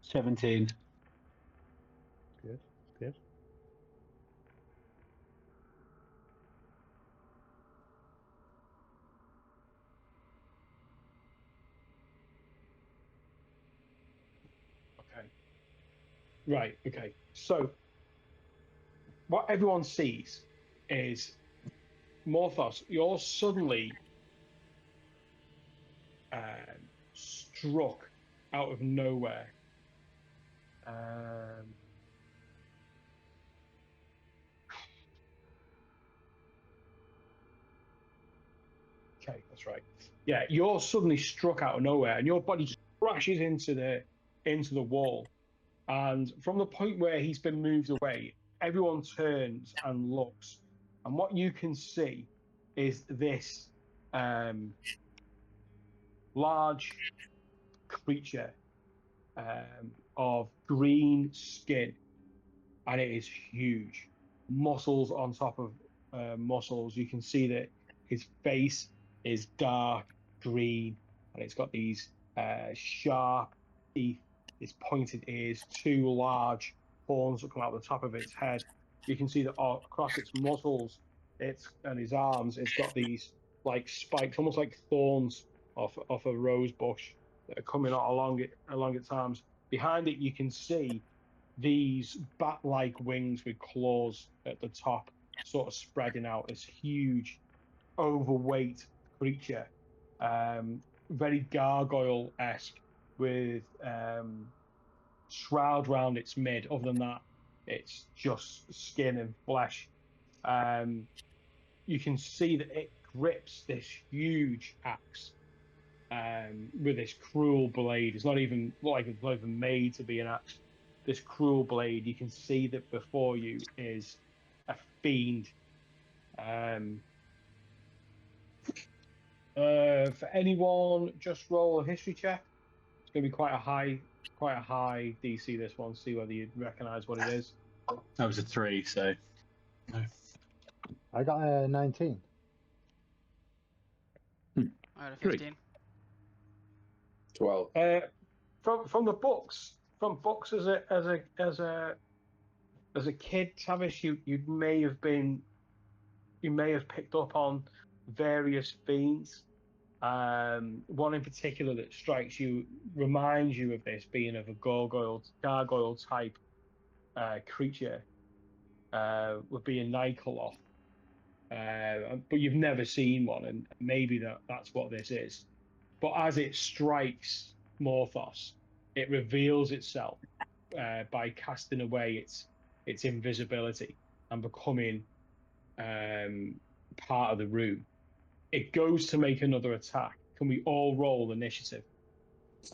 Speaker 6: 17.
Speaker 2: Good. Good.
Speaker 1: Okay. Right. Okay. So what everyone sees is Morthos. You're suddenly struck out of nowhere. Okay, that's right. Yeah, you're suddenly struck out of nowhere, and your body just crashes into the wall. And from the point where he's been moved away, everyone turns and looks, and what you can see is this large creature of green skin, and it is huge. Muscles on top of muscles. You can see that his face is dark green, and it's got these sharp teeth, these pointed ears, two large horns that come out the top of its head. You can see that across its muscles, and his arms, it's got these like spikes, almost like thorns off a rose bush that are coming out along its arms. Behind it, you can see these bat-like wings with claws at the top, sort of spreading out. This huge, overweight creature, very gargoyle-esque, with shroud round its mid. Other than that, it's just skin and flesh. You can see that it grips this huge axe with this cruel blade. It's not even made to be an axe. This cruel blade. You can see that before you is a fiend. For anyone, just roll a history check. It's going to be quite a high DC. This one. See whether you recognise what it is.
Speaker 6: That was a 3, so. No.
Speaker 2: I got a 19.
Speaker 5: I had a 15.
Speaker 3: 12.
Speaker 1: From the books, as a kid, Tavish, you may have picked up on various fiends. One in particular that strikes you, reminds you of this being of a gargoyle type creature, would be a Nikoloth. But you've never seen one, and maybe that's what this is. But as it strikes Morthos, it reveals itself by casting away its invisibility and becoming part of the room. It goes to make another attack. Can we all roll initiative?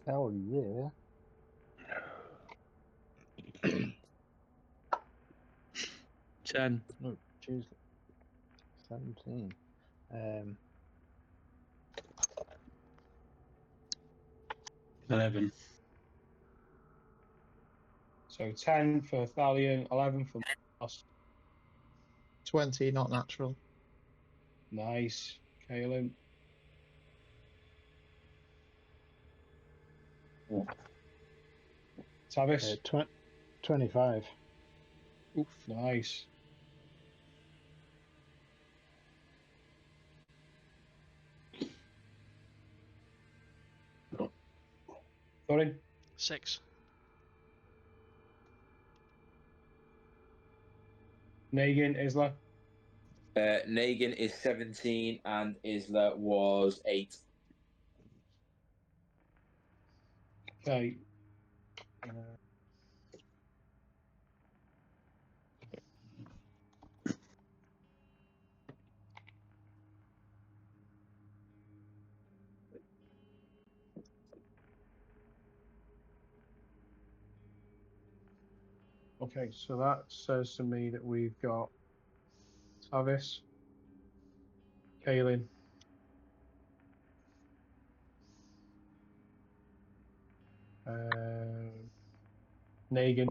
Speaker 2: Hell yeah.
Speaker 4: 10.
Speaker 2: No, choose 17.
Speaker 6: 11.
Speaker 1: So 10 for Thalion, 11 for us.
Speaker 7: 20, not natural.
Speaker 1: Nice. Kaelin. Tavis.
Speaker 2: 25.
Speaker 1: Oof. Nice. Thorin.
Speaker 5: 6.
Speaker 1: Nagin. Isla.
Speaker 3: Nagin is 17 and Isla was 8.
Speaker 1: Okay. Okay, so that says to me that we've got Tavis, Kaelin, Nagin,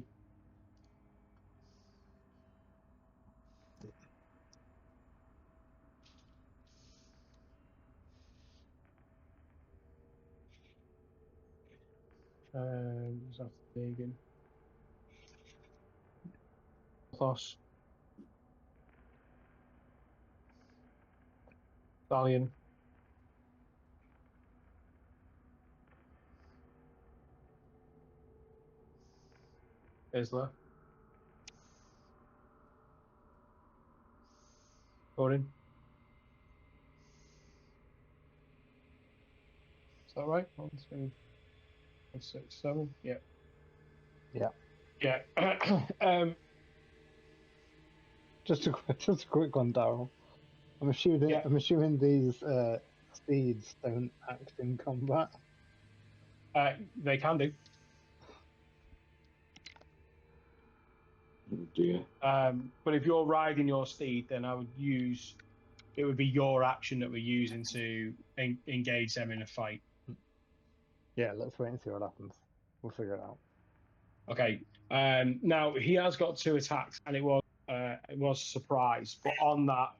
Speaker 1: who's after Nagin? Thos, Thalion, Isla, Thorin. Is that right? 1, 2, 6, 7. Yeah.
Speaker 2: Yeah.
Speaker 1: Yeah.
Speaker 2: Just a quick one, Daryl. I'm assuming these steeds don't act in combat.
Speaker 1: They can do.
Speaker 8: Oh dear.
Speaker 1: But if you're riding your steed, then I would use. It would be your action that we're using to engage them in a fight.
Speaker 2: Yeah, let's wait and see what happens. We'll figure it out.
Speaker 1: Okay. Now he has got 2 attacks, and it was a surprise. But on that,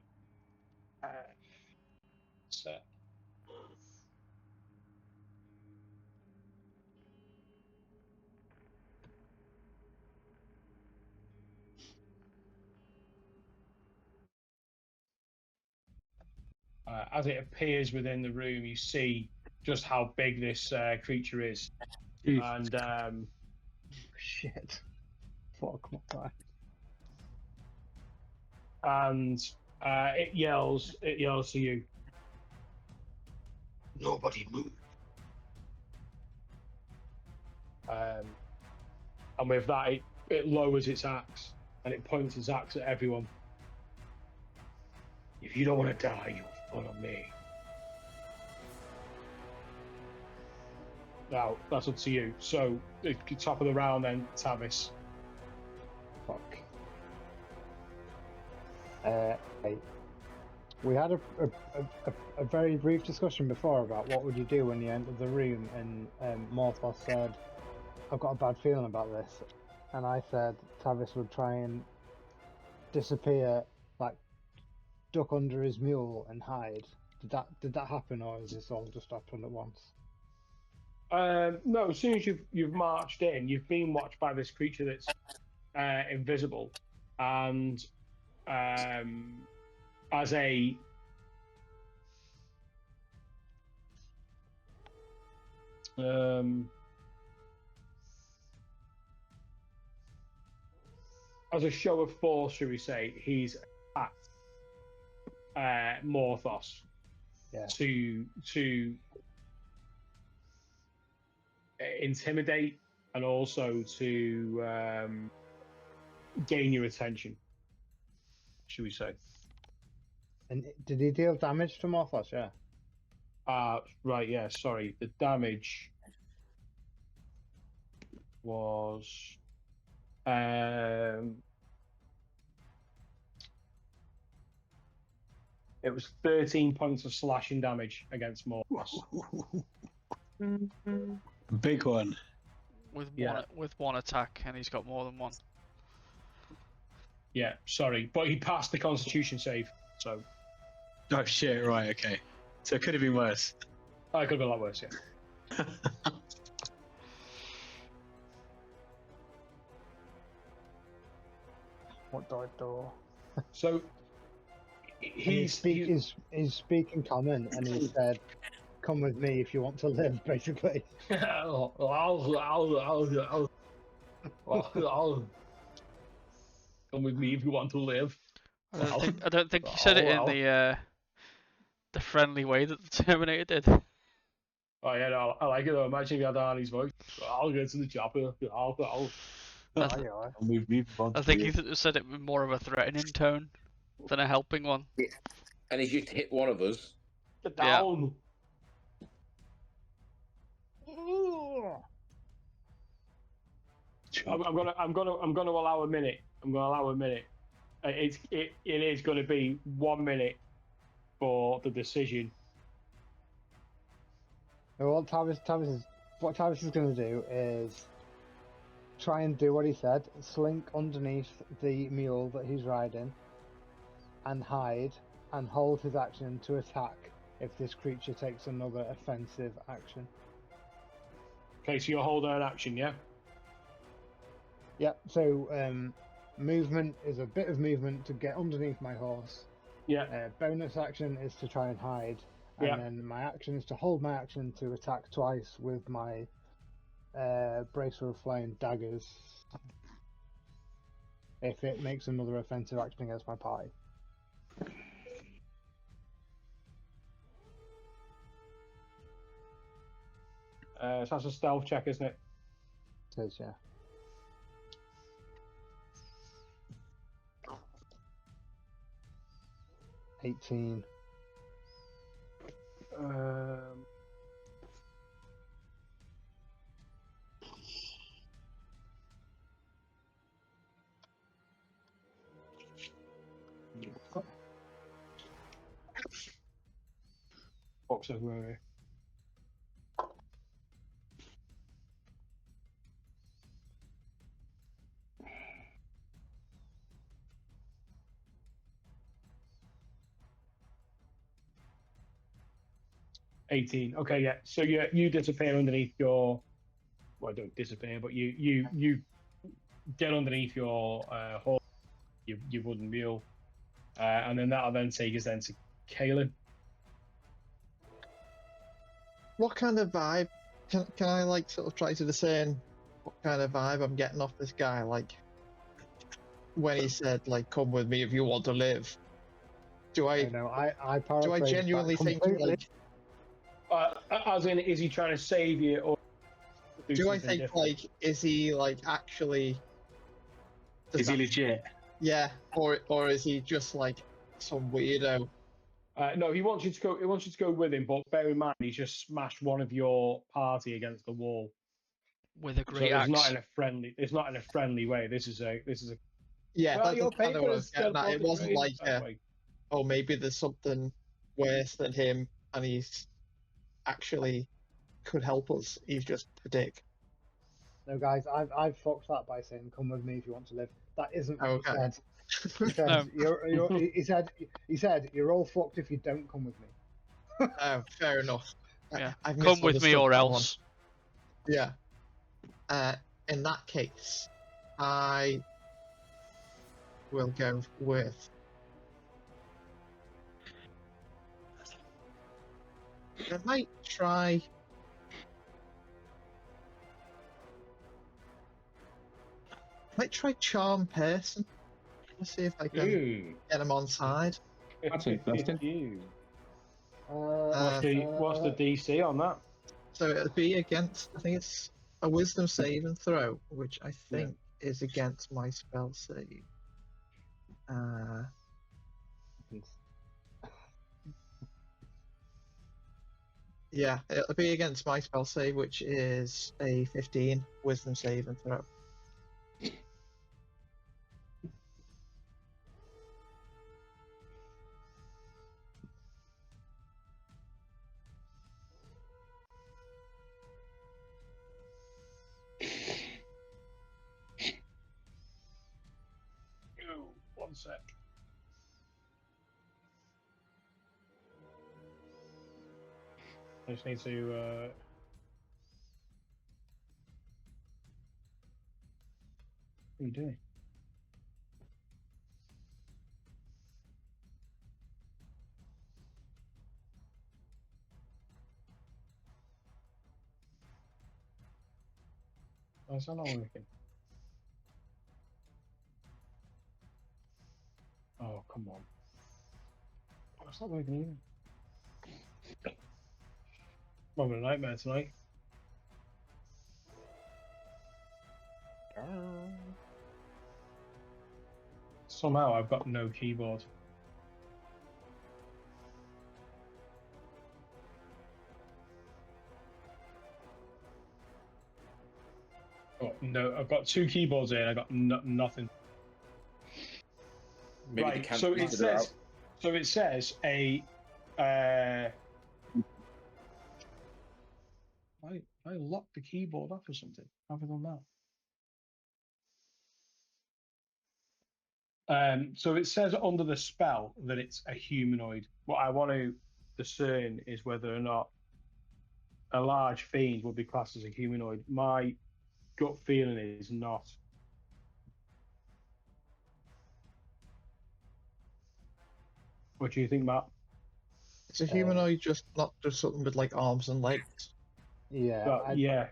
Speaker 1: as it appears within the room, you see just how big this creature is, and
Speaker 2: Shit. Fuck my life.
Speaker 1: and it yells to you. Nobody move. And with that, it lowers its axe and it points its axe at everyone. If you don't want to die, you'll follow me. Now, that's up to you. So, the top of the round then, Tavis.
Speaker 2: Fuck. Hey. We had a very brief discussion before about what would you do when you entered the room, and Morthos said, I've got a bad feeling about this. And I said Tavis would try and disappear, like duck under his mule and hide. Did that happen, or is this all just happened at once?
Speaker 1: No, as soon as you've marched in, you've been watched by this creature that's invisible, and as a As a show of force, should we say, he's attacked Morthos to intimidate and also to gain your attention, should we say.
Speaker 2: And did he deal damage to Morphos? Yeah.
Speaker 1: Right, yeah, sorry. The damage was it was 13 points of slashing damage against Morphos.
Speaker 6: Big one.
Speaker 5: With one attack, and he's got more than one.
Speaker 1: Yeah, sorry, but he passed the Constitution save, so.
Speaker 6: Oh shit! Right, okay. So it could have been worse.
Speaker 1: Oh, it could have been a lot worse, yeah.
Speaker 2: What do I do?
Speaker 1: So
Speaker 2: he's speaking common, and he said, "Come with me if you want to live." Basically.
Speaker 1: Come with me if you want to live.
Speaker 5: I don't think he said it in the friendly way that the Terminator did.
Speaker 1: Oh yeah, no, I like it though. Imagine if you had Arnie's voice. I'll go to the chopper.
Speaker 5: I think he said it with more of a threatening tone than a helping one.
Speaker 3: Yeah. And he's just hit one of us.
Speaker 1: Get down. I'm gonna allow a minute. I'm gonna allow a minute. It is going to be 1 minute for the decision.
Speaker 2: What Tavis is going to do is try and do what he said, slink underneath the mule that he's riding and hide and hold his action to attack if this creature takes another offensive action.
Speaker 1: Okay, so you're holding an action, yeah?
Speaker 2: Yep, so movement is a bit of movement to get underneath my horse.
Speaker 1: Yeah.
Speaker 2: Bonus action is to try and hide. And then my action is to hold my action to attack twice with my bracer of flying daggers if it makes another offensive action against my party.
Speaker 1: So that's a stealth check, isn't it?
Speaker 2: It is, yeah. $18.
Speaker 1: Box everywhere. $18. Okay, yeah. So you disappear underneath your. Well, don't disappear, but you get underneath your horse, your wooden mule, and then that'll then take us then to Kaelin.
Speaker 7: What kind of vibe can I like sort of try to discern what kind of vibe I'm getting off this guy? Like when he said like "come with me if you want to live." Do I genuinely think like?
Speaker 1: As in, is he trying to save you, or
Speaker 7: do I think different? Like, is he like actually?
Speaker 6: Is he legit?
Speaker 7: Yeah, or is he just like some weirdo?
Speaker 1: No, he wants you to go. He wants you to go with him, but bear in mind he's just smashed one of your party against the wall
Speaker 5: with a great axe.
Speaker 1: It's not in a friendly. It's not in a friendly way. This is a.
Speaker 7: Yeah, well, that's kind of what I was getting at. It wasn't like, oh, maybe there's something worse than him, and he's actually could help us. He's just a dick.
Speaker 2: No, guys, I've fucked that by saying "come with me if you want to live." That isn't what he said. He said,
Speaker 5: No.
Speaker 2: he said you're all fucked if you don't come with me.
Speaker 7: Oh, fair enough.
Speaker 5: Yeah, come with me or else.
Speaker 7: Yeah. In that case, I will go with. I might try Might try charm person. Let's see if I can
Speaker 4: Ooh,
Speaker 7: get him on side.
Speaker 4: that's interesting.
Speaker 1: What's the DC on that?
Speaker 7: So it'll be against, I think it's a wisdom save and throw, which I think is against my spell save. Yeah, it'll be against my spell save, which is a 15 wisdom save and throw.
Speaker 1: Ooh, one sec. I just need to. What are you doing? Oh, is that not working? Oh, come on. Oh, it's not working either. I'm having a nightmare tonight. Somehow I've got no keyboard. Oh, no, I've got two keyboards here and I got nothing.
Speaker 3: Maybe
Speaker 1: Right,
Speaker 3: the
Speaker 1: so
Speaker 3: cancer are out.
Speaker 1: it says a I locked the keyboard off or something. Have I done that? So it says under the spell that it's a humanoid. What I want to discern is whether or not a large fiend would be classed as a humanoid. My gut feeling is not. What do you think, Matt?
Speaker 7: It's a humanoid, just not just something with like arms and legs.
Speaker 2: Yeah,
Speaker 1: Well, yeah.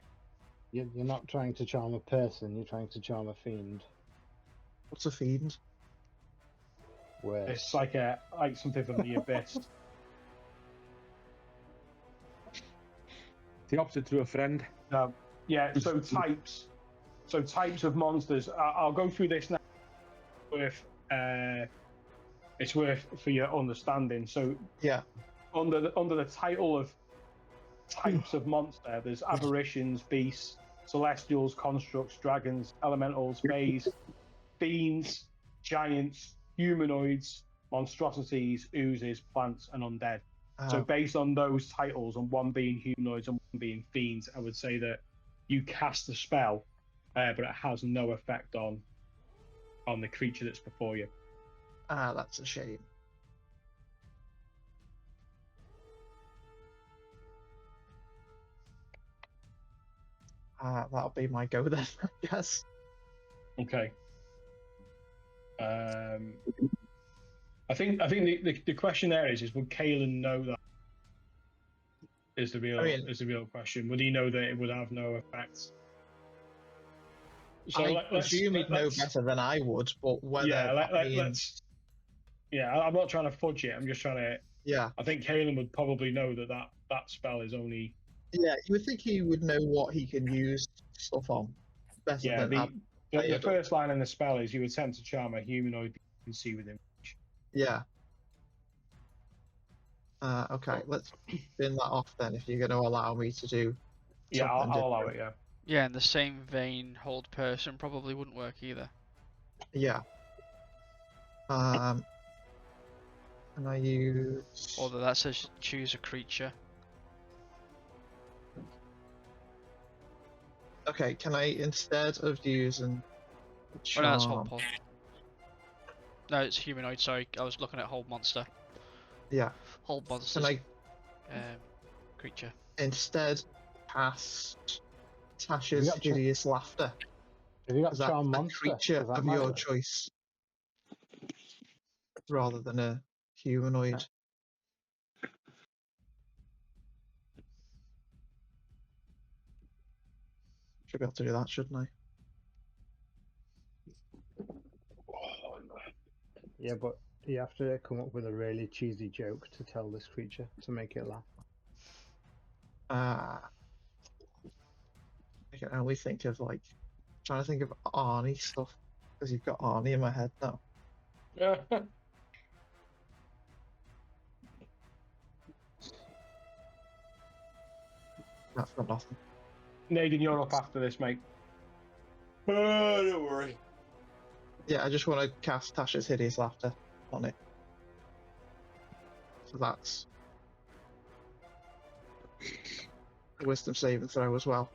Speaker 2: You're not trying to charm a person, you're trying to charm a fiend.
Speaker 7: What's a fiend?
Speaker 2: Where
Speaker 1: It's like something from the abyss.
Speaker 4: The opposite to a friend.
Speaker 1: Yeah. So types of monsters. I'll go through this now. It's worth for your understanding. So
Speaker 7: Yeah.
Speaker 1: Under the title of types of monster, there's aberrations, beasts, celestials, constructs, dragons, elementals, fays, fiends, giants, humanoids, monstrosities, oozes, plants, and undead. So based on those titles, and one being humanoids and one being fiends, I would say that you cast the spell, but it has no effect on the creature that's before you.
Speaker 7: That's a shame. That'll be my go then, I guess.
Speaker 1: Okay. I think the question there is would Kalen know that? Is the real question. Would he know that it would have no effects? So
Speaker 7: I presume he'd know better than I would, but whether
Speaker 1: I'm not trying to fudge it. I'm just trying to.
Speaker 7: Yeah.
Speaker 1: I think Kalen would probably know that spell is only.
Speaker 7: Yeah, you would think he would know what he can use stuff on better than.
Speaker 1: The first line in the spell is you attempt to charm a humanoid you can see within reach.
Speaker 7: Yeah. Okay, let's spin that off then. If you're going to allow me to do.
Speaker 1: Yeah, I'll allow it. Yeah.
Speaker 5: Yeah, in the same vein, hold person probably wouldn't work either.
Speaker 7: Yeah. And I use.
Speaker 5: Although that says choose a creature.
Speaker 7: Okay, can I, instead of using charm...
Speaker 5: Oh, no, that's hold pod. No, it's humanoid, sorry. I was looking at hold monster.
Speaker 7: Yeah.
Speaker 5: Hold monster.
Speaker 7: Can I...
Speaker 5: creature.
Speaker 7: Instead, cast Tasha's Hideous Laughter.
Speaker 2: Have you got charm monster?
Speaker 7: Creature of your choice. Rather than a humanoid. Should be able to do that, shouldn't I?
Speaker 2: Yeah, but you have to come up with a really cheesy joke to tell this creature to make it laugh.
Speaker 7: I can only think of like trying to think of Arnie stuff because you've got Arnie in my head now. That's got nothing.
Speaker 1: Negan, you're up after this, mate.
Speaker 3: Oh, don't worry.
Speaker 7: Yeah, I just want to cast Tasha's Hideous Laughter on it. So that's a wisdom saving throw as well.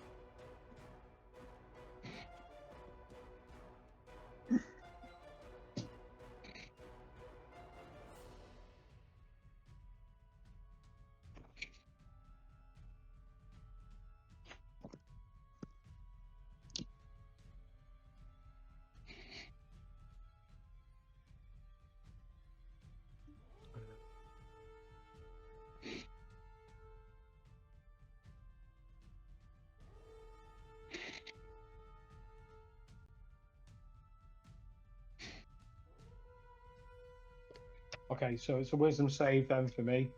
Speaker 1: Okay, so it's a wisdom save then for me.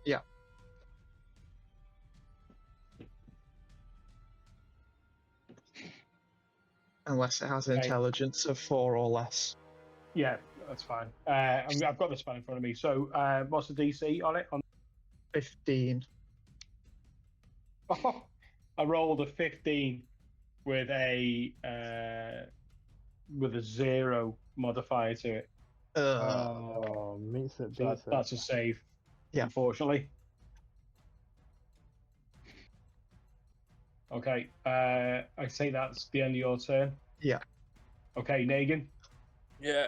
Speaker 7: Yeah. Unless it has an
Speaker 1: Okay.
Speaker 7: intelligence of 4 or less.
Speaker 1: Yeah, that's fine. I've got the spell in front of me. So what's the DC on it?
Speaker 7: 15.
Speaker 1: I rolled a 15 with a 0 modifier to it.
Speaker 2: Oh, meets it,
Speaker 1: So
Speaker 2: beats it.
Speaker 1: that's a save,
Speaker 7: Yeah.
Speaker 1: unfortunately. Okay, I say that's the end of your turn.
Speaker 7: Yeah.
Speaker 1: Okay, Negan.
Speaker 3: Yeah.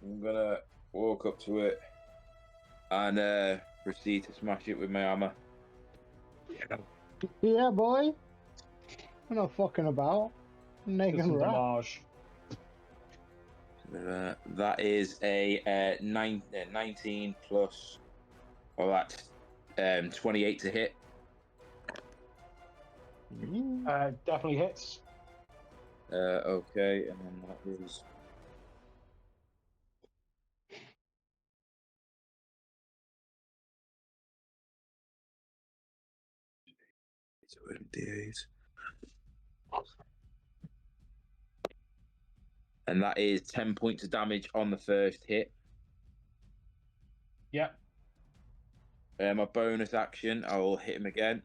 Speaker 3: I'm gonna walk up to it and proceed to smash it with my hammer.
Speaker 2: Yeah, boy. We're not fucking about.
Speaker 1: Just
Speaker 2: Naked
Speaker 1: some
Speaker 2: rat.
Speaker 1: damage.
Speaker 3: That is a 19 plus. Well, that's 28 to hit.
Speaker 1: Definitely hits.
Speaker 3: Okay, and then that is. So D8. And that is 10 points of damage on the first hit.
Speaker 1: Yeah.
Speaker 3: My bonus action, I will hit him again.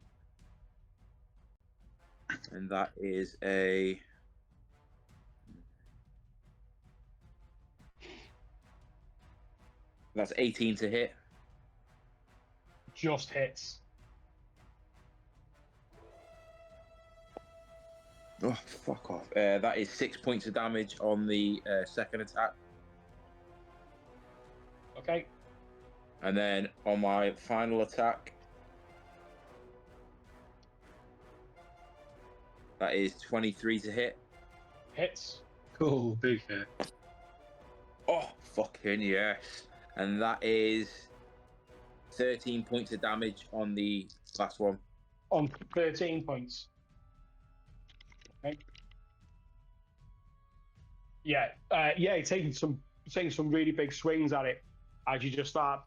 Speaker 3: And that is a. That's 18 to hit.
Speaker 1: Just hits.
Speaker 3: Oh, fuck off. That is 6 points of damage on the second attack.
Speaker 1: Okay.
Speaker 3: And then on my final attack, that is 23 to hit.
Speaker 1: Hits.
Speaker 6: Cool, big hit.
Speaker 3: Oh, fucking yes. And that is 13 points of damage on the last one.
Speaker 1: On 13 points. Okay. Yeah, taking some really big swings at it as you just start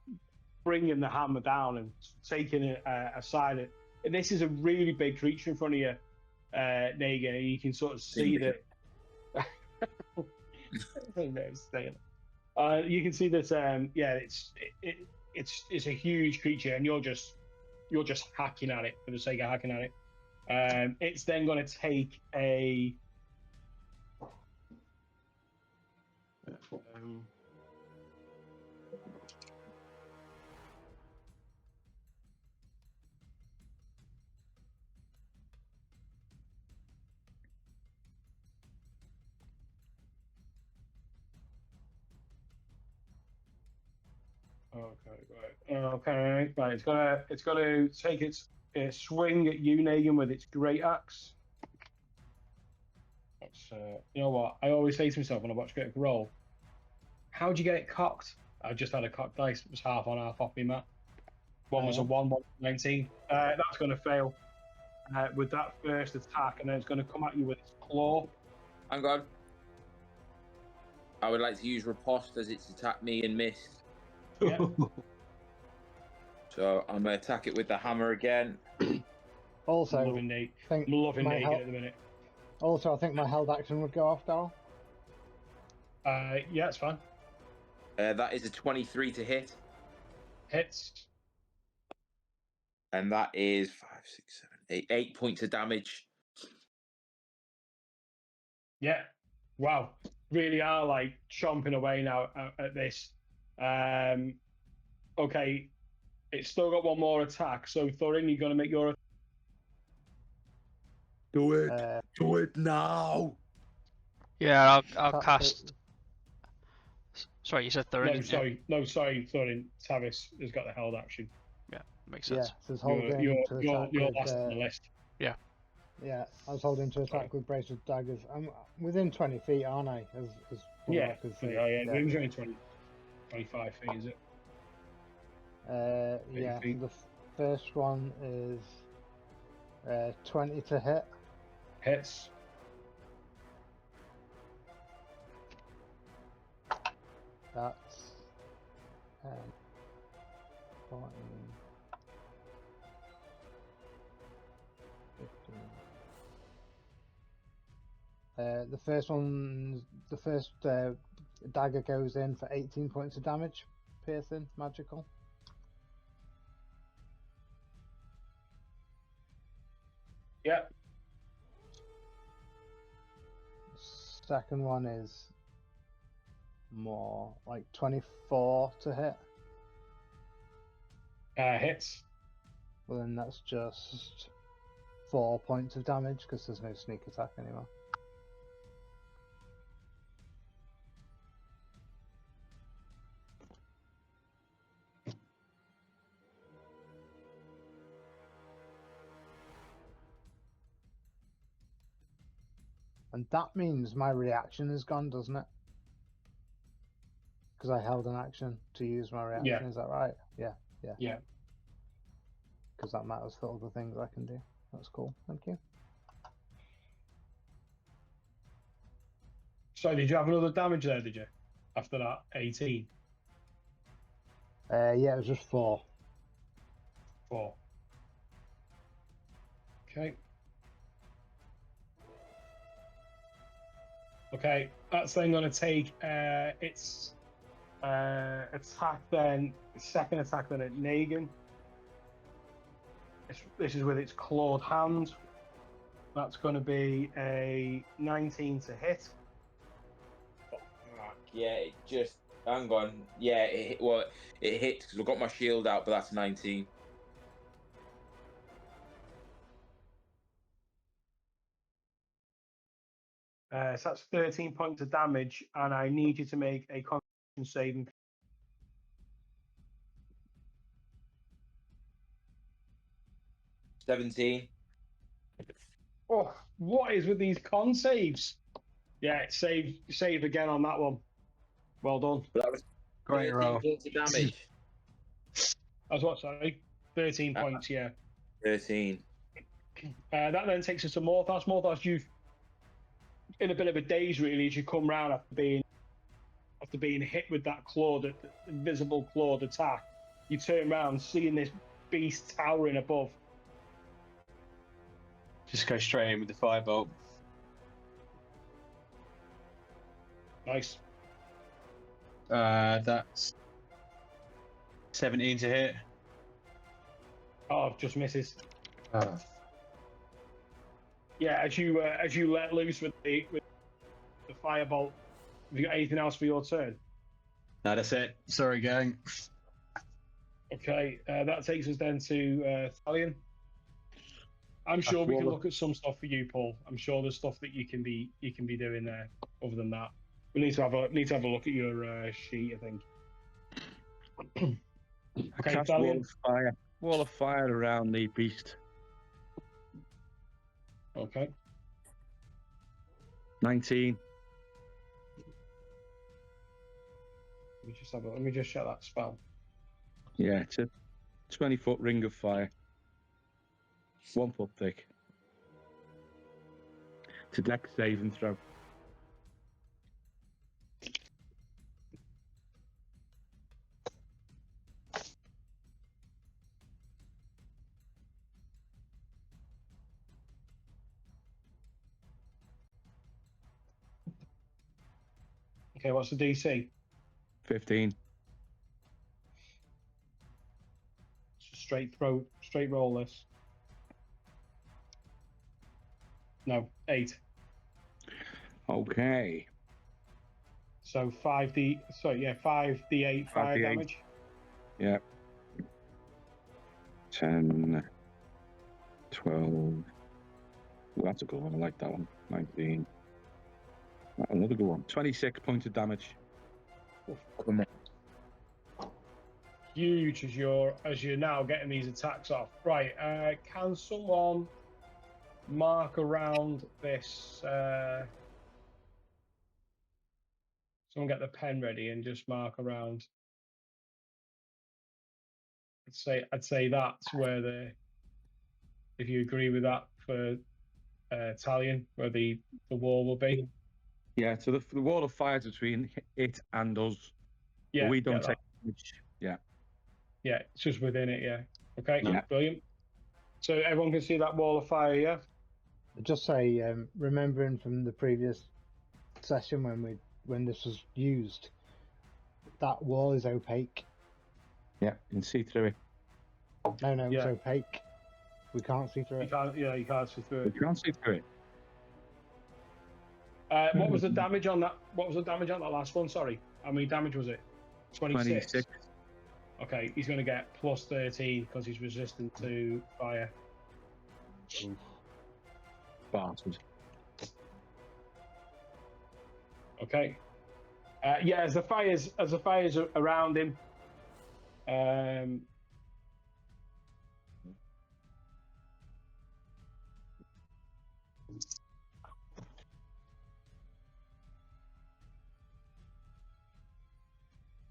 Speaker 1: bringing the hammer down and taking it aside. And this is a really big creature in front of you, Negan, and you can sort of see that. You can see that. It's a huge creature, and you're just hacking at it for the sake of hacking at it. It's then going to take a. Okay, right. It's gonna take its swing at you, Negan, with its great axe. That's, you know what? I always say to myself when I watch Critical Role, how'd you get it cocked? I just had a cocked dice. It was half on, half off me, Matt. One was a 1, 19. That's going to fail with that first attack, and then it's going to come at you with its claw.
Speaker 3: Hang on. I would like to use riposte as it's attacked me and missed.
Speaker 1: Yeah.
Speaker 3: So I'm going to attack it with the hammer again.
Speaker 2: Also,
Speaker 1: I'm loving Nate.
Speaker 2: I think
Speaker 1: I'm loving
Speaker 2: my
Speaker 1: naked
Speaker 2: hel-
Speaker 1: at the minute.
Speaker 2: also, I think my held action would go off, Daryl.
Speaker 1: Yeah, it's fine.
Speaker 3: That is a 23 to hit.
Speaker 1: Hits.
Speaker 3: And that is 5, 6, 7, 8, 8 points of damage.
Speaker 1: Yeah. Wow. Really are like chomping away now at this. Okay. It's still got one more attack. So Thorin, you're gonna make your
Speaker 3: Do it. Do it now.
Speaker 5: Yeah, I'll
Speaker 2: That's
Speaker 5: cast. Sorry, you said Thorin.
Speaker 1: sorry, Thorin. Tavis has got the held action.
Speaker 5: Yeah, makes
Speaker 2: Yeah,
Speaker 5: sense.
Speaker 2: so it's holding to attack
Speaker 1: You're
Speaker 2: with.
Speaker 1: last on the list.
Speaker 2: Yeah, I was holding to attack with braces daggers. I'm within 20 feet, aren't I? As far as
Speaker 1: Yeah.
Speaker 2: I can see.
Speaker 1: Yeah. It's only 25 feet, is it?
Speaker 2: Yeah.
Speaker 1: feet.
Speaker 2: So the first one is 20 to hit.
Speaker 1: Hits.
Speaker 2: That's 14, 15. The first dagger goes in for 18 points of damage, piercing, magical.
Speaker 1: Yeah.
Speaker 2: Second one is more like 24 to hit.
Speaker 1: Hits.
Speaker 2: Well, then that's just 4 points of damage because there's no sneak attack anymore. And that means my reaction is gone, doesn't it? Because I held an action to use my reaction,
Speaker 1: Yeah.
Speaker 2: is that right? Yeah.
Speaker 1: Yeah.
Speaker 2: Because that matters for other things I can do. That's cool, thank you.
Speaker 1: So did you have another damage there, did you? After that 18?
Speaker 2: Yeah, it was just 4.
Speaker 1: 4. Okay. Okay, that's then going to take its attack then, second attack then at Negan. This is with its clawed hand. That's going to be a 19 to hit.
Speaker 3: Yeah, it just... Hang on. Yeah, it hit because I've got my shield out, but that's 19.
Speaker 1: So that's 13 points of damage, and I need you to make a Constitution saving.
Speaker 3: 17.
Speaker 1: Oh, what is with these con saves? Yeah, save again on that one. Well done.
Speaker 3: But that was
Speaker 6: Great
Speaker 3: 13
Speaker 6: roll.
Speaker 3: points of damage.
Speaker 1: That's what, sorry? 13 points, yeah.
Speaker 3: 13.
Speaker 1: That then takes us to Morthos. Morthos, you've in a bit of a daze really as you come round after being hit with that clawed, invisible clawed attack. You turn around, seeing this beast towering above.
Speaker 6: Just go straight in with the firebolt.
Speaker 1: Nice.
Speaker 6: That's 17 to hit.
Speaker 1: Oh, just misses.
Speaker 6: Oh.
Speaker 1: Yeah, as you let loose with the firebolt, have you got anything else for your turn?
Speaker 6: No, that's it. Sorry, gang.
Speaker 1: Okay, that takes us then to Thalion. I'm sure we can look at some stuff for you, Paul. I'm sure there's stuff that you can be doing there. Other than that, we need to have a look at your sheet, I think. Okay,
Speaker 4: Cast
Speaker 1: Thalion.
Speaker 4: wall of fire around the beast.
Speaker 1: Okay.
Speaker 4: 19.
Speaker 1: Let me just check that spell.
Speaker 4: Yeah, it's a 20-foot ring of fire. 1 foot thick. It's a dex save and throw.
Speaker 1: Okay, what's the DC?
Speaker 4: 15.
Speaker 1: Straight roll this. No, 8.
Speaker 4: Okay.
Speaker 1: So 5d8 fire
Speaker 4: 5d8.
Speaker 1: damage.
Speaker 4: Yeah. 10, 12. Well, that's a good one. I like that one. 19. Another good one. 26 points of damage.
Speaker 3: Come on.
Speaker 1: Huge as you're now getting these attacks off. Right, can someone mark around this? Someone get the pen ready and just mark around. I'd say that's where if you agree with that for Italian, where the wall will be.
Speaker 4: Yeah, so the wall of fire is between it and us.
Speaker 1: Yeah,
Speaker 4: but we don't
Speaker 1: get
Speaker 4: take
Speaker 1: that.
Speaker 4: damage. Yeah.
Speaker 1: Yeah, it's just within it. Yeah. Okay.
Speaker 4: Yeah.
Speaker 1: Brilliant. So everyone can see that wall of fire. Yeah.
Speaker 2: Just say, remembering from the previous session when this was used, that wall is opaque.
Speaker 4: Yeah, you can see through it.
Speaker 2: No,
Speaker 1: Yeah.
Speaker 2: it's opaque. We can't see through
Speaker 1: You
Speaker 2: it.
Speaker 1: can't. Yeah, you can't see through it.
Speaker 4: You can't see through it.
Speaker 1: What was the damage on that? What was the damage on that last one? Sorry, how many damage was it? 26.
Speaker 4: 26.
Speaker 1: Okay, he's going to get plus 13 because he's resistant to fire.
Speaker 4: Bastard.
Speaker 1: Okay. Yeah, as the fires around him,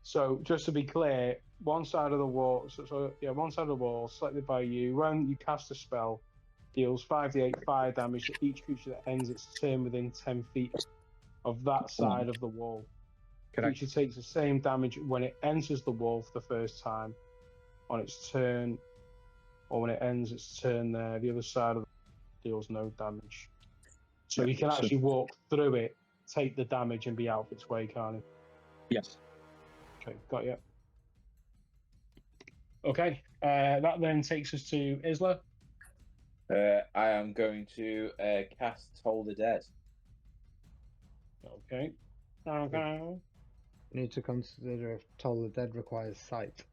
Speaker 1: so just to be clear, one side of the wall, one side of the wall selected by you. When you cast a spell, deals 5d8 fire damage to each creature that ends its turn within 10 feet of that side of the wall.
Speaker 4: Correct.
Speaker 1: Creature takes the same damage when it enters the wall for the first time on its turn, or when it ends its turn there. The other side of the deals no damage. So
Speaker 4: Yeah,
Speaker 1: he can
Speaker 4: so-
Speaker 1: actually walk through it, take the damage, and be out of its way, can't he?
Speaker 4: Yes.
Speaker 1: Okay, got you. Okay, that then takes us to Isla.
Speaker 3: I am going to cast Toll the Dead.
Speaker 1: Okay. Okay.
Speaker 2: We need to consider if Toll the Dead requires sight.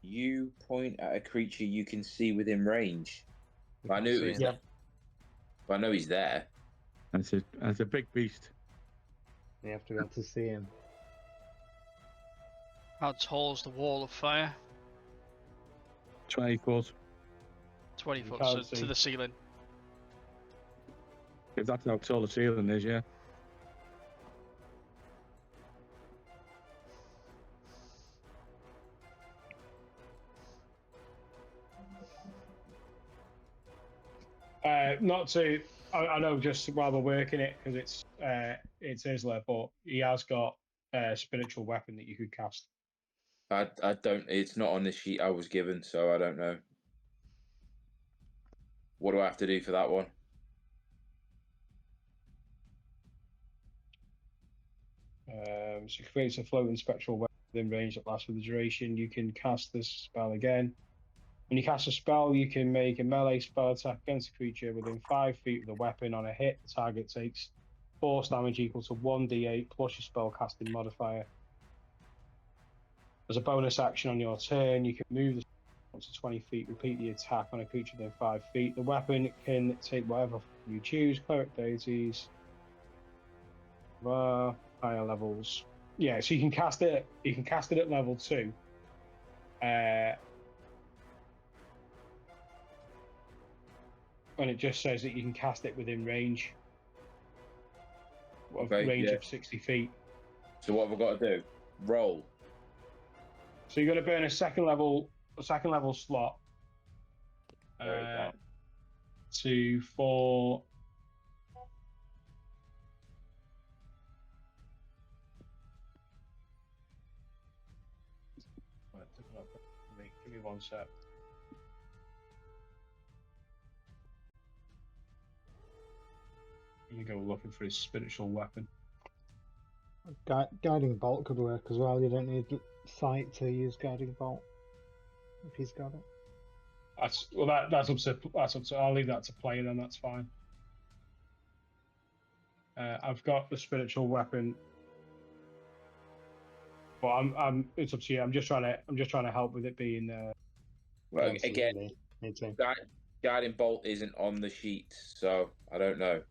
Speaker 3: You point at a creature you can see within range. I knew it was
Speaker 1: Yeah.
Speaker 3: there. But I know he's there.
Speaker 4: That's a big beast.
Speaker 2: You have to be able to see him.
Speaker 5: How tall's the wall of fire?
Speaker 4: 20 foot.
Speaker 5: 20
Speaker 1: You
Speaker 5: foot,
Speaker 1: can't
Speaker 5: so
Speaker 1: see.
Speaker 5: to the ceiling.
Speaker 4: If that's how tall the ceiling is, yeah.
Speaker 1: Not to. I know just while we're working it because it's Isla, but he has got a spiritual weapon that you could cast.
Speaker 3: I don't. It's not on the sheet I was given, so I don't know. What do I have to do for that one?
Speaker 1: So it creates a floating spectral weapon within range that lasts for the duration. You can cast this spell again. When you cast a spell, you can make a melee spell attack against a creature within 5 feet of the weapon. On a hit, the target takes force damage equal to 1d8 plus your spell casting modifier. As a bonus action on your turn, you can move the up to 20 feet, repeat the attack on a creature within 5 feet. The weapon can take whatever you choose, cleric deities, higher levels. Yeah, so you can cast it. You can cast it at level 2. And it just says that you can cast it within range.
Speaker 3: Okay,
Speaker 1: of 60 feet.
Speaker 3: So what have I got to do? Roll.
Speaker 1: So you're going to burn a second level slot.
Speaker 3: Right,
Speaker 1: For give me one sec. gonna go looking for his spiritual weapon.
Speaker 2: Guiding bolt could work as well. You don't need sight to use guiding bolt if he's got it.
Speaker 1: That's up to. I'll leave that to play then. That's fine. I've got the spiritual weapon, but it's up to you. I'm just trying to help with it being.
Speaker 3: Well,
Speaker 2: Absolutely.
Speaker 3: again,
Speaker 2: Me too.
Speaker 3: guiding bolt isn't on the sheet, so I don't know.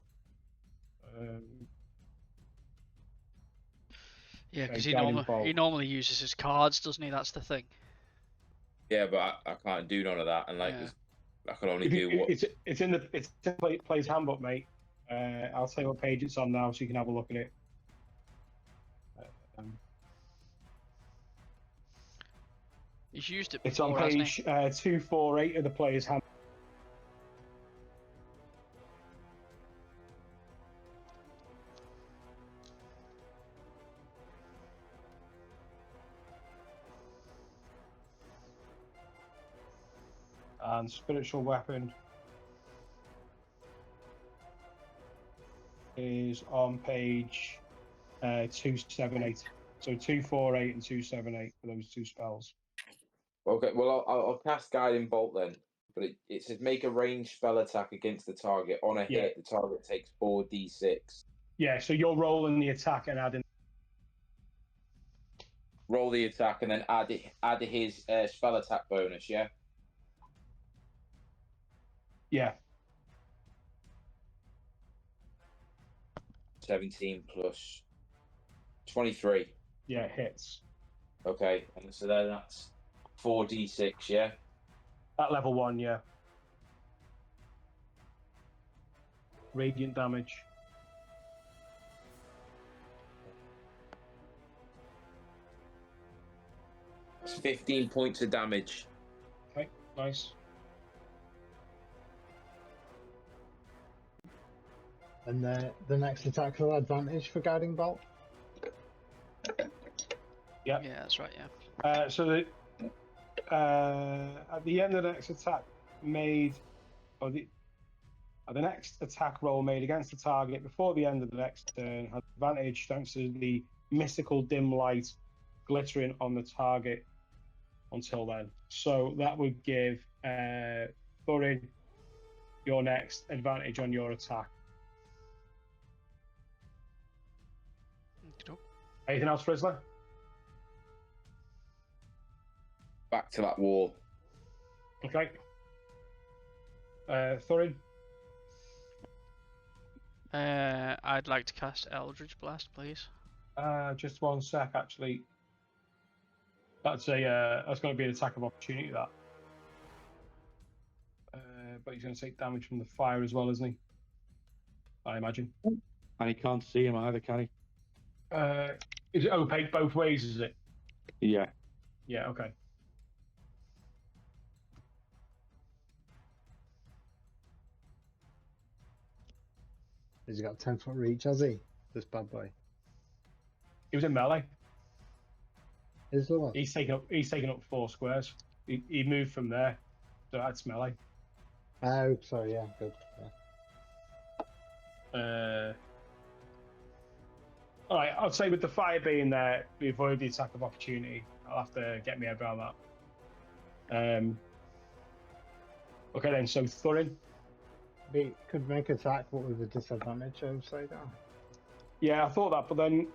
Speaker 5: Yeah, because
Speaker 1: guiding
Speaker 5: he
Speaker 1: bolt.
Speaker 5: normally uses his cards, doesn't he? That's the thing.
Speaker 3: Yeah, but I can't do none of that, and like
Speaker 5: Yeah.
Speaker 3: I can only do what.
Speaker 1: It's in the player's handbook, mate. I'll tell you what page it's on now, so you can have a look at it.
Speaker 5: He's used it
Speaker 1: It's
Speaker 5: before,
Speaker 1: on
Speaker 5: hasn't
Speaker 1: page 248 of the player's handbook. And spiritual weapon is on page 278. So 248 and 278 for those two spells.
Speaker 3: Okay, well I'll cast guiding bolt then, but it says make a ranged spell attack against the target. On a hit, the target takes 4d6.
Speaker 1: Yeah, so you're rolling the attack and adding.
Speaker 3: Roll the attack and then add his spell attack bonus. Yeah.
Speaker 1: Yeah.
Speaker 3: 17 plus 23.
Speaker 1: Yeah, it hits.
Speaker 3: Okay, and so then that's 4d6, yeah?
Speaker 1: At level 1, yeah. Radiant damage.
Speaker 3: It's 15 points of damage.
Speaker 1: Okay, nice.
Speaker 2: And the next attack will advantage for guiding bolt.
Speaker 1: Yeah.
Speaker 5: Yeah, that's right. Yeah.
Speaker 1: So at the end of the next attack made, or the next attack roll made against the target before the end of the next turn has advantage thanks to the mystical dim light glittering on the target until then. So that would give Thorin your next advantage on your attack. Anything else, Frizzler?
Speaker 3: Back to that wall.
Speaker 1: Okay. Thorin?
Speaker 5: I'd like to cast Eldritch Blast, please.
Speaker 1: Just one sec, actually. That's going to be an attack of opportunity, that. But he's going to take damage from the fire as well, isn't he? I imagine.
Speaker 4: And he can't see him either, can he?
Speaker 1: Is it opaque both ways, is it?
Speaker 4: Yeah.
Speaker 1: Yeah, okay.
Speaker 2: He's got 10-foot reach, has he? This bad boy.
Speaker 1: He was in melee.
Speaker 2: Is the one?
Speaker 1: He's taken up 4 squares. He moved from there, so that's melee.
Speaker 2: Oh, sorry, yeah, good. Yeah.
Speaker 1: All right, I'd say with the fire being there, we avoid the attack of opportunity. I'll have to get my head around that. Okay then, so Thorin.
Speaker 2: He could make attack, but with a disadvantage, I would say that.
Speaker 1: Yeah, I thought that, but then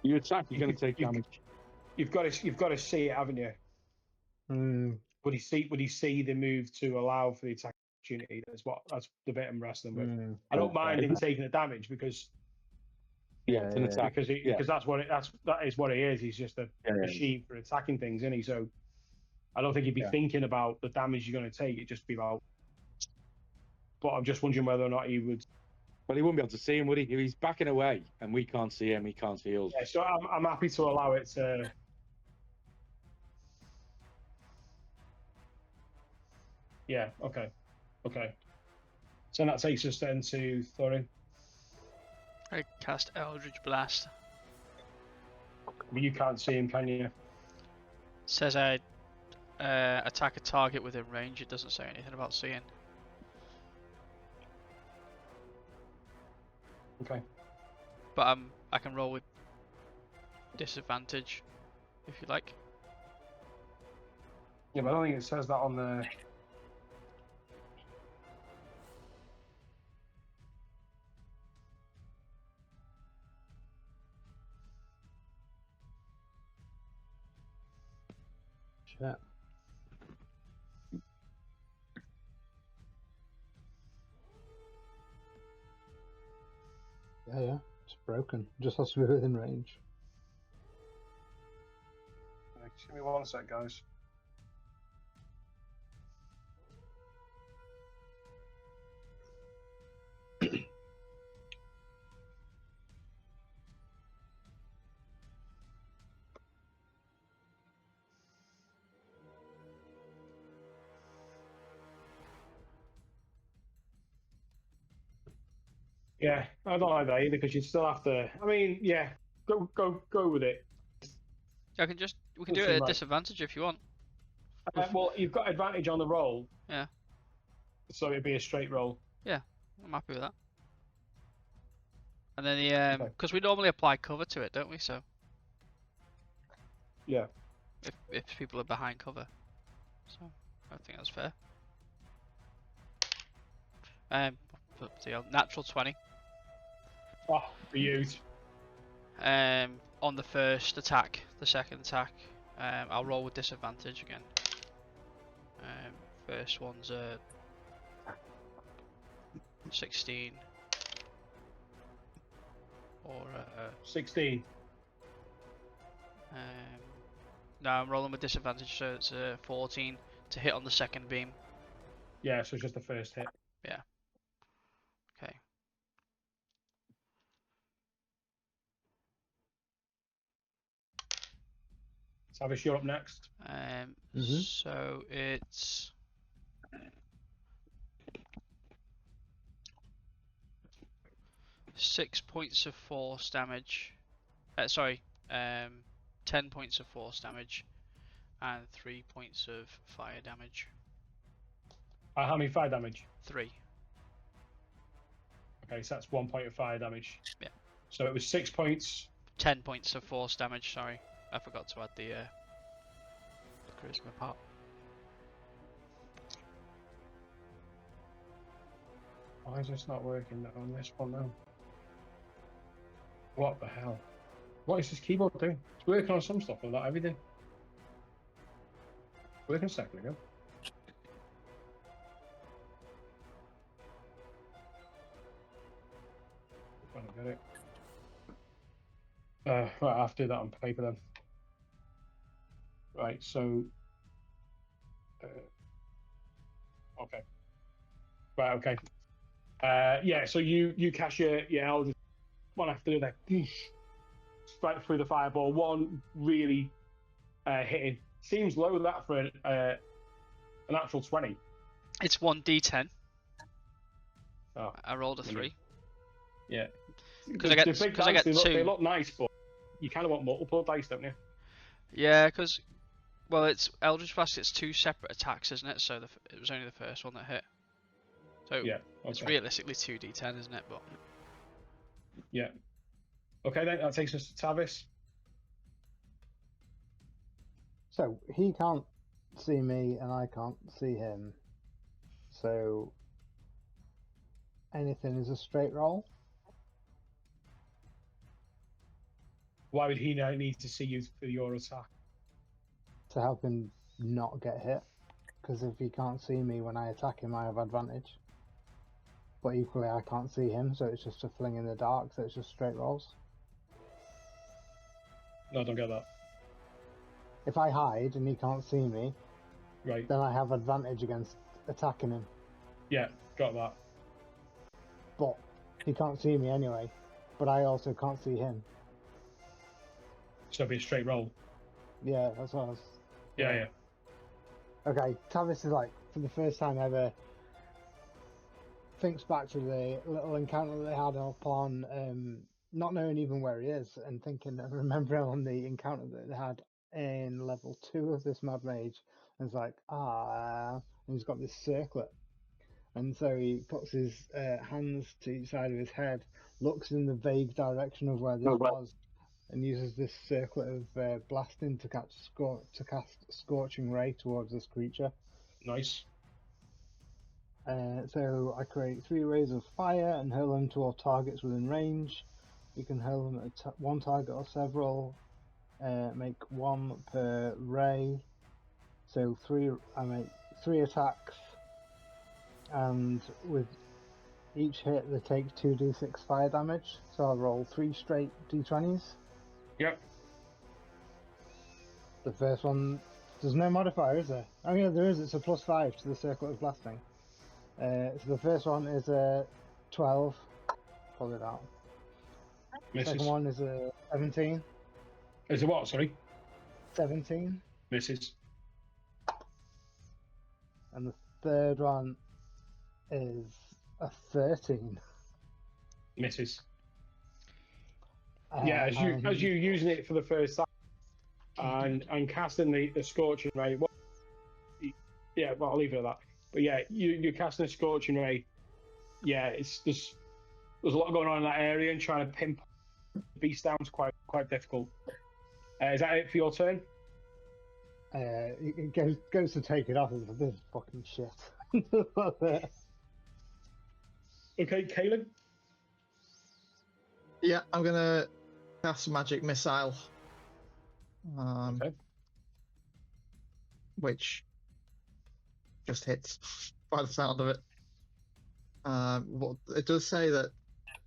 Speaker 4: You attack, you're going to take damage.
Speaker 1: you've got to see it, haven't you? Would he see the move to allow for the attack opportunity? That's the bit I'm wrestling with. I don't mind him taking the damage because
Speaker 4: It's an attack.
Speaker 1: because that is what he is. He's just a machine for attacking things, isn't he? So I don't think he'd be thinking about the damage you're going to take. It'd just be about. But I'm just wondering whether or not he would.
Speaker 4: But he wouldn't be able to see him, would he? If he's backing away and we can't see him, he can't see us.
Speaker 1: Yeah, so I'm happy to allow it to. Yeah. Okay. So that takes us then to Thorin.
Speaker 5: I cast Eldritch Blast.
Speaker 1: You can't see him, can you?
Speaker 5: Says I attack a target within range. It doesn't say anything about seeing.
Speaker 1: Okay.
Speaker 5: But I can roll with disadvantage if you like.
Speaker 1: Yeah, but I don't think it says that on the.
Speaker 2: Shit. Yeah, it's broken. Just has to be within range.
Speaker 1: Just give me one sec, guys. Yeah, I don't like that either because you still have to. I mean, yeah, go with it.
Speaker 5: We can do
Speaker 1: Doesn't
Speaker 5: it
Speaker 1: seem
Speaker 5: at
Speaker 1: right.
Speaker 5: disadvantage if you want.
Speaker 1: Well, you've got advantage on the roll.
Speaker 5: Yeah.
Speaker 1: So it'd be a straight roll.
Speaker 5: Yeah, I'm happy with that. And then the because we normally apply cover to it, don't we? So
Speaker 1: Yeah.
Speaker 5: if people are behind cover, so I think that's fair. The natural 20.
Speaker 1: Oh, for you.
Speaker 5: On the first attack, the second attack, I'll roll with disadvantage again. First one's 16 or
Speaker 1: 16.
Speaker 5: No, I'm rolling with disadvantage, so it's 14 to hit on the second beam.
Speaker 1: Yeah, so it's just the first hit.
Speaker 5: Yeah. Okay.
Speaker 1: Savish, you're up next.
Speaker 5: So it's 6 points of force damage. 10 points of force damage and 3 points of fire damage.
Speaker 1: How many fire damage?
Speaker 5: 3.
Speaker 1: Okay, so that's 1 point of fire damage.
Speaker 5: Yeah.
Speaker 1: So it was 6 points.
Speaker 5: 10 points of force damage, sorry. I forgot to add the charisma part.
Speaker 1: Why is this not working on this one now? What the hell? What is this keyboard doing? It's working on some stuff, but not everything. Working a second ago. I don't get it. Right, I have to do that on paper then. Right, so. Okay. Right, okay. Yeah, so you cast your Eldritch one after the other. Straight through the fireball. One really hitting. Seems low that for an actual 20.
Speaker 5: It's 1d10.
Speaker 1: Oh,
Speaker 5: I rolled a 3.
Speaker 1: Yeah.
Speaker 5: Because I get 2.
Speaker 1: They look nice, but you kind of want multiple dice, don't you?
Speaker 5: Yeah, because well, it's Eldritch Blast. It's 2 separate attacks, isn't it? So it was only the first one that hit. So
Speaker 1: yeah,
Speaker 5: it's realistically 2d10, isn't it? But
Speaker 1: yeah. Okay, then that takes us to Tavis.
Speaker 2: So he can't see me and I can't see him. So anything is a straight roll.
Speaker 1: Why would he now need to see you for your attack?
Speaker 2: To help him not get hit. Because if he can't see me when I attack him, I have advantage. But equally, I can't see him, so it's just a fling in the dark, so it's just straight rolls.
Speaker 1: No, I don't get that.
Speaker 2: If I hide and he can't see me,
Speaker 1: right,
Speaker 2: then I have advantage against attacking him.
Speaker 1: Yeah, got that.
Speaker 2: But he can't see me anyway, but I also can't see him.
Speaker 1: So it'll be a straight roll.
Speaker 2: Yeah, that's what I was...
Speaker 1: Yeah.
Speaker 2: Okay, Tavis is like, for the first time ever, thinks back to the little encounter that they had up on, not knowing even where he is, and remembering on the encounter that they had in level 2 of this Mad Mage, and it's like, and he's got this circlet. And so he puts his hands to each side of his head, looks in the vague direction of where this was, and uses this circlet of blasting to cast Scorching Ray towards this creature.
Speaker 1: Nice.
Speaker 2: So I create 3 rays of fire and hurl them toward targets within range. You can hurl them at one target or several. Make 1 per ray. So I make 3 attacks, and with each hit they take 2d6 fire damage. So I'll roll 3 straight d20s.
Speaker 1: Yep.
Speaker 2: The first one, there's no modifier, is there? Oh yeah, there is. It's a +5 to the circle of blasting. So the first one is a 12. Pull it out.
Speaker 1: Misses.
Speaker 2: Second one is a 17.
Speaker 1: Is it what? Sorry.
Speaker 2: 17.
Speaker 1: Misses.
Speaker 2: And the third one is a 13.
Speaker 1: Misses. Yeah, as you're using it for the first time and casting the Scorching Ray. Well, yeah, well, I'll leave it at that. But yeah, you're casting a Scorching Ray. Yeah, there's a lot going on in that area, and trying to pinpoint the beast down is quite difficult. Is that it for your turn?
Speaker 2: It goes to take it off. It's like, this is fucking shit.
Speaker 1: Okay, Caleb.
Speaker 7: Yeah, I'm gonna cast Magic Missile.
Speaker 1: Okay.
Speaker 7: Which just hits by the sound of it. Well, it does say that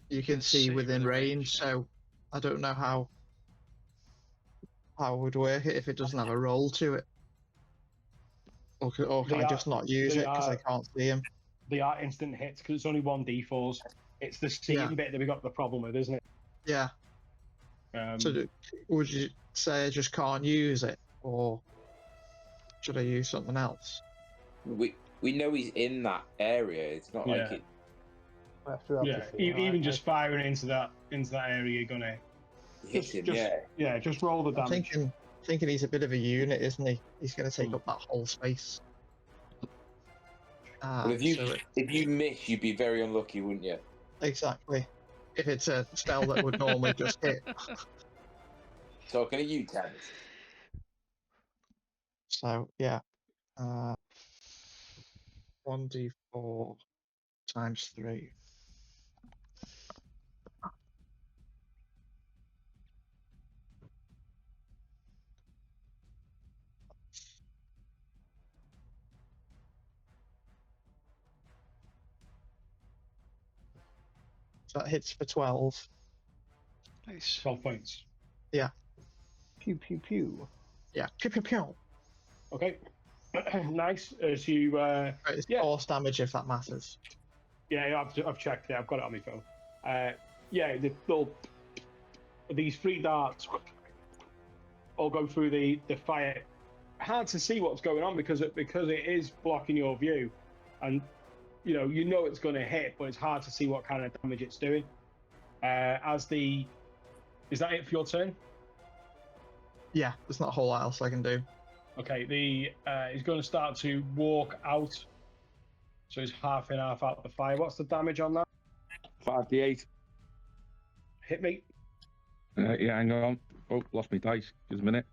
Speaker 7: you can see within range, so I don't know how it would work if it doesn't have a roll to it. Or can I just not use it because I can't see him?
Speaker 1: They are instant hits because it's only 1d4s. It's the seeing bit that we got the problem with, isn't it?
Speaker 7: Yeah. So would you say I just can't use it, or should I use something else?
Speaker 3: We know he's in that area. It's not like it.
Speaker 1: Yeah, even just firing into that area, you're gonna
Speaker 3: hit him.
Speaker 1: Just roll the damage.
Speaker 7: I'm thinking he's a bit of a unit, isn't he? He's going to take up that whole space.
Speaker 3: Well, if you miss, you'd be very unlucky, wouldn't you?
Speaker 7: Exactly. If it's a spell that would normally just hit.
Speaker 3: Talking to you, Ted.
Speaker 7: So yeah, 1d4 times 3. So that hits for 12.
Speaker 5: Nice.
Speaker 1: 12 points.
Speaker 7: Yeah.
Speaker 2: Pew pew pew.
Speaker 7: Yeah. Pew pew pew.
Speaker 1: Okay. Nice. As you.
Speaker 7: It's force damage if that matters.
Speaker 1: Yeah, I've checked it. I've got it on my phone. Yeah, these 3 darts all go through the fire. Hard to see what's going on because it is blocking your view, and you know it's going to hit, but it's hard to see what kind of damage it's doing. Is that it for your turn?
Speaker 7: Yeah, there's not a whole lot else I can do.
Speaker 1: Okay, he's going to start to walk out. So he's half in, half out the fire. What's the damage on that?
Speaker 4: 5d8.
Speaker 1: Hit me.
Speaker 4: Yeah, hang on. Oh, lost my dice. Just a minute.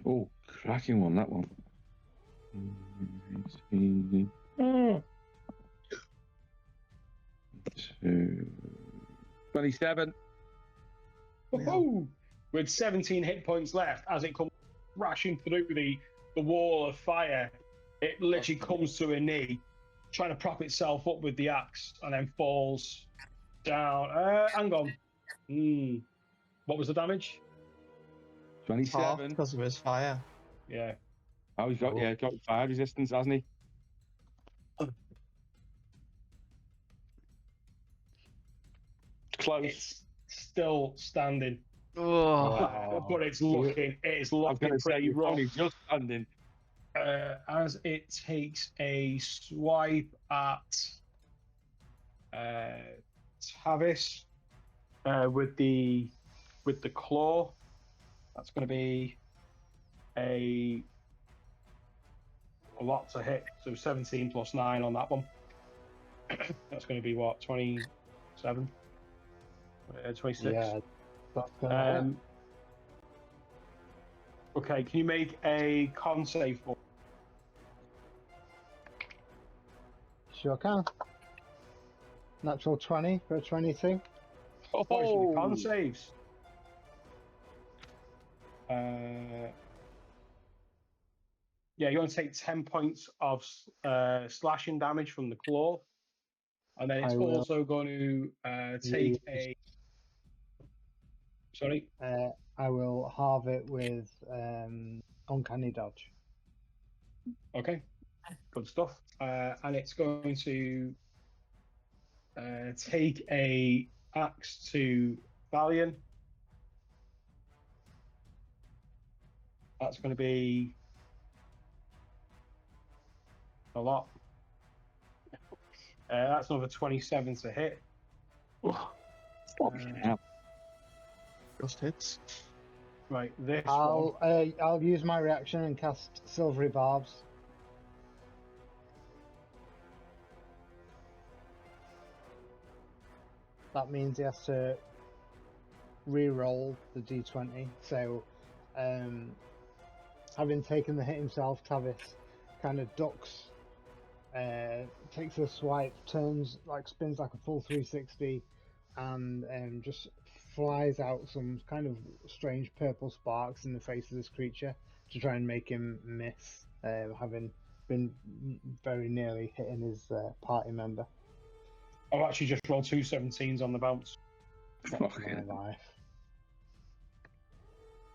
Speaker 4: Oh, cracking one, that one. 27.
Speaker 1: Woohoo! With 17 hit points left, as it comes crashing through the wall of fire, it literally comes to a knee, trying to prop itself up with the axe, and then falls down. Hang on. What was the damage?
Speaker 4: 27.
Speaker 7: Because of his fire.
Speaker 1: Yeah.
Speaker 4: Oh, he's got got fire resistance, hasn't he? Close.
Speaker 1: It's still standing.
Speaker 5: Oh.
Speaker 1: But it's looking pretty rough.
Speaker 4: Only just standing.
Speaker 1: As it takes a swipe at Tavis with the claw. That's going to be a a lot to hit. So 17 plus 9 on that one. That's going to be what, 27? 26?
Speaker 2: Yeah, that's gonna hit.
Speaker 1: Okay, can you make a con save for?
Speaker 2: Sure can. Natural 20 for a 22.
Speaker 1: What should be con saves? Yeah, you're going to take 10 points of slashing damage from the claw. And then it's also going to take a... Sorry?
Speaker 2: I will halve it with Uncanny Dodge.
Speaker 1: Okay, good stuff. And it's going to take a axe to Valian. That's going to be a lot. That's another 27 to hit.
Speaker 7: Just hits.
Speaker 1: Right, this
Speaker 2: I'll use my reaction and cast Silvery Barbs. That means he has to re-roll the d20. So, having taken the hit himself, Tavis kind of ducks, takes a swipe, turns, spins like a full 360, and just flies out some kind of strange purple sparks in the face of this creature to try and make him miss, having been very nearly hitting his party member.
Speaker 1: I've actually just rolled 2 17s on the bounce.
Speaker 2: Fuck my life.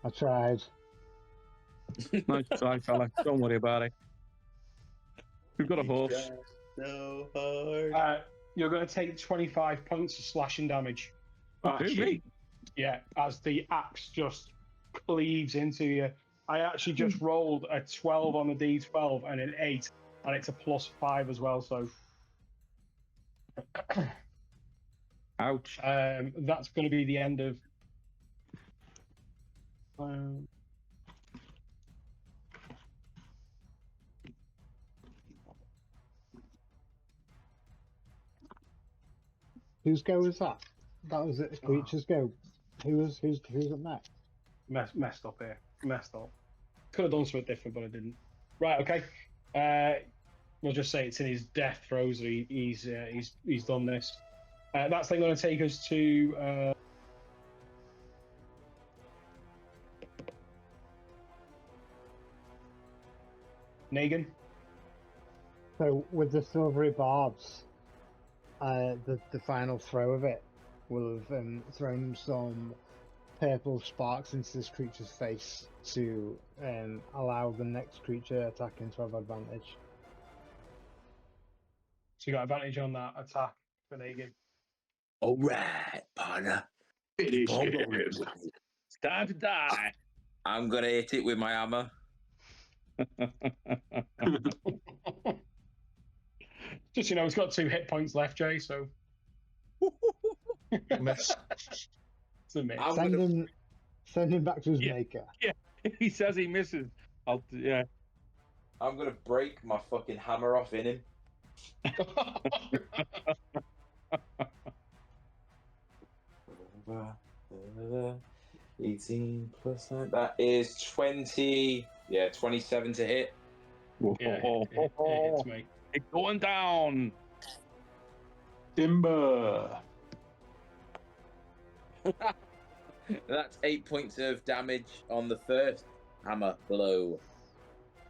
Speaker 2: I tried.
Speaker 4: Nice try, fella. Don't worry about it. We've got a horse.
Speaker 3: So hard.
Speaker 1: You're going to take 25 points of slashing damage.
Speaker 4: Me?
Speaker 1: Yeah, as the axe just cleaves into you. I actually just rolled a 12 on the d12 and an 8, and it's a +5 as well, so...
Speaker 4: Ouch.
Speaker 1: That's going to be the end of...
Speaker 2: Whose go was that? That was it. Creature's go. Who's up next?
Speaker 1: Messed up here. Messed up. Could have done something different, but I didn't. Right. Okay. We'll just say it's in his death throes that he's done this. That's then going to take us to Negan.
Speaker 2: So with the silvery barbs, the final throw of it will have thrown some purple sparks into this creature's face to allow the next creature attacking to have advantage.
Speaker 1: So you got advantage on that attack for Negan.
Speaker 3: All right, partner.
Speaker 8: Finish him. It's time to die.
Speaker 3: I'm gonna hit it with my hammer.
Speaker 1: Just he's got 2 hit points left, Jay. So
Speaker 7: Miss.
Speaker 1: it's a miss.
Speaker 2: Send him back to his maker.
Speaker 4: Yeah, if he says he misses, yeah.
Speaker 3: I'm gonna break my fucking hammer off in him. 18 plus 9. That is 20. Yeah, 27 to hit.
Speaker 1: Yeah, it hits, mate.
Speaker 4: It's going down.
Speaker 8: Timber.
Speaker 3: That's 8 points of damage on the first hammer blow.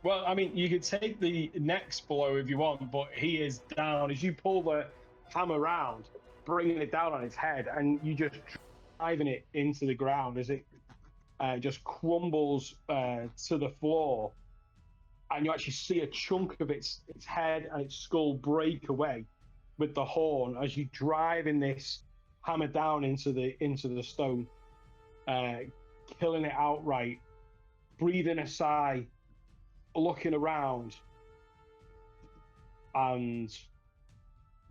Speaker 1: Well, I mean, you could take the next blow if you want, but he is down. As you pull the hammer round, bringing it down on his head, and you just driving it into the ground as it just crumbles to the floor, and you actually see a chunk of its head and its skull break away with the horn as you drive in this hammer down into the stone, killing it outright, breathing a sigh, looking around, and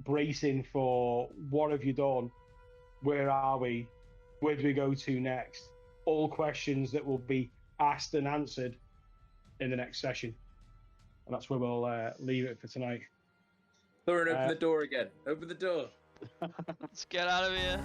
Speaker 1: bracing for what have you done? Where are we? Where do we go to next? All questions that will be asked and answered in the next session. and that's where we'll leave it for tonight.
Speaker 3: Thorin, open the door again. Open the door.
Speaker 5: Let's get out of here.